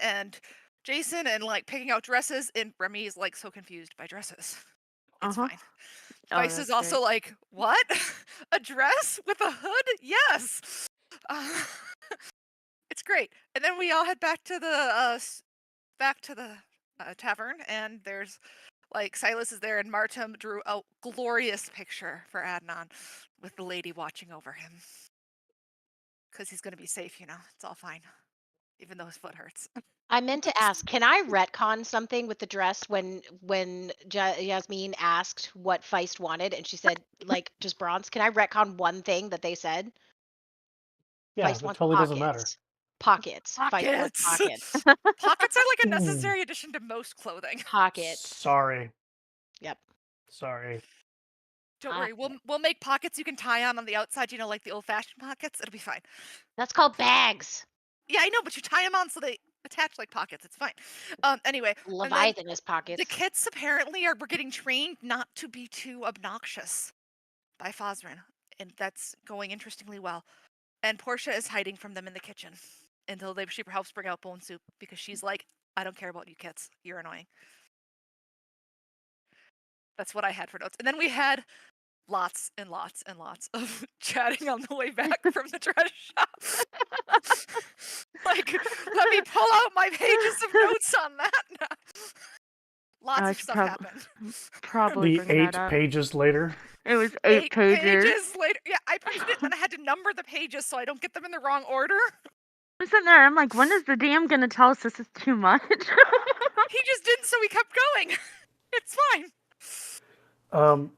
and Jason and like picking out dresses, and Remy is like so confused by dresses. It's Uh-huh. fine. Oh, Vice is that's great. also like, what? A dress with a hood? Yes. Uh, it's great. And then we all head back to the tavern, and there's like Silas is there, and Martum drew a glorious picture for Adnan with the lady watching over him because he's gonna be safe. It's all fine, even though his foot hurts. I meant to ask, can I retcon something with the dress when Yasmin asked what Feist wanted and she said like just bronze? Can I retcon one thing that they said? Yeah, Feist that wants totally doesn't matter. pockets. Pockets. Feist wants Pockets. pockets. Pockets are like a Ooh, necessary addition to most clothing. Pockets. sorry. Yep. Sorry. Don't worry, we'll make pockets you can tie on the outside. Like the old-fashioned pockets. It'll be fine. That's called bags. Yeah, I know, but you tie them on so they attach like pockets. It's fine. Anyway, and then Leviathan is the pockets. kits apparently we're getting trained not to be too obnoxious by Fosrin, and that's going interestingly well. And Portia is hiding from them in the kitchen until she helps bring out bone soup because she's like, I don't care about you kits. You're annoying. That's what I had for notes. And then we had lots and lots and lots of chatting on the way back from the dress shop. Like, let me pull out my pages of notes on that now. Lots I of should stuff happened. probably The bring 8 that up. pages later. It was 8 8 pages. pages later. Yeah, I printed it, and then I had to number the pages so I don't get them in the wrong order. I'm sitting there, I'm like, when is the DM gonna tell us this is too much? He just didn't, so we kept going. It's fine.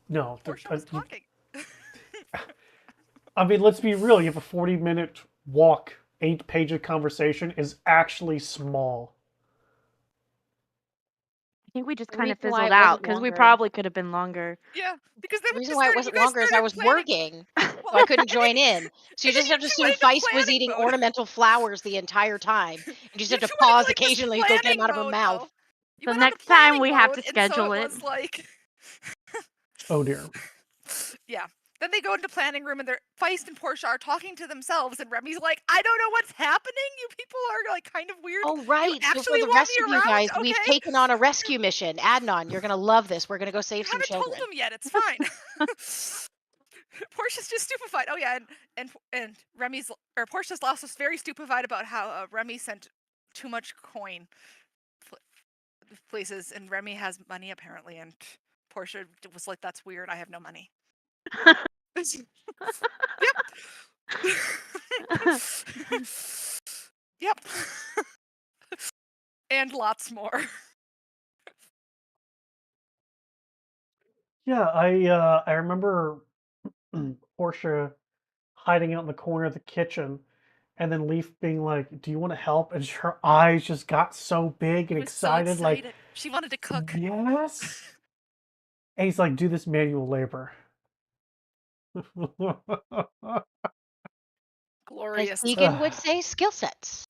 No. Portia was talking. I mean, let's be real. You have a 40-minute walk, 8-page of conversation is actually small. I think we just The kind of reason why fizzled it out wasn't because we longer. probably could have been longer. Yeah, because then The we reason just why it started. wasn't You guys longer is I started was planning. working. Well, So I couldn't join in. So you and then just have to two assume went into Feist was planning eating mode. ornamental flowers the entire time. And just You had to two went into pause like this occasionally to go get them planning out of her mode, mouth. though. You So went on to next time planning we have to mode, and so schedule it it. was like, Oh dear. yeah. Then they go into planning room, and Feist and Portia are talking to themselves, and Remy's like, I don't know what's happening. You people are like kind of weird. Oh, You right. So for actually the want rest me of you around? guys, we've Okay. taken on a rescue mission. Adnan, you're going to love this. We're going to go You save some haven't told children. them yet. It's fine. Portia's just stupefied. Oh yeah, and Portia's lost was very stupefied about how Remy sent too much coin places, and Remy has money apparently, and Portia was like, "That's weird. I have no money." Yep. Yep. And lots more. Yeah, I remember Portia hiding out in the corner of the kitchen, and then Leaf being like, "Do you want to help?" And her eyes just got so big and She was so excited, like, excited. She wanted to cook. "Yes." And he's like, "Do this manual labor." As Glorious. Tegan would say, skill sets.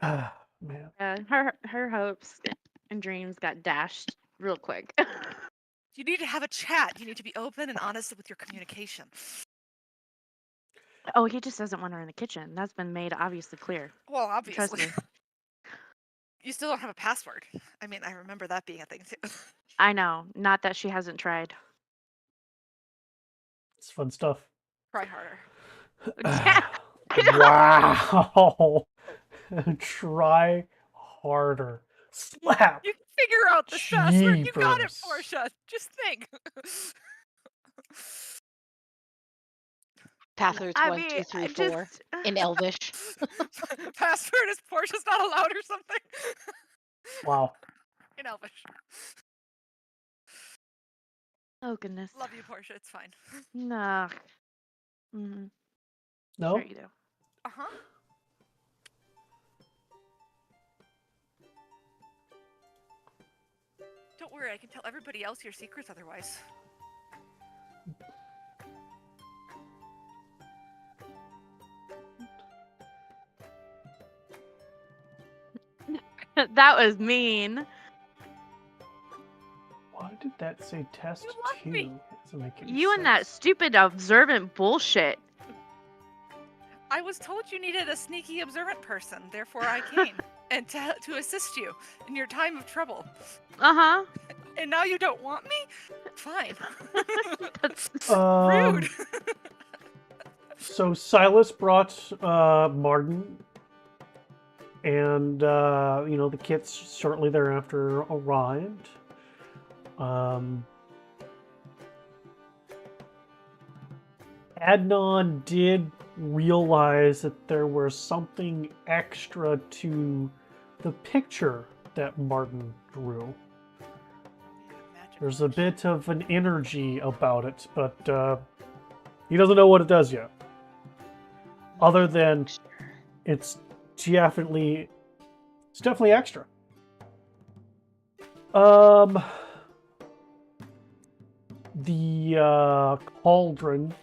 Ah, man. Yeah, her hopes and dreams got dashed real quick. You need to have a chat. You need to be open and honest with your communication. Oh, he just doesn't want her in the kitchen. That's been made obviously clear. Well, Trust obviously. me. You still don't have a password. I mean, I remember that being a thing too. I know. Not that she hasn't tried. It's fun stuff. Try harder. Wow. Try harder. Slap. You can figure out the password. You got it, Jeepers. Portia. Just think. Passwords I 1, mean, 2, 3, I 4 just in Elvish. Password is Portia's not allowed or something. Wow. In Elvish. Oh goodness. Love you, Portia. It's fine. No. Mm-hmm. No? Sure you do. Uh-huh. Don't worry, I can tell everybody else your secrets otherwise. That was mean. Why did that say test You love 2? me. It doesn't make any You and that sense. stupid observant bullshit. I was told you needed a sneaky, observant person. Therefore, I came and to assist you in your time of trouble. Uh-huh. And now you don't want me? Fine. That's Rude. So Silas brought Martin, and the kits shortly thereafter arrived. Adnan did realize that there was something extra to the picture that Martin drew. There's a bit of an energy about it, but he doesn't know what it does yet. Other than it's definitely extra. The cauldron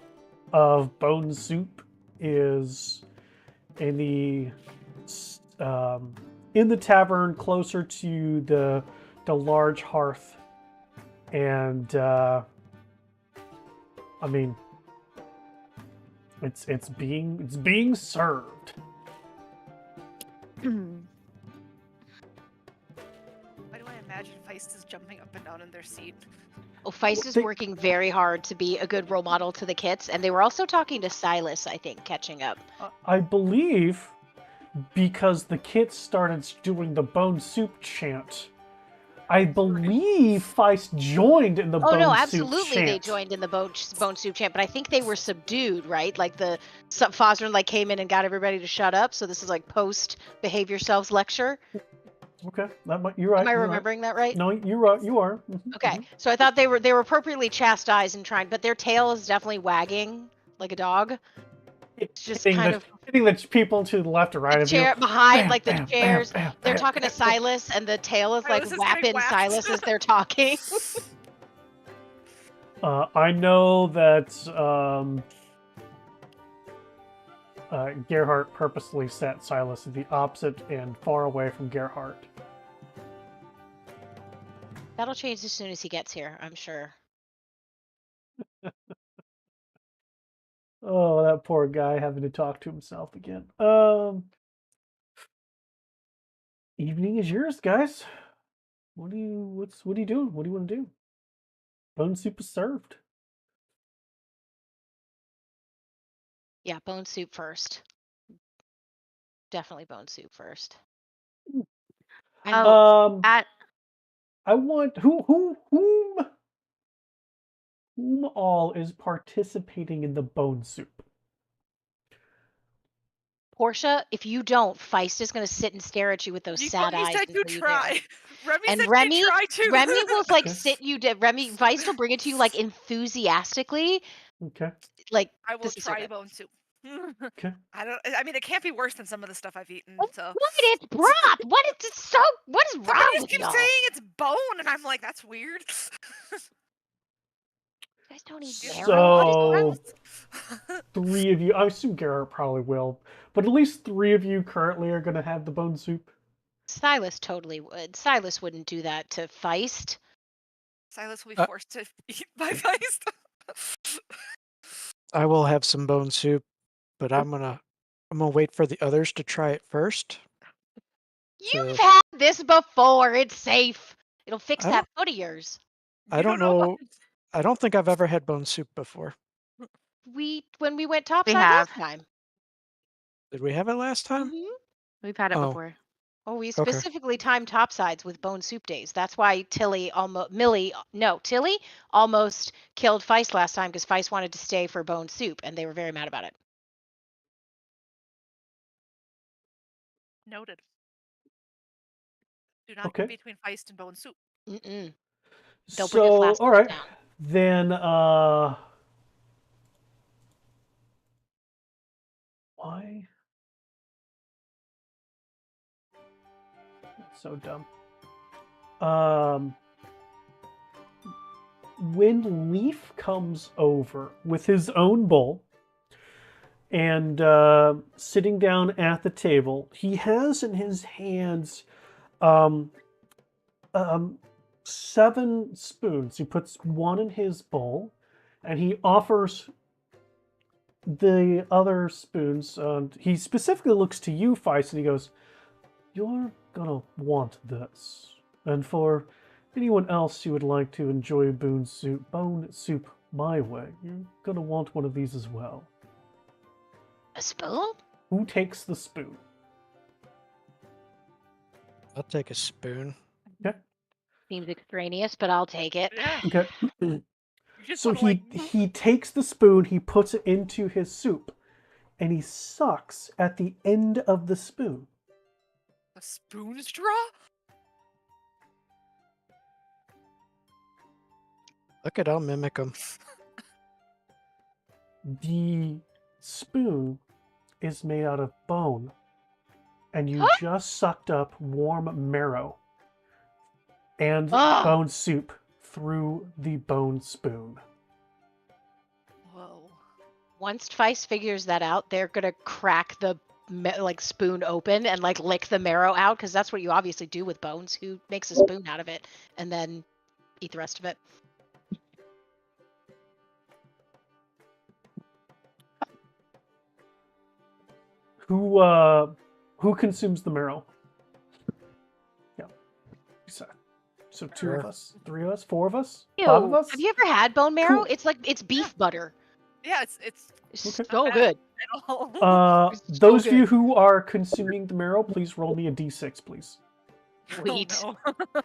of bone soup is in the tavern closer to the large hearth, and I mean it's being served. Why do I imagine Feist is jumping up and down in their seat? Oh, Feist is working very hard to be a good role model to the kits, and they were also talking to Silas, I think, catching up. I believe because the kits started doing the bone soup chant. I believe Feist joined in the bone soup chant. Oh no, absolutely they joined in the bone soup chant, but I think they were subdued, right? Like Fosren like came in and got everybody to shut up. So this is like post behave yourselves lecture. Okay, you're right. Am I remembering that right? No, you're right. You are. Mm-hmm, okay, mm-hmm. So I thought they were appropriately chastised and trying, but their tail is definitely wagging like a dog. It's just hitting the people to the left or right of you. Behind, bam, like the bam, chairs. Bam, they're talking to Silas, and the tail is like whapping Silas as they're talking. I know that Gerhardt purposely set Silas at the opposite and far away from Gerhardt. That'll change as soon as he gets here, I'm sure. Oh, that poor guy having to talk to himself again. Evening is yours, guys. What are you doing? What do you want to do? Bone soup is served. Yeah, bone soup first. Definitely bone soup first. I want whom all is participating in the bone soup? Portia, if you don't, Feist is going to sit and stare at you with those sad eyes. You said you try. Remy and said Remy, you try too. Remy will like sit you. Remy Feist will bring it to you like enthusiastically. Okay. Like I will try bone soup. Okay. I mean, it can't be worse than some of the stuff I've eaten. So. What? It's broth. What is so? What is wrong with keep y'all? saying it's bone, and I'm like, that's weird. You guys don't eat So, 3 of you. I assume Garrett probably will, but at least 3 of you currently are going to have the bone soup. Silas totally would. Silas wouldn't do that to Feist. Silas will be forced to eat by Feist. I will have some bone soup, but I'm gonna wait for the others to try it first. You've had this before. It's safe. It'll fix that foot of yours. I don't know. I don't think I've ever had bone soup before. When we went topside last time. Did we have it last time? Mm-hmm. We've had it before. Oh, we specifically timed topsides with bone soup days. That's why Tilly almost killed Feist last time because Feist wanted to stay for bone soup, and they were very mad about it. Noted. Do not get between Feist and bone soup. Mm-mm. They'll bring us last all right. Down. Then why? That's so dumb. When Leaf comes over with his own bowl and sitting down at the table, he has in his hands 7 spoons. He puts one in his bowl, and he offers the other spoons, he specifically looks to you, Feist, and he goes, "You're gonna want this. And for anyone else who would like to enjoy bone soup my way, you're gonna want one of these as well." A spoon? Who takes the spoon? I'll take a spoon. Okay. Seems extraneous, but I'll take it. Yeah. Okay. You just So wanna, he takes the spoon, he puts it into his soup, and he sucks at the end of the spoon. a spoon straw? Look it, I'll mimic him. The spoon is made out of bone, and you just sucked up warm marrow and Ugh. bone soup through the bone spoon. Whoa. Once Feist figures that out, they're gonna crack the spoon open and like lick the marrow out, because that's what you obviously do with bones. Who makes a spoon out of it and then eat the rest of it? Who consumes the marrow? Yeah. So two of Sure. us, three of us, four of us, Ew. 5 of us? Have you ever had bone marrow? Cool. It's like it's beef butter. Yeah, it's It's Okay. so bad. good. at all. It's so Those of good. you who are consuming the marrow, please roll me a d6, please. Sweet. Oh, no.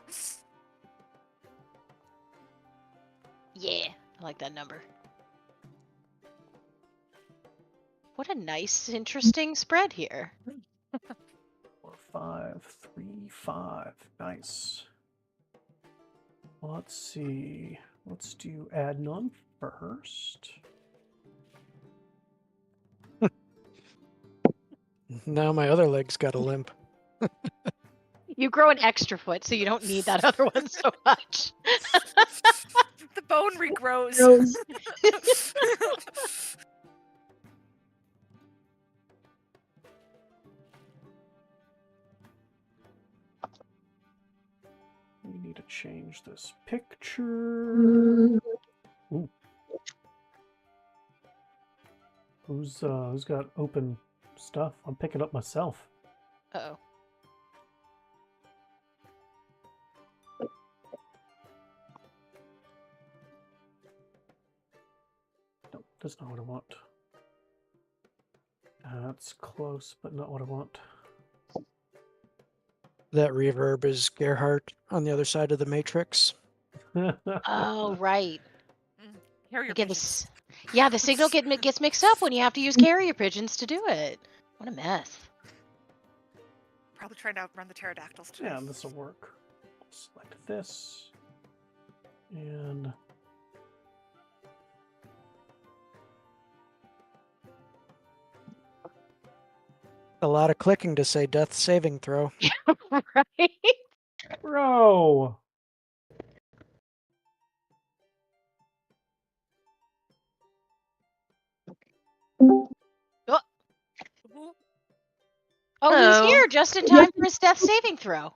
Yeah, I like that number. What a nice, interesting spread here. 4, 5, 3, 5. Nice. Let's see. Let's do Adnon first. Now my other leg's got a limp. You grow an extra foot, so you don't need that other one so much. The bone regrows. We need to change this picture. Ooh. Who's got open stuff? I'm picking up myself. Uh-oh. Nope, that's not what I want. That's close, but not what I want. That reverb is Gerhardt on the other side of the matrix. Oh, right. Carrier Again, pigeons. yeah, the signal gets mixed up when you have to use carrier pigeons to do it. What a mess. Probably trying to outrun the pterodactyls today. Yeah, this will work. Select this. And A lot of clicking to say death saving throw. Right? bro. Ooh, Oh, Hello. he's here just in time for his death saving throw.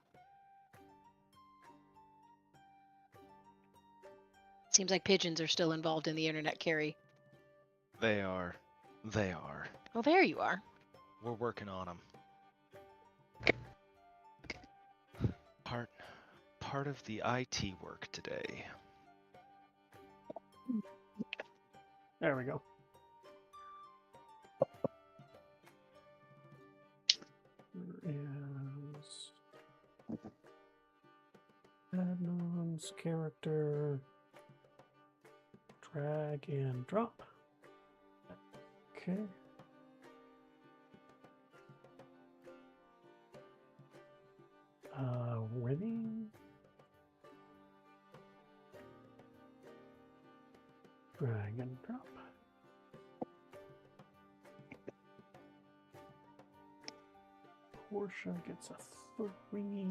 Seems like pigeons are still involved in the internet, Carrie. They are. They are. Well, there you are. We're working on them. Part of the IT work today. There we go. There is Adnon's character. Drag and drop. Okay. Winning. Drag and drop. Portia gets a 3.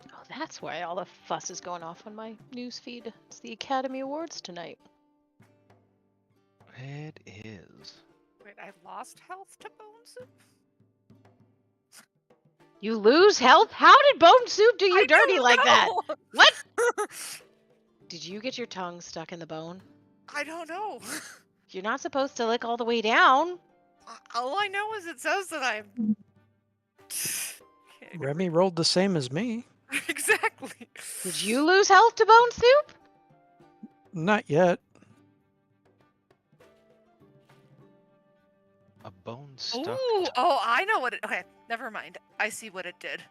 Oh, that's why all the fuss is going off on my news feed. It's the Academy Awards tonight. It is. wait, I lost health to bone soup? You lose health? How did Bone Soup do you I dirty don't like that? know. What? Did you get your tongue stuck in the bone? I don't know. You're not supposed to lick all the way down. All I know is it says that I'm. Remy rolled the same as me. Exactly. Did you lose health to bone soup? Not yet. A bone stuck. Ooh, oh, I know what it. Okay, never mind. I see what it did.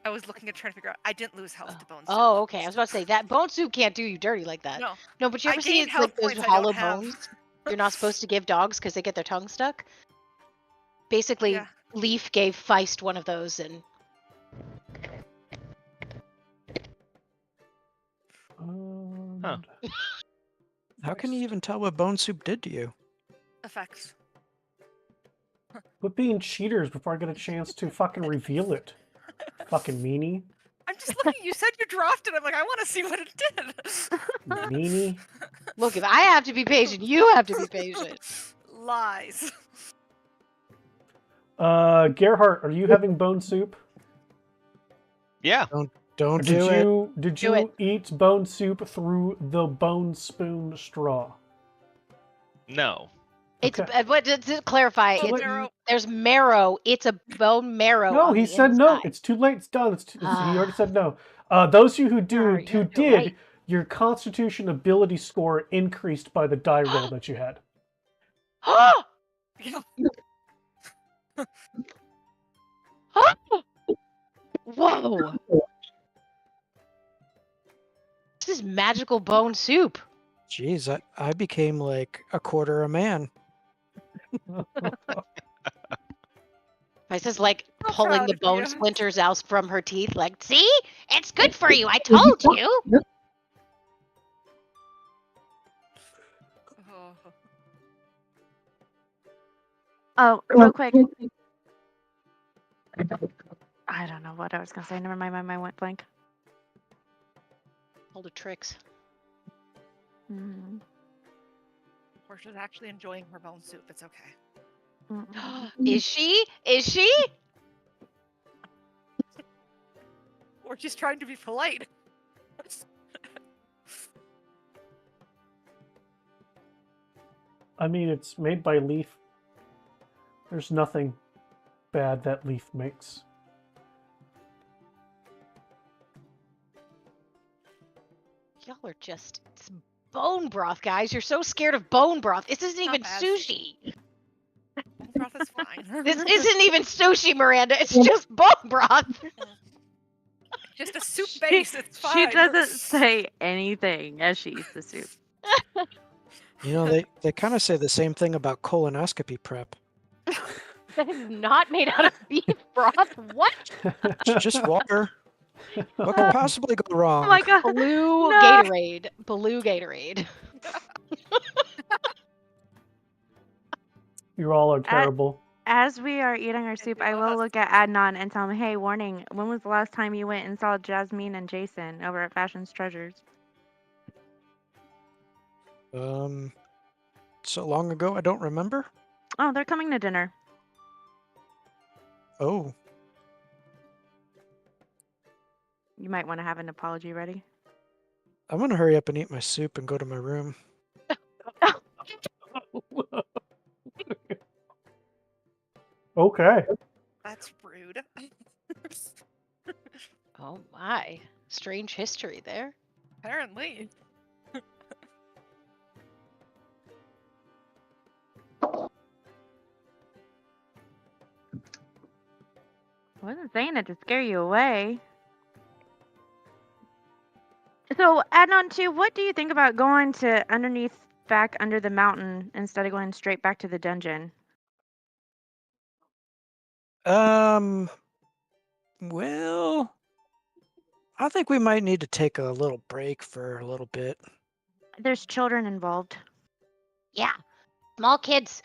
I was looking at trying to figure out. I didn't lose health to bone soup. Oh, okay. I was about to say that bone soup can't do you dirty like that. No. No, but you I ever see gained health like those points I hollow don't have. bones you're not supposed to give dogs because they get their tongue stuck? Basically, Yeah. Leaf gave Feist one of those, and Huh. How can you even tell what bone soup did to you? Effects. Quit being cheaters before I get a chance to fucking reveal it. Fucking meanie. I'm just looking. You said you dropped it. I'm like, I want to see what it did. Meanie. look, if I have to be patient, you have to be patient. Lies. Gerhardt, are you having bone soup? Yeah. Don't Did do it. Did Do you it. eat bone soup through the bone spoon straw? No. It's Okay. but to clarify, Bone it's marrow. there's marrow. It's a bone marrow. No, on he the said no. inside. It's too late. It's done. He already said no. Those of you who Sorry, who you're did, right. your Constitution ability score increased by the die roll that you had. Yeah. Whoa! This is magical bone soup. Jeez, I became like a quarter a man. I just like So pulling proud the of bone you. splinters out from her teeth. Like, see, it's good for you. I told you. Oh. Oh, real quick. I don't know what I was gonna say. Never mind, my mind went blank. All the tricks. Mm. Portia's actually enjoying her bone soup. It's okay. Is she? Is she? Or she's trying to be polite. I mean, it's made by Leaf. There's nothing bad that Leaf makes. Y'all are just it's bone broth, guys. You're so scared of bone broth. This isn't Not even bad. sushi. Bone broth is fine. This isn't even sushi, Miranda. It's just bone broth. Just a soup base. It's She fine. doesn't say anything as she eats the soup. You know, they kind of say the same thing about colonoscopy prep. That is not made out of beef broth. What? It's just water. What could possibly go wrong? Oh my god. Blue No. Gatorade. Blue Gatorade. You all are terrible. As we are eating our soup, I will look at Adnan and tell him, hey, warning, when was the last time you went and saw Jasmine and Jason over at Fashion's Treasures? So long ago, I don't remember. Oh, they're coming to dinner. Oh, You might want to have an apology ready. I'm gonna hurry up and eat my soup and go to my room. Okay. That's rude. Oh my. Strange history there. Apparently. I wasn't saying it to scare you away. So, Adnan, too, what do you think about going to underneath back under the mountain instead of going straight back to the dungeon? Well, I think we might need to take a little break for a little bit. There's children involved. Yeah. Small kids.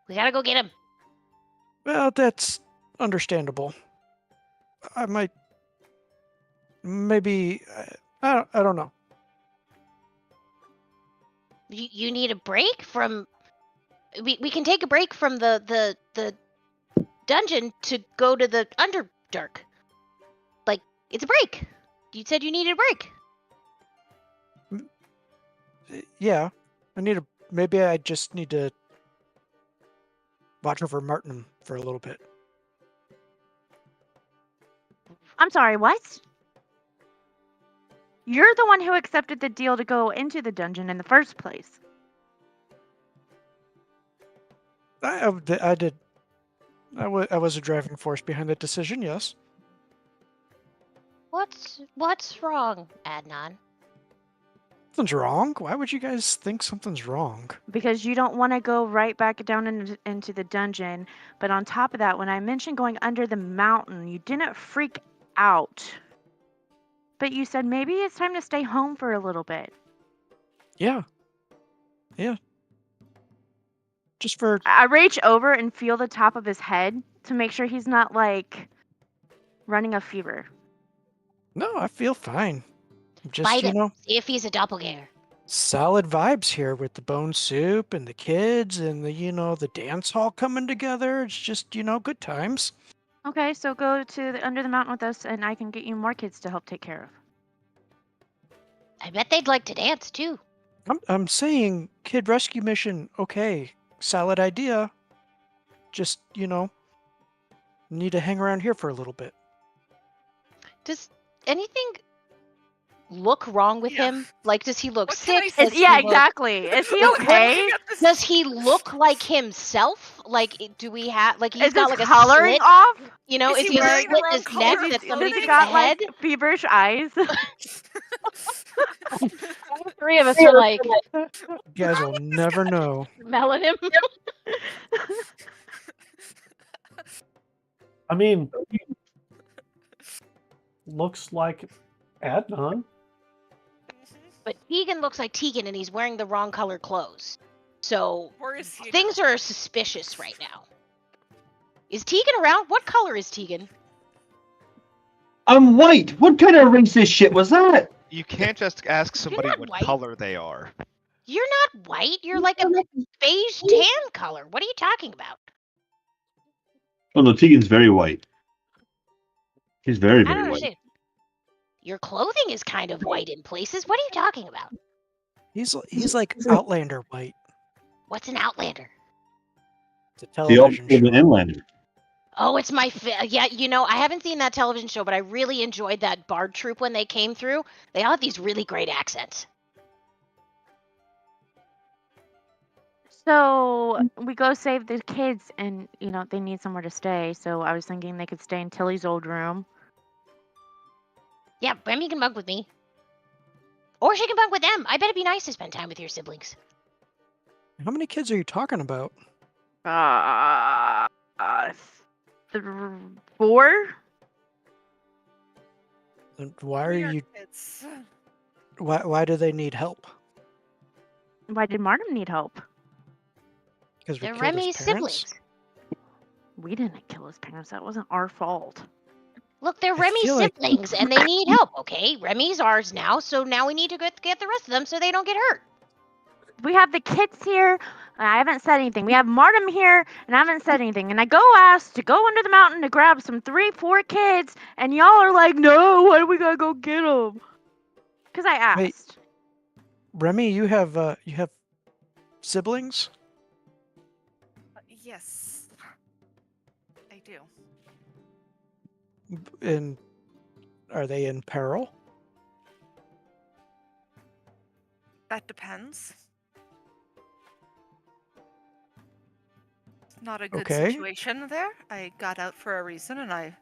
We gotta go get them. Well, that's understandable. I might, maybe, I don't know. You need a break from. We can take a break from the dungeon to go to the Underdark. Like, it's a break. You said you needed a break. Yeah, Maybe I just need to watch over Martin for a little bit. I'm sorry, what? You're the one who accepted the deal to go into the dungeon in the first place. I did. I was a driving force behind the decision, yes. What's wrong, Adnan? Something's wrong? Why would you guys think something's wrong? Because you don't want to go right back down into the dungeon. But on top of that, when I mentioned going under the mountain, you didn't freak out. But you said maybe it's time to stay home for a little bit. Yeah. Yeah. Just for... I reach over and feel the top of his head to make sure he's not, like, running a fever. No, I feel fine. Just, Bite you him. know, See if he's a doppelganger. solid vibes here with the bone soup and the kids and the, the dance hall coming together. It's just, good times. Okay, so go to under the mountain with us, and I can get you more kids to help take care of. I bet they'd like to dance too. I'm saying kid rescue mission, okay, solid idea. Just, need to hang around here for a little bit. Does anything look wrong with Yeah. him? Like, does he look What can I sick? say? Does he Yeah, look- exactly. Is he We're okay? looking at this- Does he look like himself? Like, do we have like he's Is got his like a coloring slit? off? You know, Is is he he a wearing the slit in wrong his color neck of that somebody clothing? He's gets got a head? like feverish eyes. Three of us are like You guys will never know. smelling him. I mean, looks like Adnan. But Tegan looks like Tegan and he's wearing the wrong color clothes. So Or is he? things are suspicious right now. Is Tegan around? What color is Tegan? I'm white. What kind of racist shit was that? You can't just ask somebody not what white. color they are. You're not white. You're like a beige tan color. What are you talking about? Oh no, Tegan's very white. He's very, I very don't white. understand. Your clothing is kind of white in places. What are you talking about? He's like Outlander white. What's an Outlander? It's a The television opposite of an show. inlander. Oh, it's my yeah. You know, I haven't seen that television show, but I really enjoyed that Bard troupe when they came through. They all had these really great accents. So we go save the kids, and they need somewhere to stay. So I was thinking they could stay in Tilly's old room. Yeah, Remy can bunk with me, or she can bunk with them. I bet it'd be nice to spend time with your siblings. How many kids are you talking about? 4. And why are We are you? kids. Why do they need help? Why did Martin need help? Because we They're killed his Remy's parents. siblings. We didn't kill his parents. That wasn't our fault. Look, they're I Remy's feel like- siblings, and they need help. Okay, Remy's ours now, so now we need to get the rest of them so they don't get hurt. We have the kids here, and I haven't said anything. We have Martin here, and I haven't said anything. And I go ask to go under the mountain to grab some 3-4 kids, and y'all are like, no, why do we gotta go get them? Because I asked. Wait. Remy, you have siblings? Yes, I do. And are they in peril? That depends. Not a good Okay. situation there. I got out for a reason, and I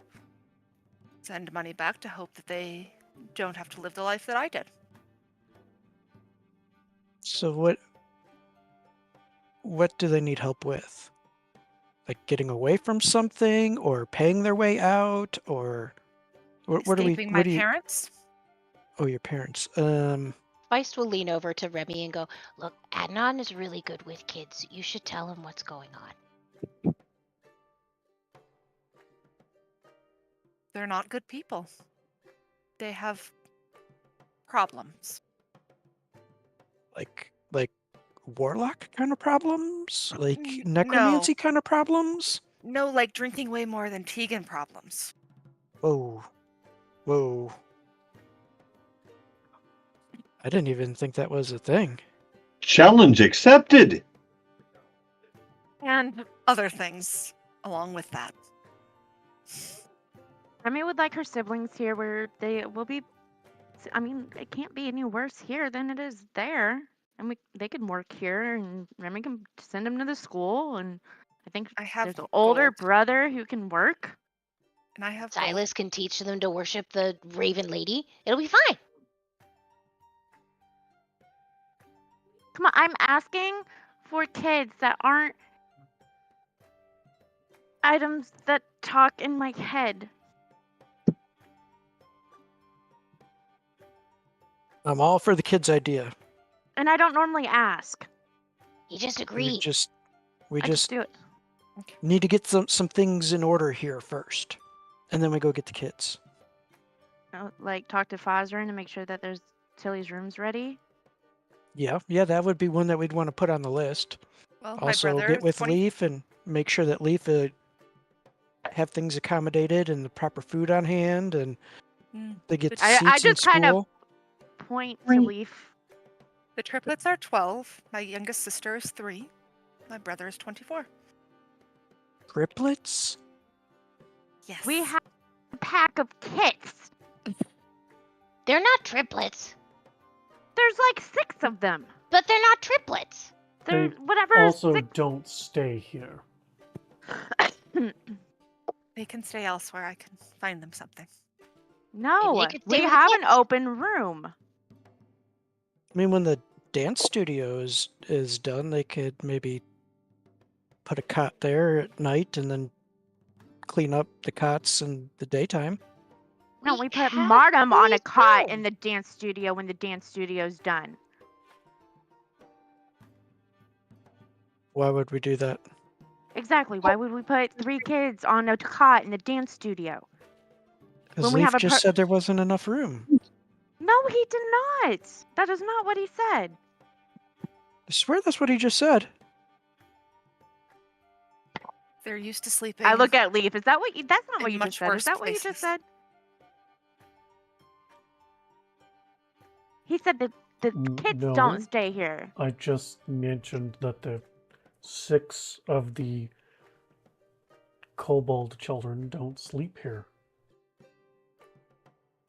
send money back to hope that they don't have to live the life that I did. So what do they need help with? Like getting away from something, or paying their way out, or what do we? Escaping my parents. Oh, your parents. Feist will lean over to Remy and go, "Look, Adnan is really good with kids. You should tell him what's going on." They're not good people. They have problems. Like warlock kind of problems, like No. necromancy kind of problems. No, like drinking way more than Tegan problems. Whoa. I didn't even think that was a thing. Challenge accepted. And other things along with that. Remy would like her siblings here where they will be. I mean, it can't be any worse here than it is there. And they can work here, and Remy can send them to the school. And I think I have there's an older gold, brother who can work. and I have gold. Silas can teach them to worship the Raven Lady. It'll be fine. Come on, I'm asking for kids that aren't items that talk in my head. I'm all for the kids' idea. And I don't normally ask. He just We agreed. just I just do it. need to get some things in order here first, and then we go get the kids. Like talk to Fosrin and make sure that there's Tilly's room's ready. Yeah, that would be one that we'd want to put on the list. Well, my Also, brother get is with 20 Leaf and make sure that Leaf have things accommodated and the proper food on hand, and they get I seats I in just kind of school. point to Leaf. The triplets are 12. My youngest sister is 3. My brother is 24. Triplets? Yes. We have a pack of kits. They're not triplets, There's like 6 of them. but they're not triplets. They're They whatever. also 6. don't stay here. They can stay elsewhere. I can find them something. No, could we stay with the have an kids. open room. I mean, when the dance studio is done, they could maybe put a cot there at night and then clean up the cots in the daytime. No, we put have Martum on a these cot in rooms. the dance studio when the dance studio's done. Why would we do that? Exactly. Why would we put 3 kids on a cot in the dance studio? Because When we Leaf have a just said there wasn't enough room. No, he did not. That is not what he said. I swear that's what he just said. They're used to sleeping. I look at Leaf. Is that what you? That's not what In you much just said. Is worse that what you just places. said? He said that the kids No. don't stay here. I just mentioned that the 6 of the kobold children don't sleep here.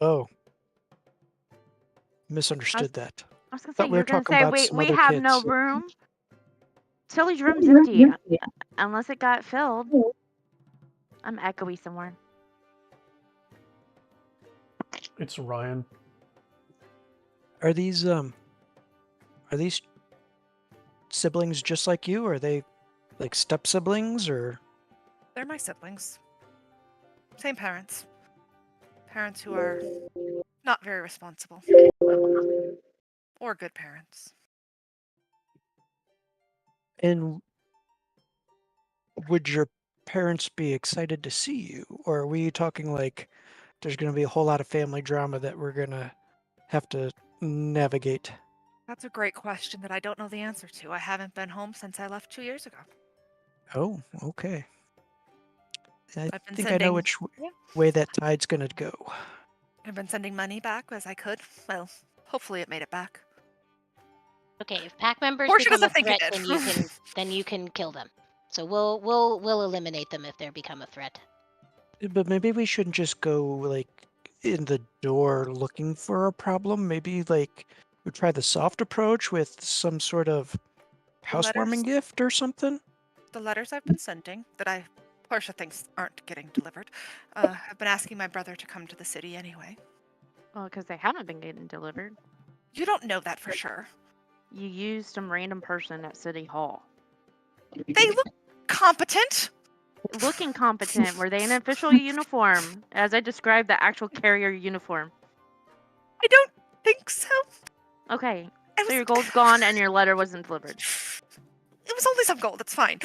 Oh. Misunderstood that. I was gonna Thought say we were you're gonna talking say about we some we other have no kids. room. Tilly's room's empty unless it got filled. I'm echoey somewhere. It's Ryan. Are these siblings just like you? Or are they like step siblings or They're my siblings. Same parents. Parents who are not very responsible. Or good parents. and would your parents be excited to see you? Or are we talking like there's gonna be a whole lot of family drama that we're gonna have to navigate? That's a great question that I don't know the answer to. I haven't been home since I left 2 years ago. Oh, okay. I I've been think I know sending- which Yeah. way that tide's gonna go. I've been sending money back as I could. Well, hopefully it made it back. Okay, if pack members Portia become a doesn't think it threat, did. then you can kill them. So we'll eliminate them if they become a threat. But maybe we shouldn't just go like in the door looking for a problem. Maybe like we try the soft approach with some sort of housewarming gift or something. The letters I've been sending that Portia thinks aren't getting delivered, have been asking my brother to come to the city anyway. Well, because they haven't been getting delivered. You don't know that for sure. You used some random person at City Hall. They look competent. Looking competent. Were they in an official uniform? As I described the actual carrier uniform. I don't think so. Okay. I So was- your gold's gone and your letter wasn't delivered. It was only some gold. It's fine.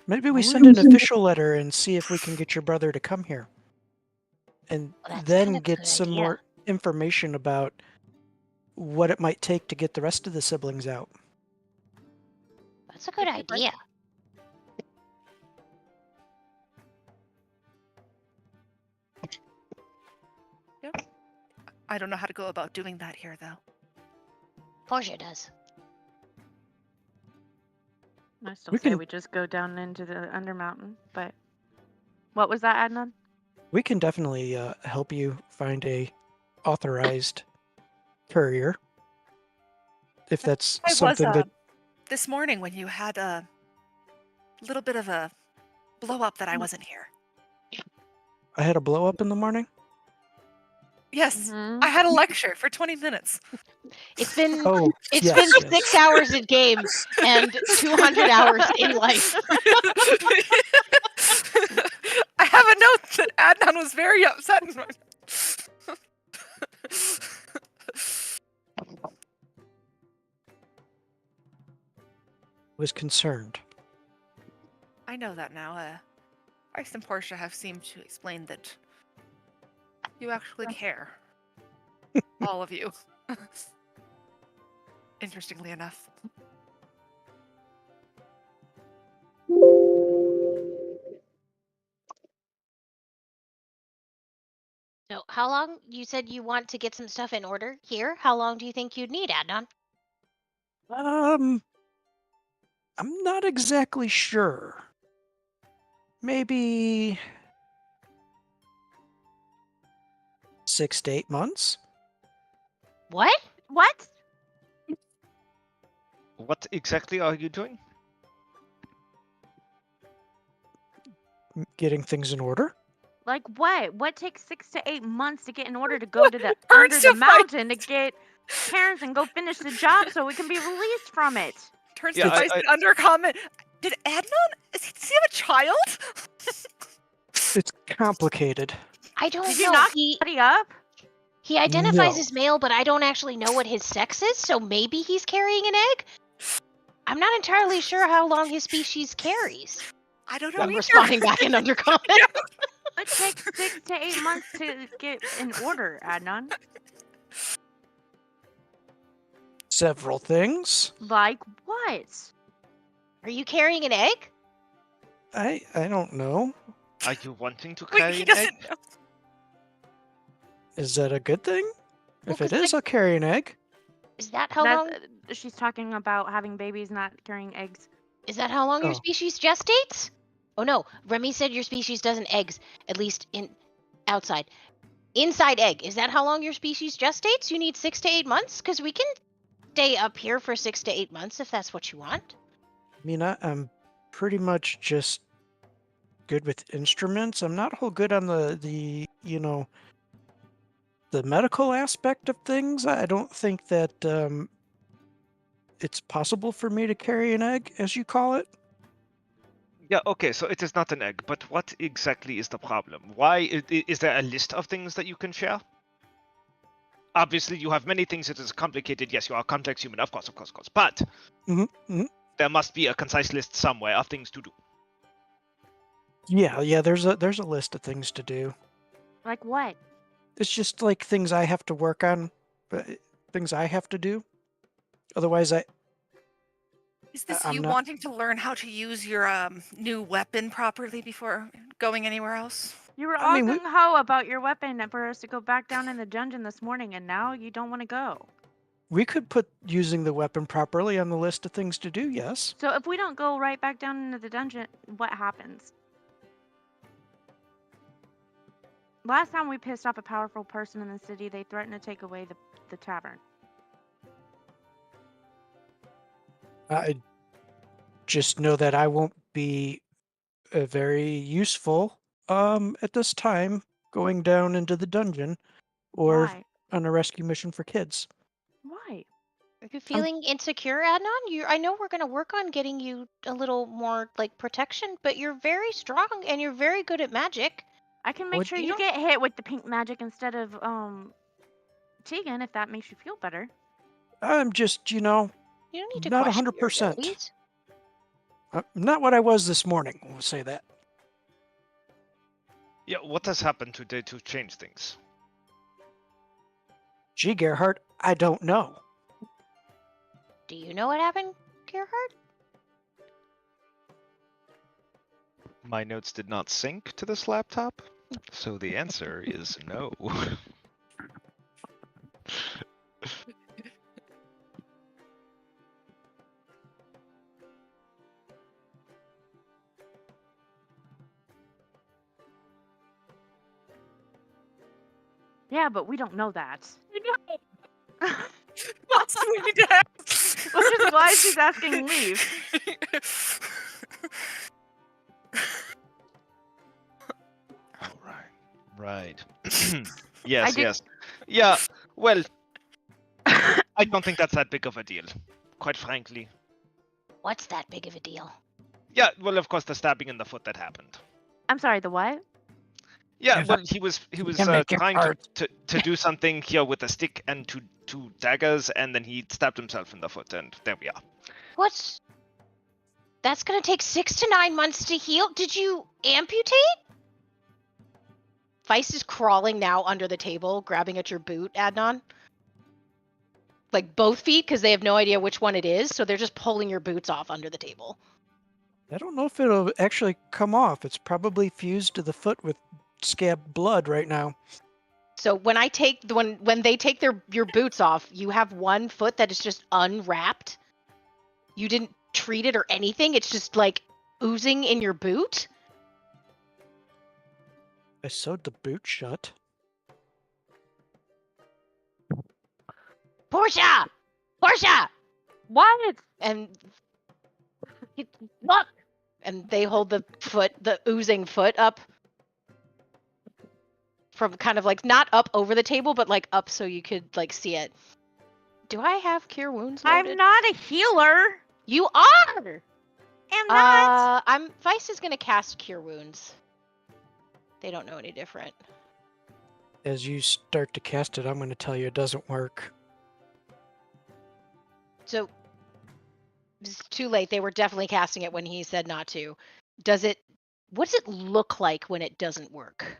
Maybe we Oh, send an official letter and see if we can get your brother to come here. And Well, that's then kinda get good some idea. more information about what it might take to get the rest of the siblings out. That's a good If you'd like. idea. I don't know how to go about doing that here, though. Portia does. I still We say can- we just go down into the Undermountain, but what was that, Adnan? We can definitely help you find a authorized courier. If that's I was something that this morning when you had a little bit of a blow up that I wasn't here. I had a blow up in the morning. Yes, Mhm. I had a lecture for 20 minutes. It's been Oh, it's yes, been yes. 6 hours in game and 200 hours in life. I have a note that Adnan was very upset. Was concerned. I know that now. Ice and Portia have seemed to explain that you actually care. All of you. Interestingly enough. So, how long you said you want to get some stuff in order here? How long do you think you'd need, Adnan? I'm not exactly sure. Maybe 6 to 8 months. What? What? What exactly are you doing? Getting things in order. Like what? What takes 6 to 8 months to get in order to go to the Burns under the to fight. mountain to get parents and go finish the job so we can be released from it? Turns Yeah, to Vice and undercomment. Did Adnan? Does he have a child? It's complicated. I don't Did you know. knock He somebody up? identifies No. as male, but I don't actually know what his sex is, so maybe he's carrying an egg? I'm not entirely sure how long his species carries. I don't know I'm either. responding back in undercommon. It takes 6 to 8 months to get in order, Adnan. Several things. Like what? Are you carrying an egg? I don't know. Are you wanting to Wait, carry he an egg? doesn't know. Is that a good thing? Well, If it 'cause is, I'll carry an egg. Is that how That's, long? she's talking about having babies not carrying eggs. Is that how long your Oh. species gestates? Oh no, Remy said your species doesn't eggs, at least in outside. Inside egg. Is that how long your species gestates? You need 6 to 8 months? Because we can stay up here for 6 to 8 months if that's what you want. I mean, I'm pretty much just good with instruments. I'm not whole good on the the medical aspect of things. I don't think that it's possible for me to carry an egg, as you call it. Yeah, okay, so it is not an egg, but what exactly is the problem? Why is there a list of things that you can share? Obviously, you have many things that is complicated. Yes, you are a complex human, of course. But there must be a concise list somewhere of things to do. Yeah. There's a list of things to do. Like what? It's just like things I have to work on, things I have to do. Otherwise, Is this I'm you not- wanting to learn how to use your new weapon properly before going anywhere else? You were I all mean, we- gung ho about your weapon and for us to go back down in the dungeon this morning, and now you don't want to go. we could put using the weapon properly on the list of things to do. Yes. So if we don't go right back down into the dungeon, what happens? Last time we pissed off a powerful person in the city, they threatened to take away the tavern. I just know that I won't be very useful at this time going down into the dungeon or Why? on a rescue mission for kids. Why? Are you feeling insecure, Adnan? I know we're gonna work on getting you a little more like protection, but you're very strong and you're very good at magic. I can make What- sure you you don't- get hit with the pink magic instead of Tegan if that makes you feel better. I'm just, You don't need to not question your 100%. abilities. Not what I was this morning. We'll say that. Yeah, what has happened today to change things? Gee, Gerhardt, I don't know. Do you know what happened, Gerhard? My notes did not sync to this laptop, so the answer is no. Yeah, but we don't know that. Possibly we did. Which is why she's asking leave. All right. Right. Yes, did- yes. Yeah, well, I don't think that's that big of a deal, quite frankly. What's that big of a deal? Yeah, well, of course, the stabbing in the foot that happened. I'm sorry, the what? Yeah, Yes, well, he was can make it trying hard. to do something here with a stick and two daggers, and then he stabbed himself in the foot, and there we are. What's... That's gonna take 6 to 9 months to heal? Did you amputate? Feist is crawling now under the table, grabbing at your boot, Adnan. Like both feet, because they have no idea which one it is, so they're just pulling your boots off under the table. I don't know if it'll actually come off. It's probably fused to the foot with scab blood right now. So when I take when they take your boots off, you have one foot that is just unwrapped. You didn't treat it or anything. It's just like oozing in your boot. I sewed the boot shut. Portia! Portia! What? And look! And they hold the oozing foot up from kind of like not up over the table, but like up so you could like see it. Do I have cure wounds loaded? I'm not a healer. You are! I'm not. Vice is gonna cast cure wounds. They don't know any different. As you start to cast it, I'm going to tell you it doesn't work. So it's too late. They were definitely casting it when he said not to. What does it look like when it doesn't work?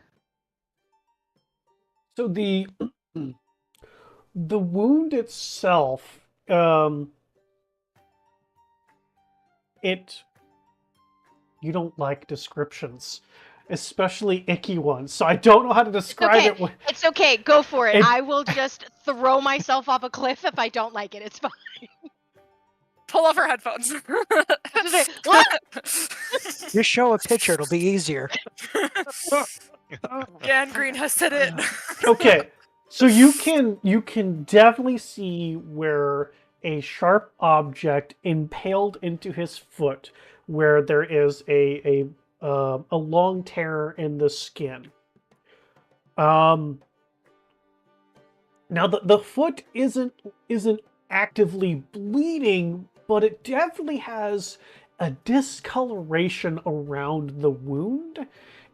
So the wound itself, you don't like descriptions, especially icky ones. So I don't know how to describe okay. it. It's okay. Go for it. It- I will just throw myself off a cliff if I don't like it. It's fine. Pull off her headphones. Just like, "What?" Just show a picture, it'll be easier. Gangrene has said it. Okay, so you can definitely see where a sharp object impaled into his foot, where there is a long tear in the skin. Now the foot isn't actively bleeding, but it definitely has a discoloration around the wound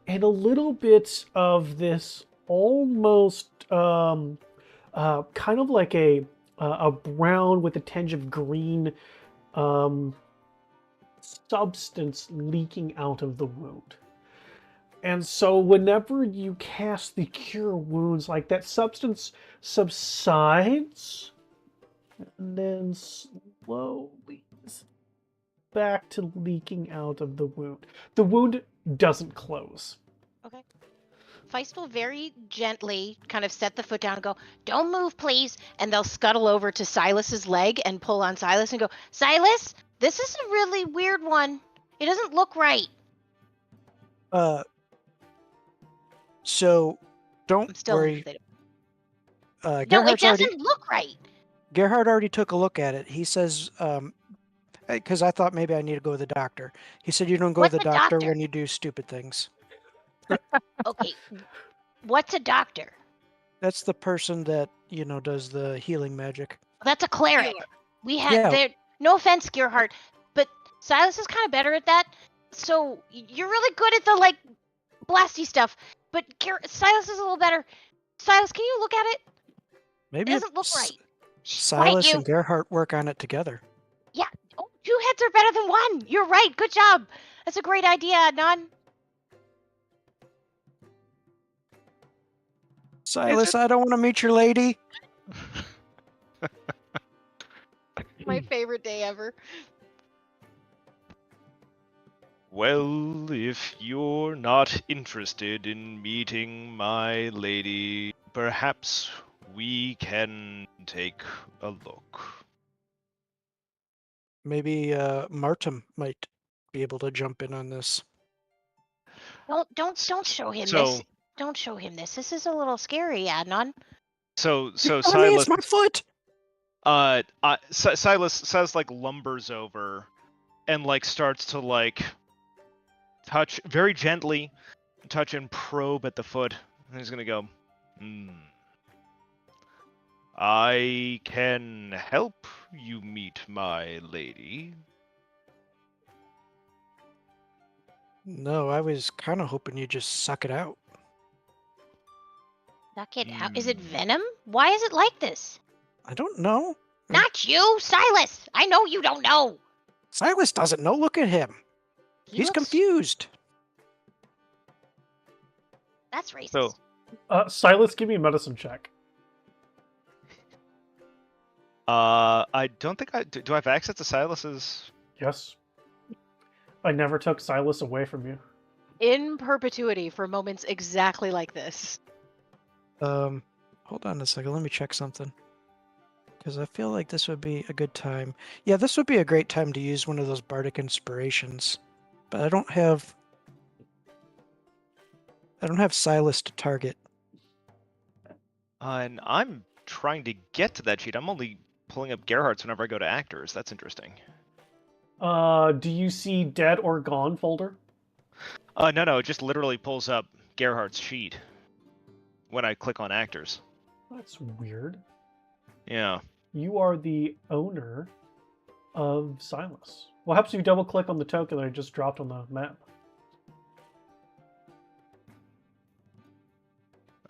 and a little bit of this almost kind of like a brown with a tinge of green substance leaking out of the wound. And so whenever you cast the cure wounds, like that substance subsides and then slowly back to leaking out of the wound. The wound doesn't close. Okay. Feist will very gently kind of set the foot down and go, "Don't move, please." And they'll scuttle over to Silas's leg and pull on Silas and go, "Silas, this is a really weird one. It doesn't look right." So don't I'm still worry. No, it Gerhard's doesn't look right. Gerhard already took a look at it. He says, because I thought maybe I need to go to the doctor. He said you don't go What's to the a doctor doctor? when you do stupid things. Okay, what's a doctor? That's the person that, does the healing magic. That's a cleric. We have Yeah. there. No offense, Gerhard, but Silas is kind of better at that. So you're really good at the like blasty stuff, but Silas is a little better. Silas, can you look at it? Maybe It doesn't look right. Silas Quiet, you. and Gerhard work on it together. Yeah. Oh, 2 heads are better than 1. You're right. Good job. That's a great idea, Adnan. Silas, I don't want to meet your lady. My favorite day ever. Well, if you're not interested in meeting my lady, perhaps we can take a look. Maybe Martin might be able to jump in on this. Don't show him So- this. Don't show him this. This is a little scary, Adnan. So I mean, it's my foot. Silas like lumbers over and like starts to like touch very gently, touch and probe at the foot. And he's gonna go, I can help you meet my lady. No, I was kind of hoping you'd just suck it out. Suck it out. Is it venom? Why is it like this? I don't know. Not you, Silas. I know you don't know. Silas doesn't know. Look at him. He He's looks- confused. That's racist. So Silas, give me a medicine check. I don't think do I have access to Silas's? Yes. I never took Silas away from you. In perpetuity for moments exactly like this. Hold on a second. Let me check something. Because I feel like this would be a good time. Yeah, this would be a great time to use one of those bardic inspirations. But I don't have Silas to target. And I'm trying to get to that sheet. I'm only pulling up Gerhardt's whenever I go to actors. That's interesting. Do you see dead or gone folder? No, it just literally pulls up Gerhardt's sheet when I click on actors. That's weird. Yeah. You are the owner of Silas. What happens if you double click on the token that I just dropped on the map?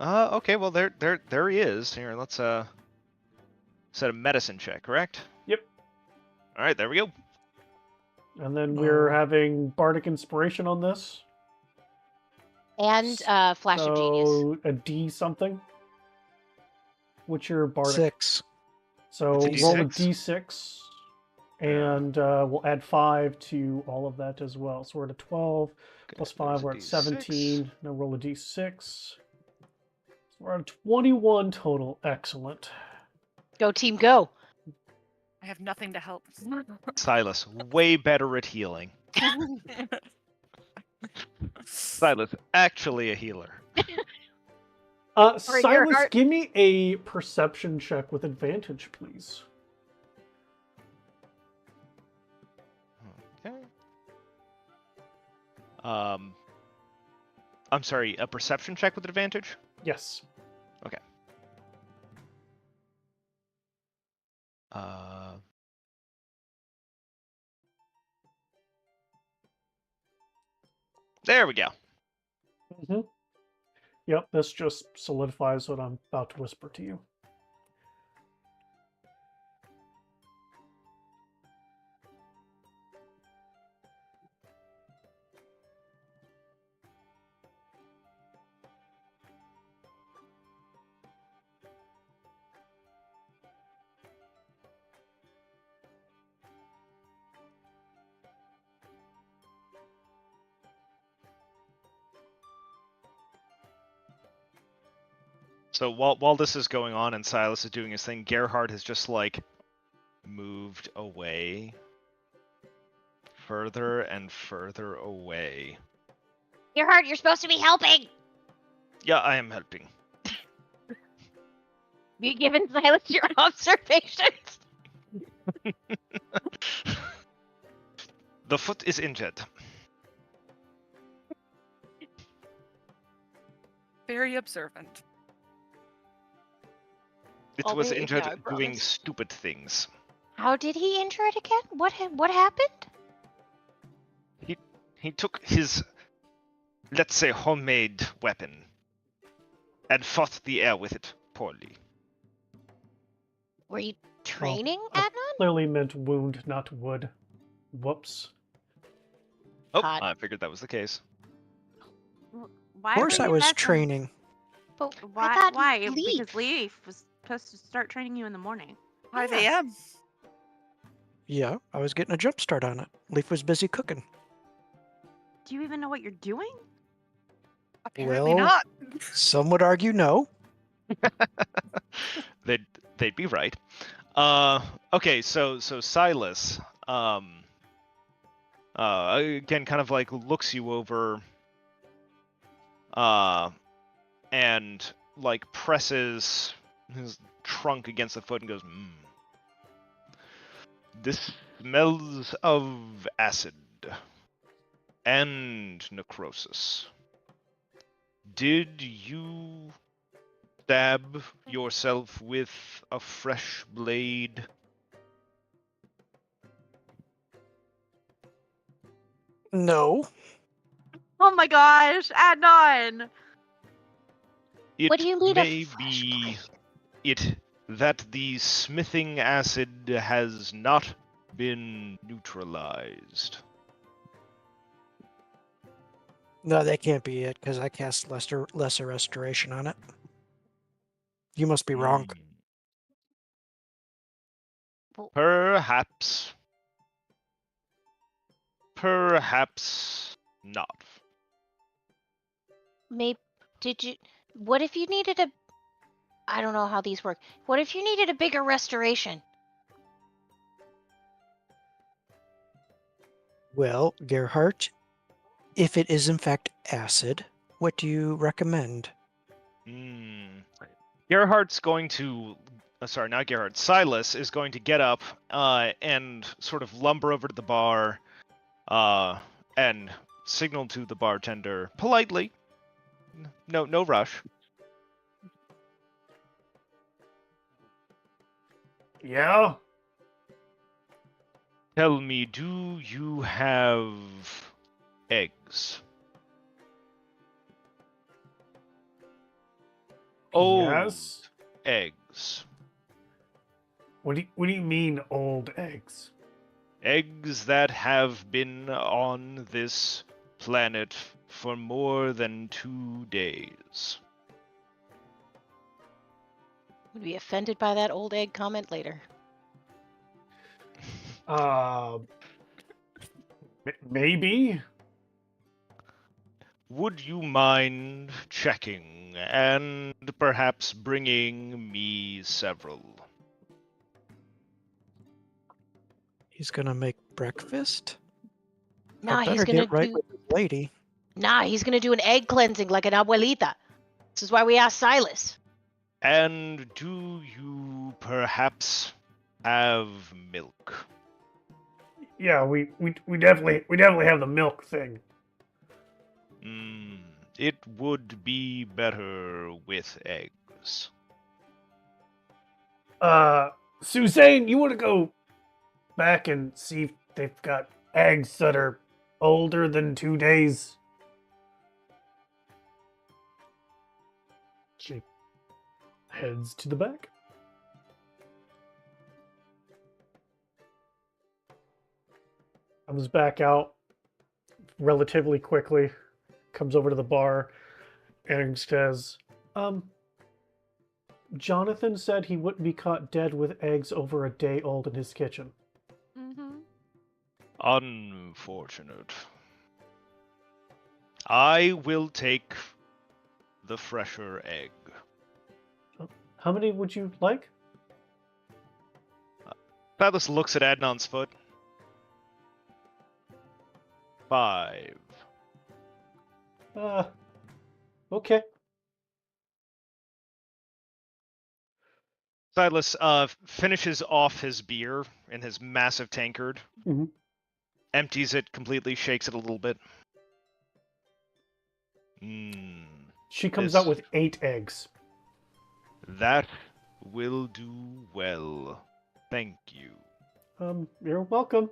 Okay, well there he is. Here, let's set a medicine check, correct? Yep. Alright, there we go. And then we're having bardic inspiration on this. And Flash of Genius. So a D something. What's your bardic? 6. So It's a roll a D6? D6, and we'll add 5 to all of that as well. So we're at a 12 plus 5. We're at 17. Now roll a D6. So we're at a 21 total. Excellent. Go team, go. I have nothing to help. Silas, way better at healing. Silas, actually a healer. Silas, give me a perception check with advantage, please. Okay. I'm sorry, a perception check with advantage? Yes. Okay. There we go. Mm-hmm. Yep, this just solidifies what I'm about to whisper to you. So while this is going on and Silas is doing his thing, Gerhard has just like moved away, further and further away. Gerhard, you're supposed to be helping. Yeah, I am helping. You given Silas your observations? The foot is injured. Very observant. It I'll was be- injured yeah, I doing promise. stupid things. How did he injure it again? What happened? He took his, let's say, homemade weapon and fought the air with it poorly. Were you training, I Adnan? clearly meant wound, not wood. Whoops. Oh, Hot. I figured that was the case. Why Of course were I you was back on- training. But Why? I thought Why? Leaf. Because Leaf was supposed to start training you in the morning. 5 Yeah. a.m. Yeah, I was getting a jump start on it. Leaf was busy cooking. Do you even know what you're doing? Apparently Well- not. Some would argue no. They'd be right. Okay, so Silas, again, kind of like looks you over, and like presses his trunk against the foot and goes, This smells of acid and necrosis. Did you stab yourself with a fresh blade? No. Oh my gosh, Adnan! It What do you mean a may fresh be blade? it that the smithing acid has not been neutralized. No, that can't be it, because I cast lesser restoration on it. You must be wrong. Perhaps. Perhaps not. Maybe did you? What if you needed a? I don't know how these work. What if you needed a bigger restoration? Well, Gerhardt, if it is in fact acid, what do you recommend? Gerhardt's going to. Sorry, not Gerhardt. Silas is going to get up and sort of lumber over to the bar and signal to the bartender politely. No rush. Yeah? Tell me, do you have eggs? Yes? Eggs. What do you mean, old eggs? Eggs that have been on this planet for more than 2 days. Would be offended by that old egg comment later. Maybe? Would you mind checking and perhaps bringing me several? He's gonna make breakfast? Nah, I better he's gonna get right do. with this lady. Nah, he's gonna do an egg cleansing like an abuelita. This is why we asked Silas. And do you perhaps have milk? Yeah, we definitely have the milk thing. It would be better with eggs. Suzanne, you want to go back and see if they've got eggs that are older than 2 days? She heads to the back. Comes back out relatively quickly, comes over to the bar, and says, Jonathan said he wouldn't be caught dead with eggs over a day old in his kitchen. Mm-hmm. Unfortunate. I will take the fresher egg. How many would you like? Silas looks at Adnan's foot. 5. Okay. Silas finishes off his beer in his massive tankard, empties it completely, shakes it a little bit. She comes out with 8 eggs. That will do well. Thank you. You're welcome.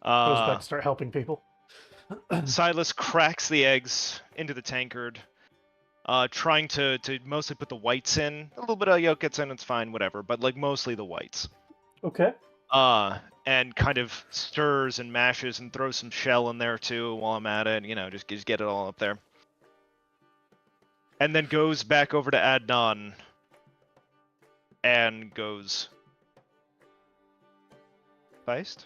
Goes back to start helping people. Silas cracks the eggs into the tankard, trying to mostly put the whites in. A little bit of yolk gets in, it's fine, whatever, but like mostly the whites. Okay. And kind of stirs and mashes and throws some shell in there too while I'm at it, just get it all up there. And then goes back over to Adnan and goes, Feist?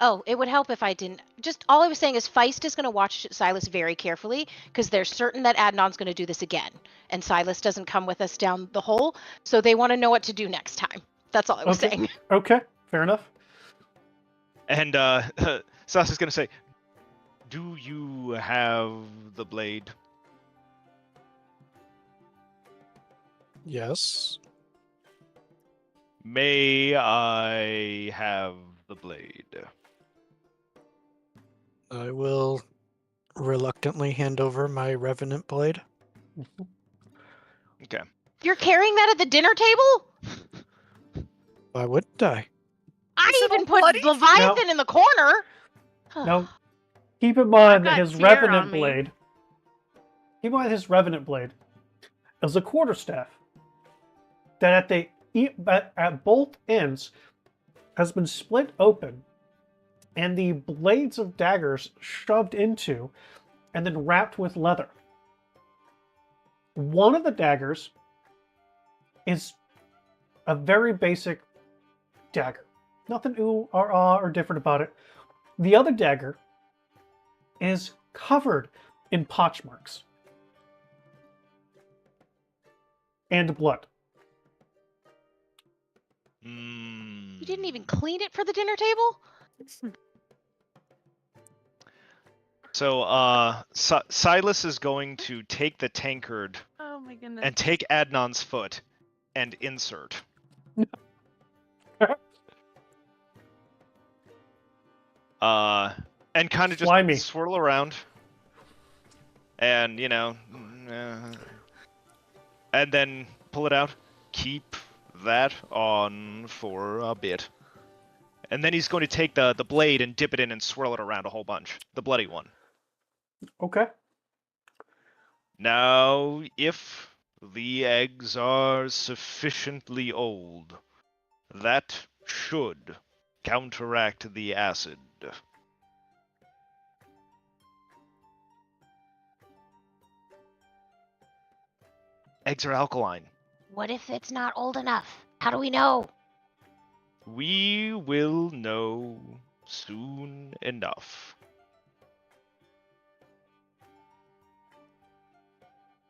Oh, it would help if I didn't. Just all I was saying is Feist is going to watch Silas very carefully because they're certain that Adnan's going to do this again, and Silas doesn't come with us down the hole, so they want to know what to do next time. That's all I was saying. Okay, fair enough. And Silas is going to say, Do you have the blade? Yes. May I have the blade? I will reluctantly hand over my Revenant blade. Okay. You're carrying that at the dinner table? Why wouldn't I? I Is it even all put bloody? Leviathan in the corner. Now, keep in mind that got his tear on Revenant me. blade. Keep in mind his Revenant blade is a quarterstaff that at both ends has been split open, and the blades of daggers shoved into, and then wrapped with leather. One of the daggers is a very basic dagger. Nothing ooh or ah or different about it. The other dagger is covered in potch marks and blood. You didn't even clean it for the dinner table? So, Silas is going to take the tankard Oh my goodness. and take Adnan's foot and insert. And kind of just Slimy. swirl around. And, and then pull it out. Keep that on for a bit. And then he's going to take the blade and dip it in and swirl it around a whole bunch. The bloody one. Okay. Now, if the eggs are sufficiently old, that should counteract the acid. Eggs are alkaline. What if it's not old enough? How do we know? We will know soon enough.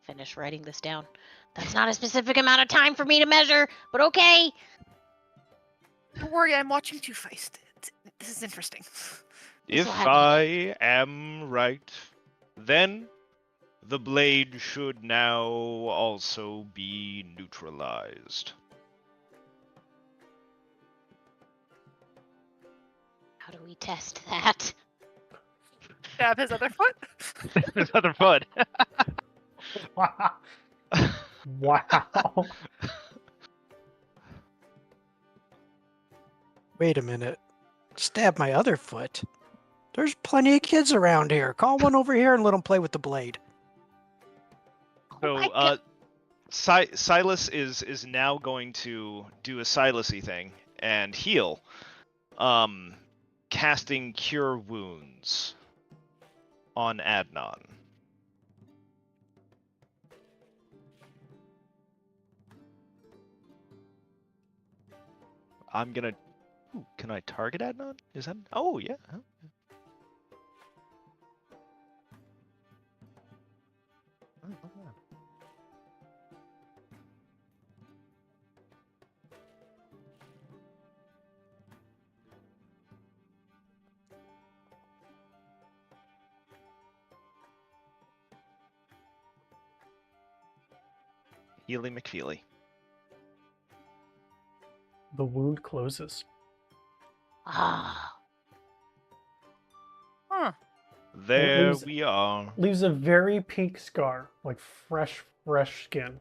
Finish writing this down. That's not a specific amount of time for me to measure, but okay. Don't worry, I'm watching Two Faced. This is interesting. This'll If have you. I am right, then the blade should now also be neutralized. How do we test that? Stab his other foot. His other foot. Wow. Wow. Wait a minute. Stab my other foot? There's plenty of kids around here. Call one over here and let them play with the blade. So, my God. Silas is now going to do a Silas-y thing and heal, casting Cure Wounds on Adnan. I'm gonna. Ooh, can I target Adnan? Is that? Oh yeah. Huh? Oh, look at that. Healy McFeely. The wound closes. Ah, Huh. There leaves- we are. Leaves a very pink scar, like fresh skin.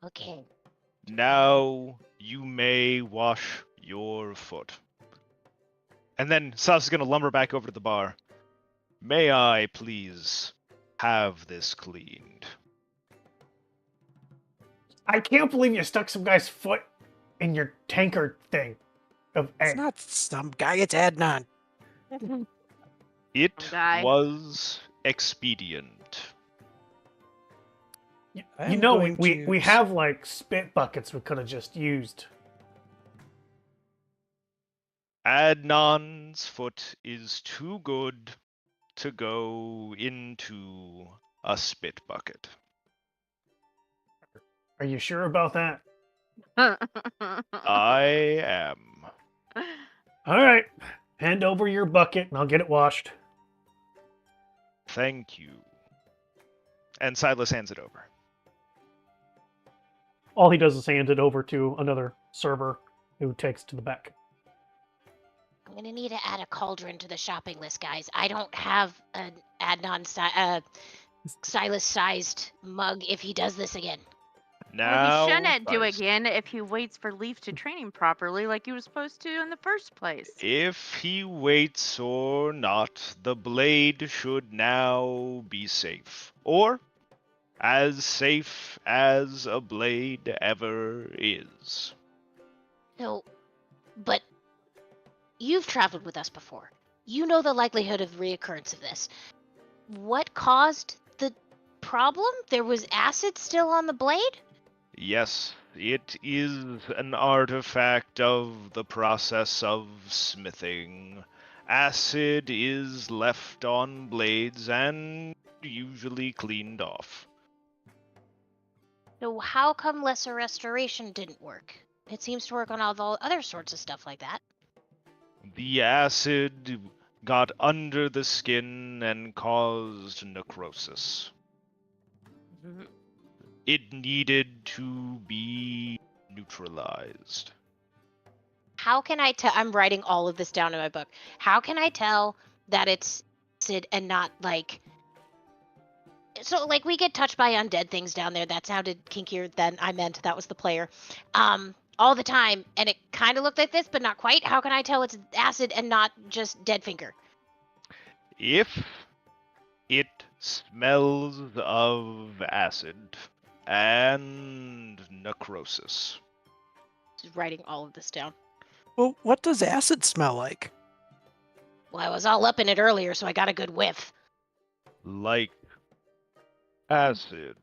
okay. Now you may wash your foot. And then Silas is gonna lumber back over to the bar. May I please have this cleaned? I can't believe you stuck some guy's foot in your tankard thing of It's egg. not some guy, it's Adnan. It Guy. was expedient. You I'm know, going we to- have like spit buckets we could have just used. Adnan's foot is too good to go into a spit bucket. Are you sure about that? I am. All right. Hand over your bucket and I'll get it washed. Thank you. And Silas hands it over. All he does is hand it over to another server who takes to the back. I'm gonna need to add a cauldron to the shopping list, guys. I don't have an Adnan Silas-sized mug if he does this again. Well, Now, he shouldn't do Silas, again if he waits for Leaf to train him properly like he was supposed to in the first place. if he waits or not, the blade should now be safe. Or as safe as a blade ever is. No, but you've traveled with us before. You know the likelihood of reoccurrence of this. What caused the problem? There was acid still on the blade? Yes, it is an artifact of the process of smithing. Acid is left on blades and usually cleaned off. So how come lesser restoration didn't work? It seems to work on all the other sorts of stuff like that. The acid got under the skin and caused necrosis. It needed to be neutralized. How can I tell? I'm writing all of this down in my book. How can I tell that it's acid and not like... So, like, we get touched by undead things down there. That sounded kinkier than I meant. That was the player. All the time, and it kind of looked like this, but not quite. How can I tell it's acid and not just dead finger? If it smells of acid and necrosis. Just writing all of this down. Well, what does acid smell like? Well, I was all up in it earlier, so I got a good whiff. Like acid.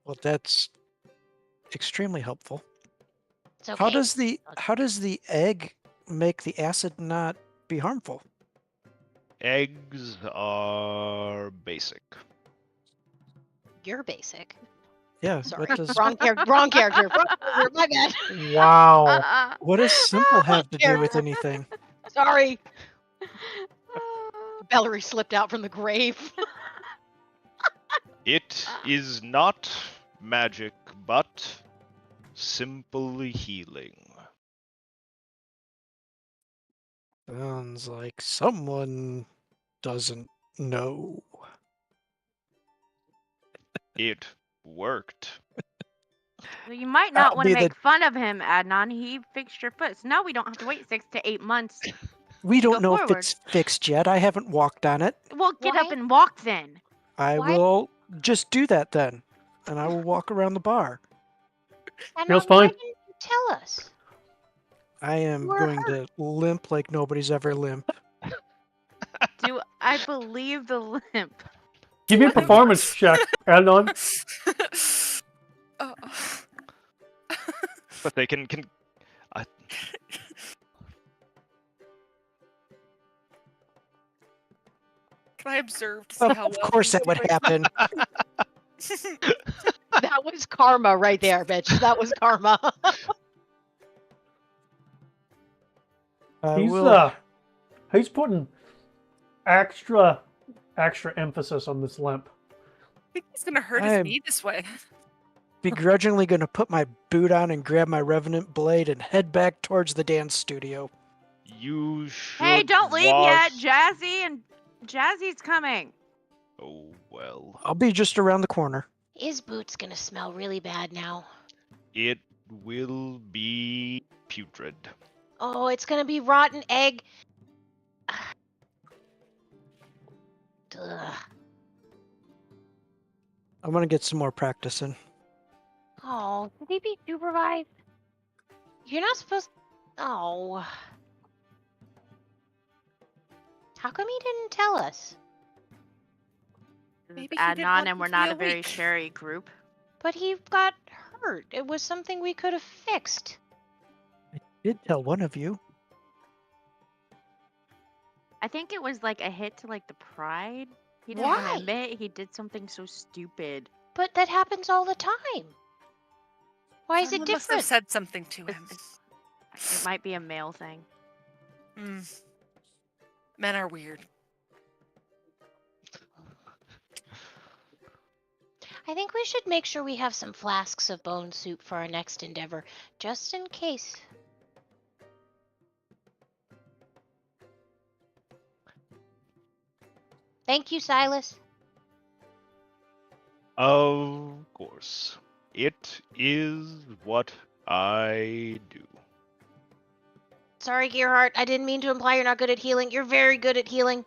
Well, that's extremely helpful. It's okay. How does the egg make the acid not be harmful? Eggs are basic. You're basic. Yeah, Sorry, what does wrong character. Wrong character. My bad. Wow. what does simple have to do with anything? Sorry. Valerie slipped out from the grave. It is not magic, but simple healing. Sounds like someone doesn't know. It worked. Well, you might not I'll want to be the- make fun of him, Adnan. He fixed your foot, so now we don't have to wait 6 to 8 months. We to don't go know forward. if it's fixed yet. I haven't walked on it. Well, get up Why? and walk then. I Why? will just do that then, and I will walk around the bar. And Feels why fine. didn't you tell us? I am We're going to limp like nobody's ever limp. Do I believe the limp? Give me a performance check, Adnan. Oh. But they can Can I observe to see how Of well course he's that would doing? happen. That was karma right there, bitch. That was karma. I He's will he's putting extra emphasis on this limp. I think he's gonna hurt his I'm- knee this way. begrudgingly going to put my boot on and grab my revenant blade and head back towards the dance studio. You should. Hey, don't leave yet. wash- Jazzy's coming. Oh well. I'll be just around the corner. His boot's gonna smell really bad now. It will be putrid. Oh, it's gonna be rotten egg. Ugh. I'm going to get some more practice in. Oh, did he be supervised? You're not supposed. Oh. How come he didn't tell us? This is Maybe he didn't Adnan, want and him we're to not be a very awake. sherry group. But he got hurt. It was something we could have fixed. I did tell one of you. I think it was like a hit to like the pride. He didn't want Why? to admit he did something so stupid. But that happens all the time. Why is it Someone must have different? said something to him. It might be a male thing. Men are weird. I think we should make sure we have some flasks of bone soup for our next endeavor, just in case. Thank you, Silas. Of course. It is what I do. Sorry, Gearhart. I didn't mean to imply you're not good at healing. You're very good at healing.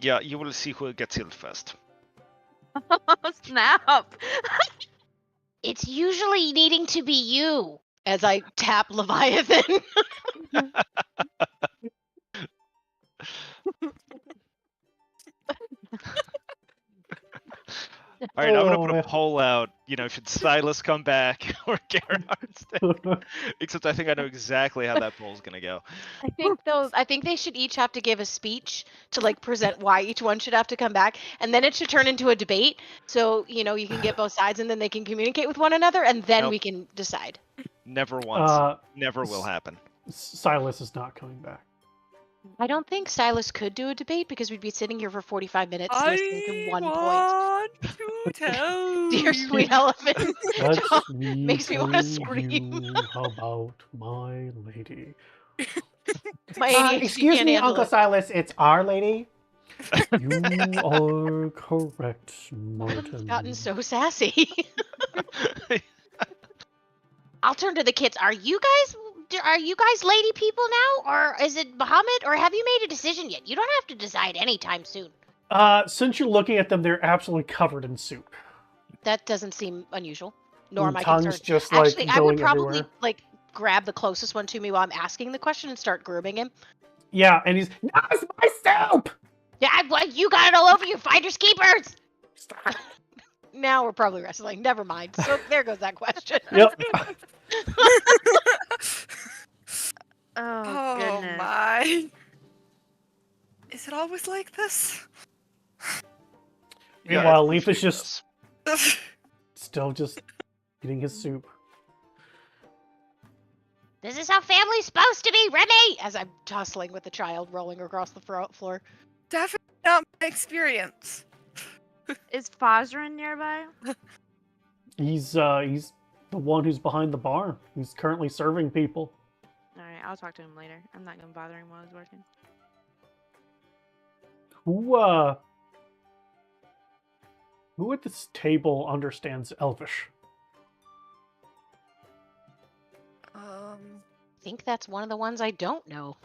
Yeah, you will see who gets healed first. Snap. It's usually needing to be you. As I tap Leviathan. All right, I'm gonna Oh, put a man. poll out. Should Silas come back or Gerhard stay? Except I think I know exactly how that poll's gonna go. I think they should each have to give a speech to like present why each one should have to come back, and then it should turn into a debate. So you can get both sides, and then they can communicate with one another, and then Nope. we can decide. Never once. Never will s- happen. Silas is not coming back. I don't think Silas could do a debate because we'd be sitting here for 45 minutes listening to I one point. want to tell Dear you. sweet elephant. Let Oh, me makes me tell wanna scream. you about my lady. My ADHD Excuse can't me, handle Uncle it. Silas. It's Our Lady. You are correct, Martin. Gotten so sassy. I'll turn to the kids. Are you guys lady people now, or is it Bahamut, or have you made a decision yet? You don't have to decide anytime soon. Since you're looking at them, they're absolutely covered in soup. That doesn't seem unusual, nor am I Tongues concerned. just like Actually, I would going probably everywhere. like grab the closest one to me while I'm asking the question and start grooming him. Yeah, and he's no, it's my soup. Yeah, you got it all over you, finders keepers. Now we're probably wrestling. Never mind. So there goes that question. Yep. Oh, goodness. My. Is it always like this? Yeah, Meanwhile, it Leaf is usually just does. still just eating his soup. This is how family's supposed to be, Remy! As I'm tussling with the child rolling across the floor. Definitely not my experience. Is Fosrin nearby? He's the one who's behind the bar. He's currently serving people. All right, I'll talk to him later. I'm not gonna bother him while he's working. Who at this table understands Elvish? I think that's one of the ones I don't know.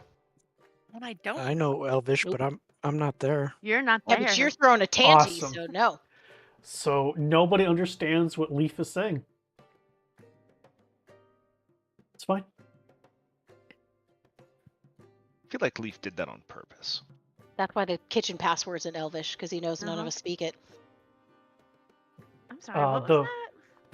When I don't. I know Elvish, Nope. but I'm not there. You're not Yeah, there. but you're throwing a tanty, Awesome. so no. So nobody understands what Leaf is saying. It's fine. I feel like Leaf did that on purpose. That's why the kitchen password's in Elvish, because he knows none of us speak it. I'm sorry. What was that?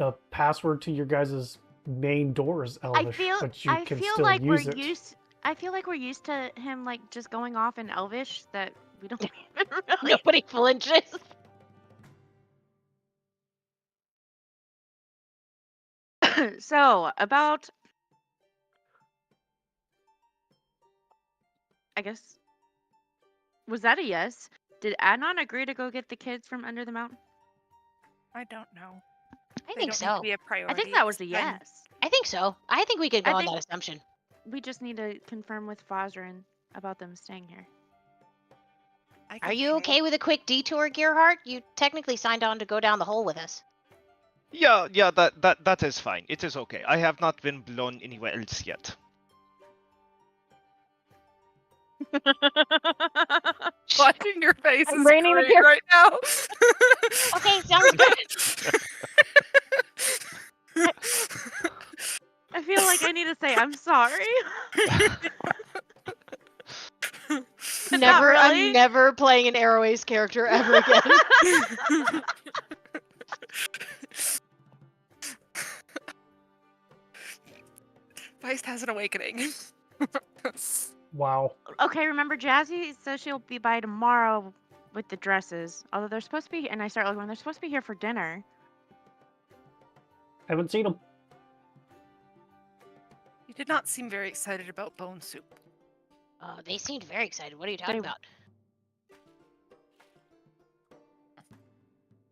The password to your guys' main door is Elvish, but you I can feel still like use we're it. used. I feel like we're used to him like just going off in Elvish that we don't even really. Nobody flinches. So about, I guess, was that a yes? Did Adnan agree to go get the kids from under the mountain? I don't know. I They think don't so. need to be a priority. I think that was a Then yes. I think so. I think we could go I on think- that assumption. We just need to confirm with Fosrin about them staying here. I Are can you try. okay with a quick detour, Gearhart? You technically signed on to go down the hole with us. Yeah, that is fine. It is okay. I have not been blown anywhere else yet. Watching your face I'm is raining great here. right now. Okay, sounds good. I feel like I need to say I'm sorry. Not really. I'm never playing an Arrow Ace character ever again. Feist has an awakening. Wow. Okay, remember Jazzy says she'll be by tomorrow with the dresses. Although they're supposed to be, and I start looking, they're supposed to be here for dinner. Haven't seen him. You did not seem very excited about bone soup. They seemed very excited. What are you talking They- about?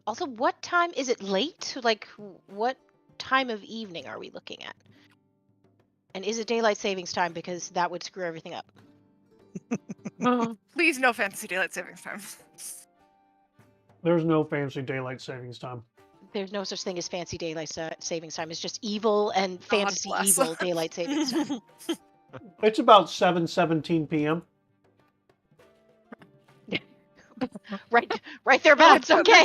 Also, what time is it late? Like, what time of evening are we looking at? And is it daylight savings time? Because that would screw everything up. Please, no fantasy daylight savings time. There's no fancy daylight savings time. There's no such thing as fancy daylight savings time. It's just evil and God fantasy bless. evil daylight savings time. It's about 7:17 p.m. Right thereabouts. Okay,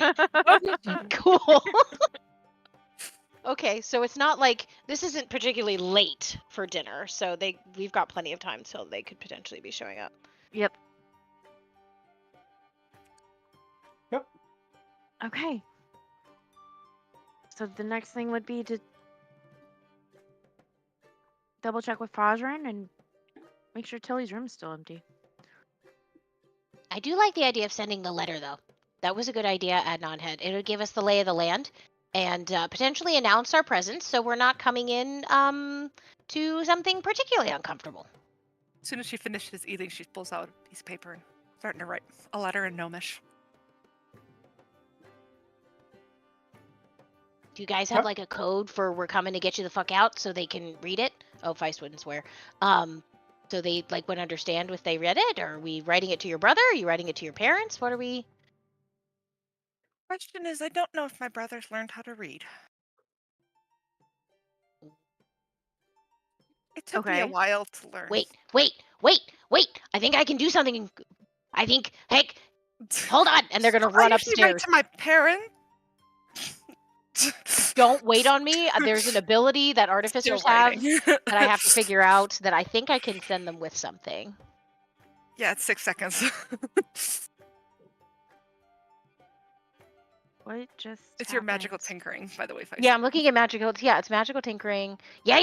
cool. Okay, so it's not like this isn't particularly late for dinner, so we've got plenty of time till they could potentially be showing up. Yep. Yep. Okay. So the next thing would be to double check with Fosrin and make sure Tilly's room is still empty. I do like the idea of sending the letter, though. That was a good idea, Adnonhead. It would give us the lay of the land and potentially announce our presence, so we're not coming in to something particularly uncomfortable. As soon as she finishes eating, she pulls out a piece of paper and starting to write a letter in Gnomish. Do you guys have like a code for "we're coming to get you the fuck out" so they can read it? Oh, Feist wouldn't swear. So they like would understand if they read it. Or are we writing it to your brother? Are you writing it to your parents? What are we? Question is, I don't know if my brothers learned how to read. It took me a Okay. while to learn. Wait! I think I can do something. I think. Heck, hold on! And they're gonna run I usually write upstairs. to my parents. Don't wait on me. There's an ability that artificers Still have writing. that I have to figure out that I think I can send them with something. Yeah, it's 6 seconds. What just It's your magical happened? tinkering, by the way, Feist. Yeah, I'm looking at magical. Yeah, it's magical tinkering. Yeah.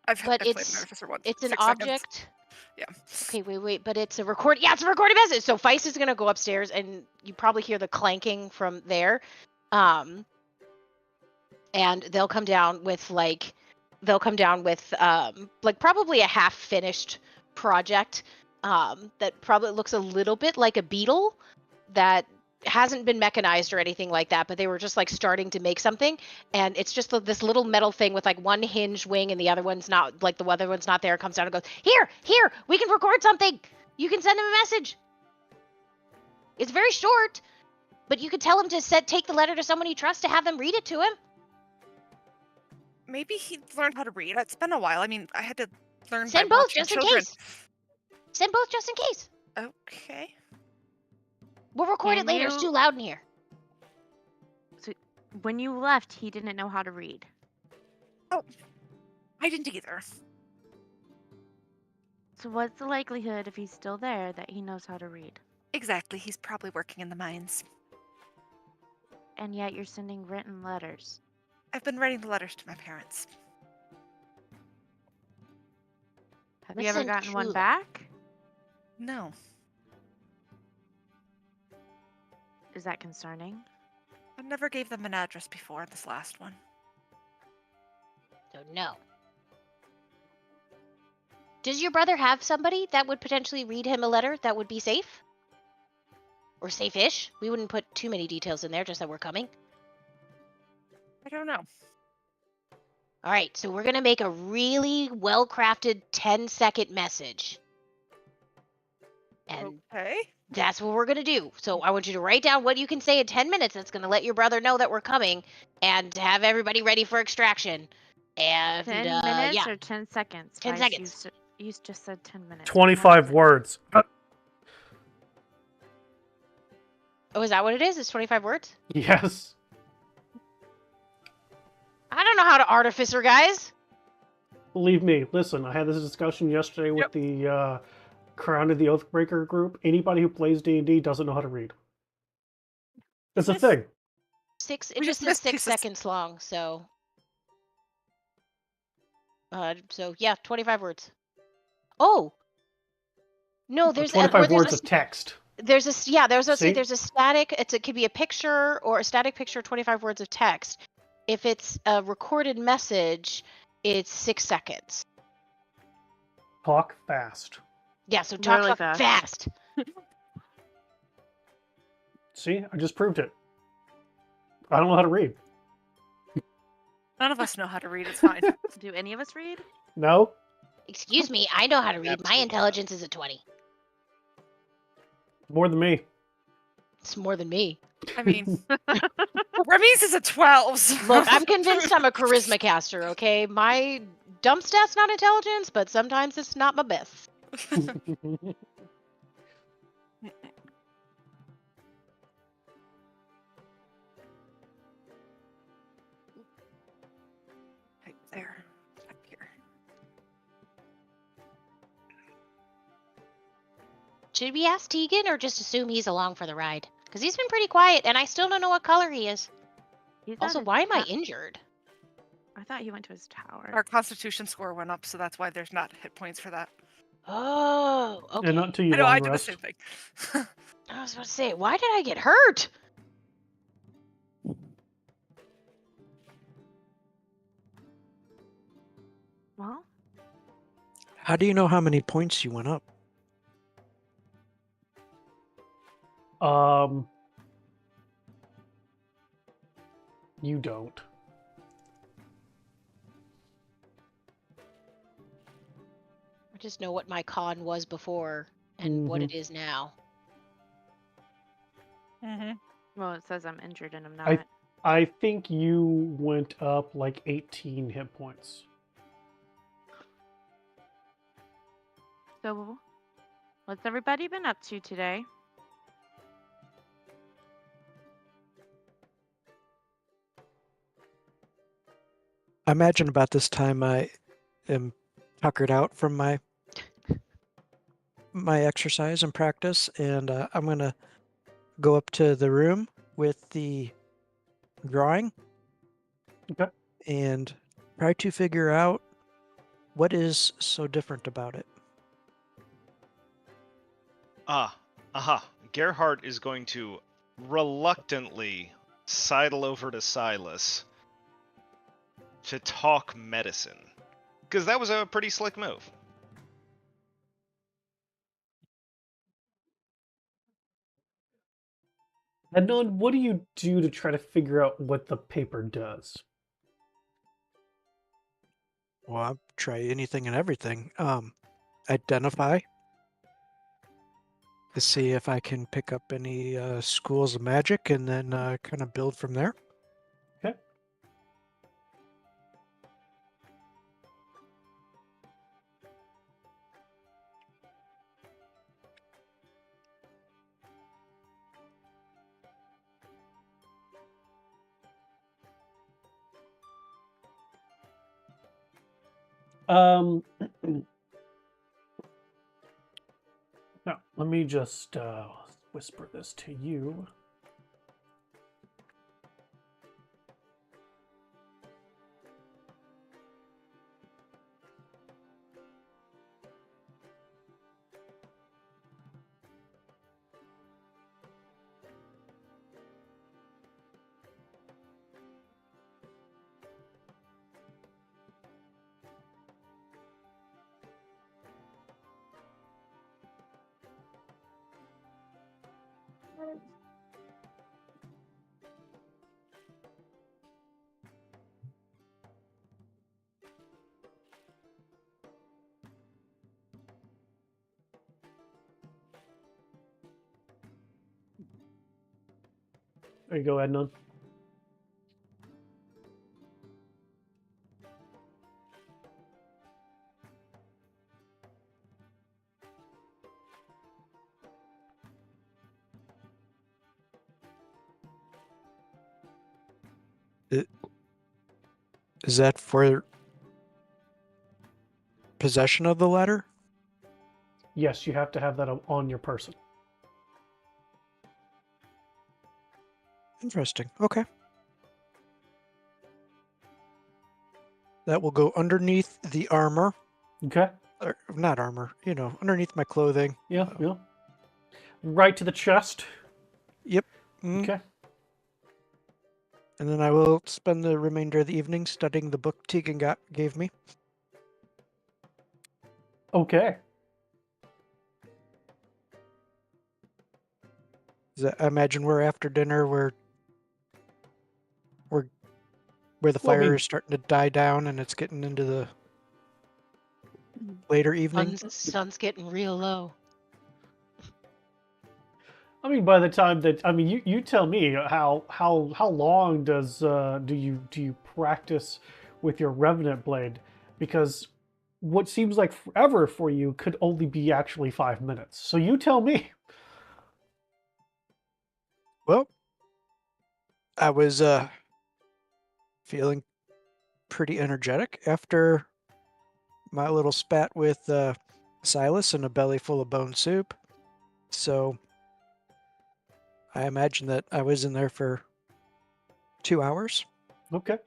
I've But played it's- an artificer once. It's an 6 seconds. object. Yeah. Okay, wait. But it's a record. Yeah, it's a recorded message. So Feist is gonna go upstairs, and you probably hear the clanking from there. And they'll come down with like probably a half finished project that probably looks a little bit like a beetle that hasn't been mechanized or anything like that, but they were just like starting to make something, and it's just this little metal thing with like one hinged wing and the other one's not, like the other one's not there. It comes down and goes, here, we can record something. You can send him a message. It's very short, but you could tell him to take the letter to someone you trust to have them read it to him. Maybe he learned how to read. It's been a while. I mean, I had to learn Send by both watching just in children. case. Send both just in case. Okay. We'll record Can it later. It's you- too loud in here. When you left, he didn't know how to read. I didn't either. So what's the likelihood, if he's still there, that he knows how to read? Exactly. He's probably working in the mines. And yet you're sending written letters. I've been writing the letters to my parents. Have Let's you ever send gotten one Trula. back? No. Is that concerning? I never gave them an address before this last one. So no. Does your brother have somebody that would potentially read him a letter that would be safe? Or safe-ish? We wouldn't put too many details in there, just that we're coming. I don't know. All right, so we're going to make a really well-crafted 10-second message. And Okay. that's what we're going to do. So I want you to write down what you can say in 10 minutes that's going to let your brother know that we're coming and have everybody ready for extraction. And 10 minutes yeah. or 10 seconds? 10 Vice, seconds. You just said 10 minutes. 25 words. Oh, is that what it is? It's 25 words? Yes. I don't know how to artificer, guys. Believe me. Listen, I had this discussion yesterday with the Crown of the Oathbreaker group. Anybody who plays D&D doesn't know how to read. It's a thing. It We just just says missed 6 pieces. seconds long, so. So yeah, 25 words. Oh. No, there's 25 words of text. There's a See? there's a static. It could be a picture or a static picture. 25 words of text. If it's a recorded message, it's 6 seconds. Talk fast. Yeah, so talk Really fast. fast. See? I just proved it. I don't know how to read. None of us know how to read. It's fine. Do any of us read? No? Excuse me, I know how to read. Absolutely My not. intelligence is a 20. More than me. It's more than me. I mean, Ramiz is a 12. so- Look, I'm convinced I'm a charisma caster, okay? My dump stat's not intelligence, but sometimes it's not my best. Right there. Up here. Should we ask Tegan or just assume he's along for the ride? Because he's been pretty quiet, and I still don't know what color he is. He's at Also, his why am I ta- injured? I thought he went to his tower. Our constitution score went up, so that's why there's not hit points for that. Oh, okay. And not until you I know, long I did rest. the same thing. I was about to say, why did I get hurt? Well, How do you know how many points you went up? You don't. I just know what my con was before and what it is now. Mm-hmm. well, it says I'm injured and I'm not. I think you went up like 18 hit points. So, what's everybody been up to today? I imagine about this time I am tuckered out from my exercise and practice, and I'm gonna go up to the room with the drawing. Okay. And try to figure out what is so different about it. Gerhardt is going to reluctantly sidle over to Silas to talk medicine. Because that was a pretty slick move. Ednon, what do you do to try to figure out what the paper does? Well, I'll try anything and everything. Identify to see if I can pick up any schools of magic, and then kind of build from there. Okay. Now, let me just whisper this to you. There you go, Ednon. Is that for possession of the letter? Yes, you have to have that on your person. Interesting. Okay. That will go underneath the armor. Okay. Or not armor, underneath my clothing. Yeah, yeah. Right to the chest. Yep. Mhm. Okay. And then I will spend the remainder of the evening studying the book Tegan gave me. Okay. I imagine we're after dinner, we're where the Well, I fire mean- is starting to die down and it's getting into the later evening. Sun's getting real low. I mean, by the time that you tell me how long do you practice with your revenant blade? Because what seems like forever for you could only be actually 5 minutes. So you tell me. Well, I was feeling pretty energetic after my little spat with Silas and a belly full of bone soup. So I imagine that I was in there for 2 hours. Okay.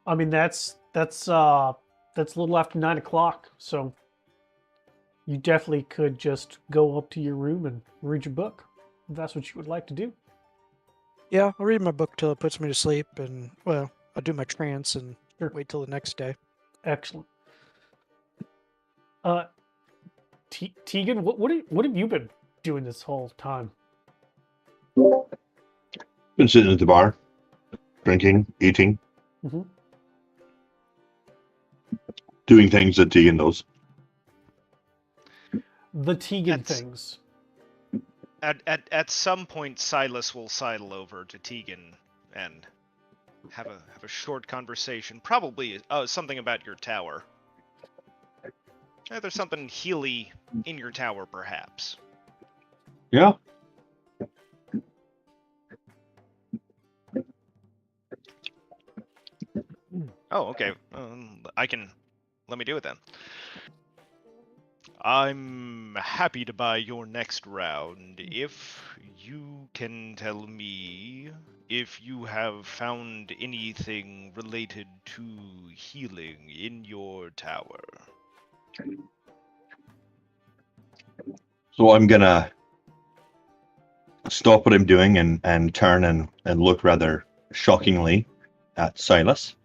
I mean that's a little after 9 o'clock, so you definitely could just go up to your room and read your book. If that's what you would like to do. Yeah, I'll read my book till it puts me to sleep, and well, I'll do my trance and Sure. wait till the next day. Excellent. Tegan, what have you been doing this whole time? Been sitting at the bar, drinking, eating, Mm-hmm. doing things that Tegan does. The Tegan That's- things. At some point, Silas will sidle over to Tegan and have a short conversation. Probably something about your tower. There's something Healy in your tower, perhaps. Yeah. Oh, okay. Let me do it then. I'm happy to buy your next round if you can tell me if you have found anything related to healing in your tower. So I'm gonna stop what I'm doing and turn and look rather shockingly at Silas.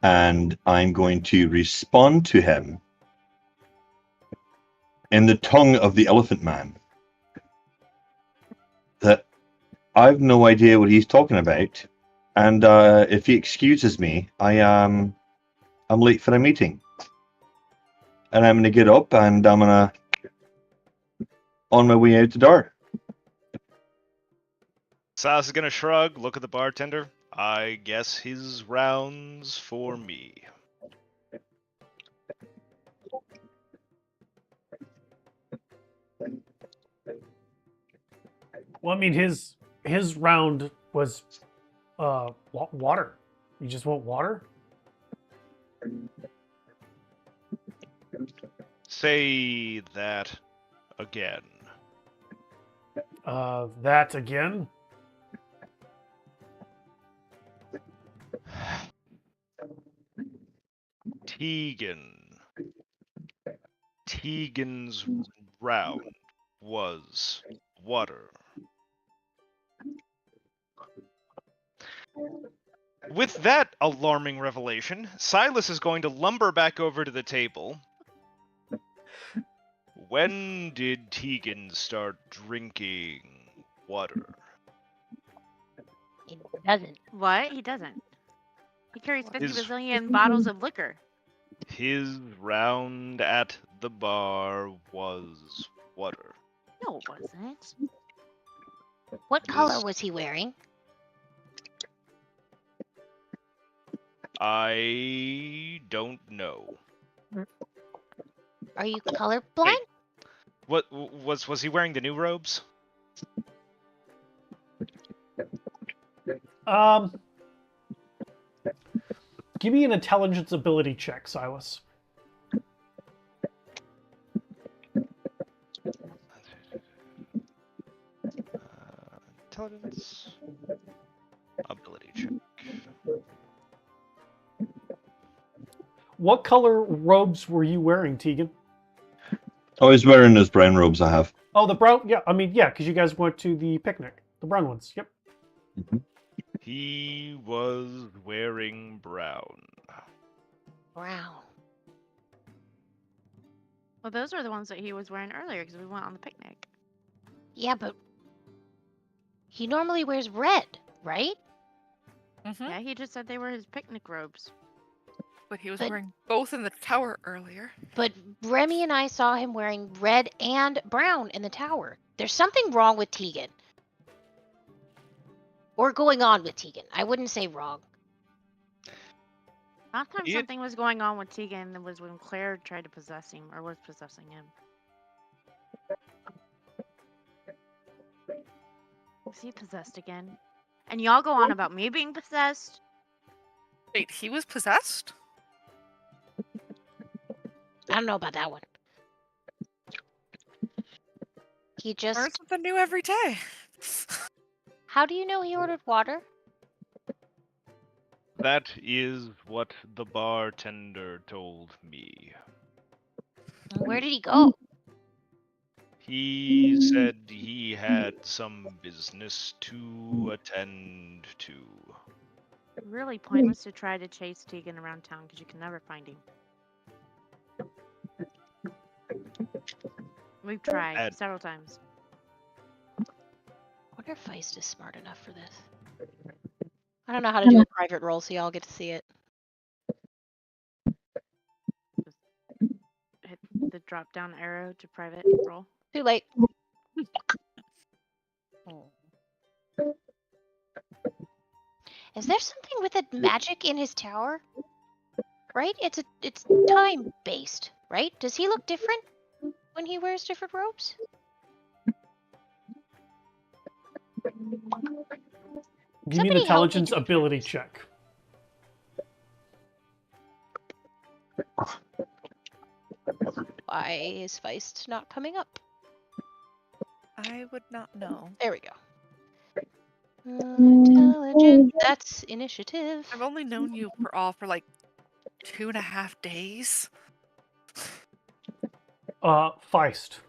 And I'm going to respond to him in the tongue of the Elephant Man. That I've no idea what he's talking about. And if he excuses me, I'm late for a meeting. And I'm gonna get up and I'm gonna on my way out the door. Silas is gonna shrug, look at the bartender. I guess his round's for me. Well, I mean his round was water. You just want water? Say that again. That again? Tegan's round was water. With that alarming revelation, Silas is going to lumber back over to the table. When did Tegan start drinking water? It doesn't. What? He doesn't. He carries 50 Is- bazillion bottles of liquor. His round at the bar was water. No, it wasn't. What color Yes. was he wearing? I don't know. Are you colorblind? What was he wearing the new robes? Give me an intelligence ability check, Silas. Intelligence. Ability check. What color robes were you wearing, Tegan? Oh, he's wearing his brown robes I have. Oh, the brown. Yeah, I mean, yeah, because you guys went to the picnic. The brown ones. Yep. He was wearing brown. Brown. Well, those are the ones that he was wearing earlier because we went on the picnic. Yeah, but he normally wears red, right? Mm-hmm. Yeah, he just said they were his picnic robes. But he was But- wearing both in the tower earlier. But Remy and I saw him wearing red and brown in the tower. There's something wrong with Tegan. Or going on with Tegan. I wouldn't say wrong. Last time It- something was going on with Tegan was when Claire tried to possess him, or was possessing him. Is he possessed again? And y'all go on about me being possessed? Wait, he was possessed? I don't know about that one. He Learn just... something new every day. How do you know he ordered water? That is what the bartender told me. Where did he go? He said he had some business to attend to. Really pointless to try to chase Tegan around town because you can never find him. We've tried Bad. several times. I wonder if Feist is smart enough for this. I don't know how to do a private roll, so y'all get to see it. Hit the drop down arrow to private roll. Too late. Is there something with the magic in his tower? Right? It's time based, right? Does he look different when he wears different robes? Give me an Somebody help me intelligence do ability this. check. Why is Feist not coming up? I would not know. There we go. Intelligence. That's initiative. I've only known you for like 2.5 days. Feist.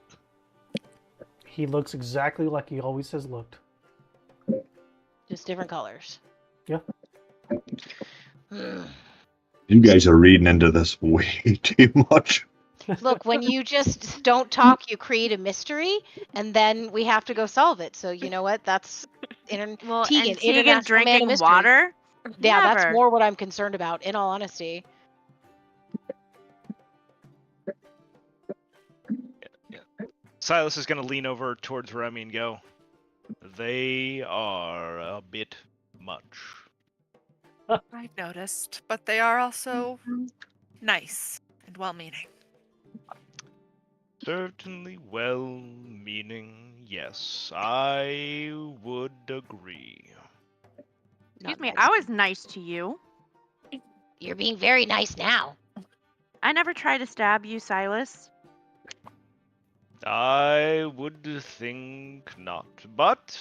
He looks exactly like he always has looked. Just different colors. Yeah. Hmm. You guys are reading into this way too much. Look, when you just don't talk, you create a mystery, and then we have to go solve it. So you know what? That's Well, Tegan, and Tegan International Man of drinking Mystery. water? Yeah, that's Never. more what I'm concerned about, in all honesty. Silas is going to lean over towards Remy and go, "They are a bit much." I've noticed, but they are also nice and well-meaning. Certainly well-meaning, yes, I would agree. Excuse Not me, nice. I was nice to you. You're being very nice now. I never tried to stab you, Silas. I would think not, but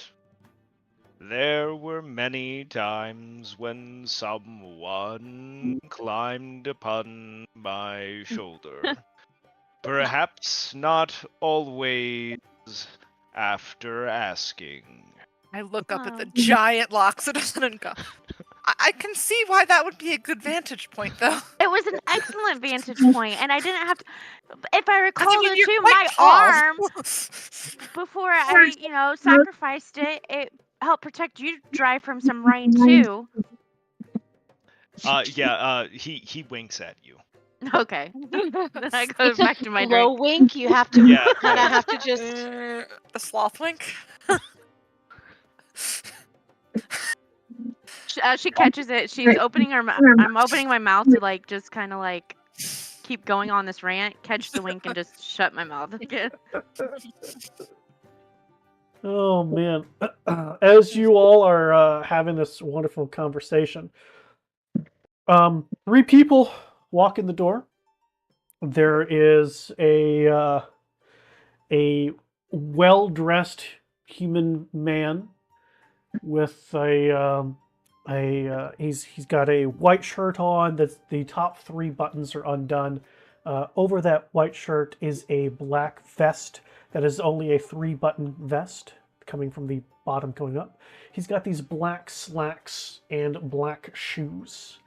there were many times when someone climbed upon my shoulder. Perhaps not always after asking. I look up at the Oh. giant Loxodon and go, I can see why that would be a good vantage point, though. It was an excellent vantage point, and I didn't have to. If I recall I mean, the you're two, quite my tall. arm before I, sacrificed it, it helped protect you dry from some rain too. He winks at you. Okay, then I go It's back a to my slow drink. wink. You have to Yeah, kind of yeah. have to just. The sloth wink. She catches it. She's opening her. I'm opening my mouth to just kind of keep going on this rant. Catch the wink and just shut my mouth again. Oh man! As you all are having this wonderful conversation, 3 people walk in the door. There is a well-dressed human man with he's got a white shirt on. That the top 3 buttons are undone. Over that white shirt is a black vest that is only a 3-button vest coming from the bottom going up. He's got these black slacks and black shoes.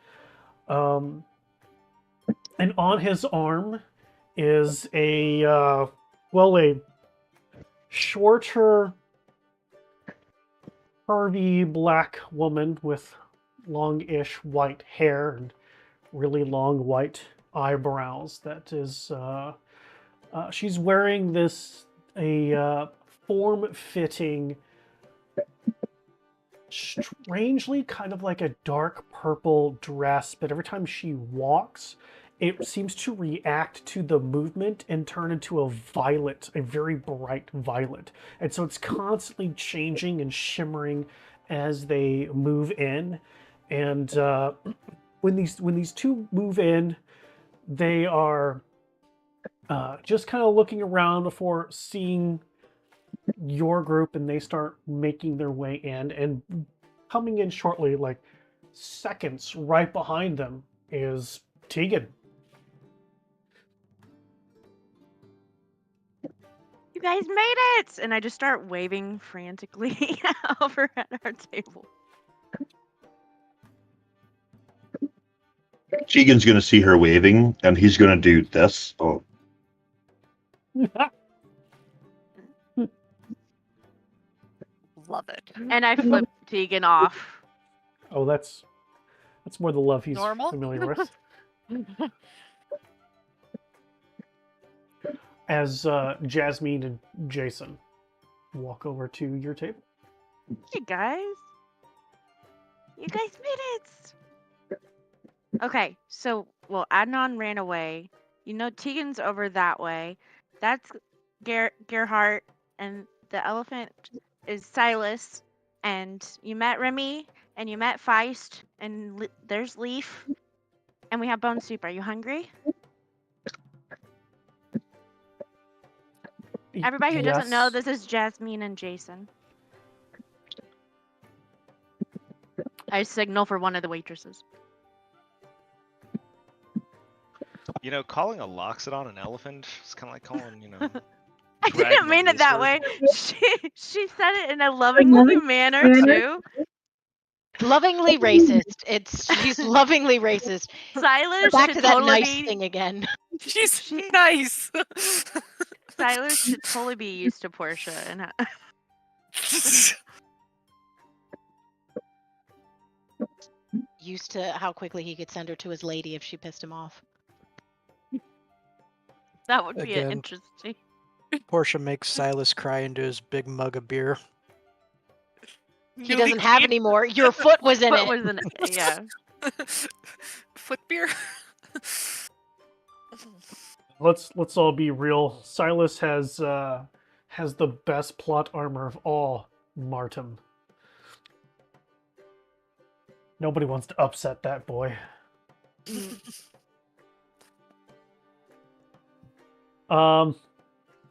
And on his arm is a shorter, curvy black woman with longish white hair and really long white eyebrows. That is, she's wearing a form-fitting, strangely kind of like a dark purple dress, but every time she walks, it seems to react to the movement and turn into a violet, a very bright violet. And so it's constantly changing and shimmering as they move in. And when these two move in, they are just kind of looking around before seeing your group, and they start making their way in. And coming in shortly, like seconds right behind them, is Tegan. You guys made it! And I just start waving frantically over at our table. Tegan's going to see her waving, and he's going to do this. Oh, Love it. And I flip Tegan off. Oh, that's more the love he's Normal? familiar with. As Jasmine and Jason walk over to your table. Hey guys. You guys made it! Okay, so, well, Adnan ran away. You know, Tegan's over that way. That's Gerhardt, and the elephant is Silas. And you met Remy, and you met Feist, and there's Leaf. And we have bone soup. Are you hungry? Everybody who doesn't know, Yes. this is Jasmine and Jason. I signal for one of the waitresses. You know, calling a loxodon an elephant is kind of like calling, you know. I dragging didn't a mean it that lizard. way. She said it in a lovingly manner too. Lovingly racist. She's lovingly racist. Silas Back should to that totally nice be. thing again. She's nice. Silas should totally be used to Portia and. Used to how quickly he could send her to his lady if she pissed him off. That would be Again. interesting. Portia makes Silas cry into his big mug of beer. He doesn't have any more. Your foot was in What it. was in it? Yeah. Foot beer. Let's all be real. Silas has the best plot armor of all, Martin. Nobody wants to upset that boy.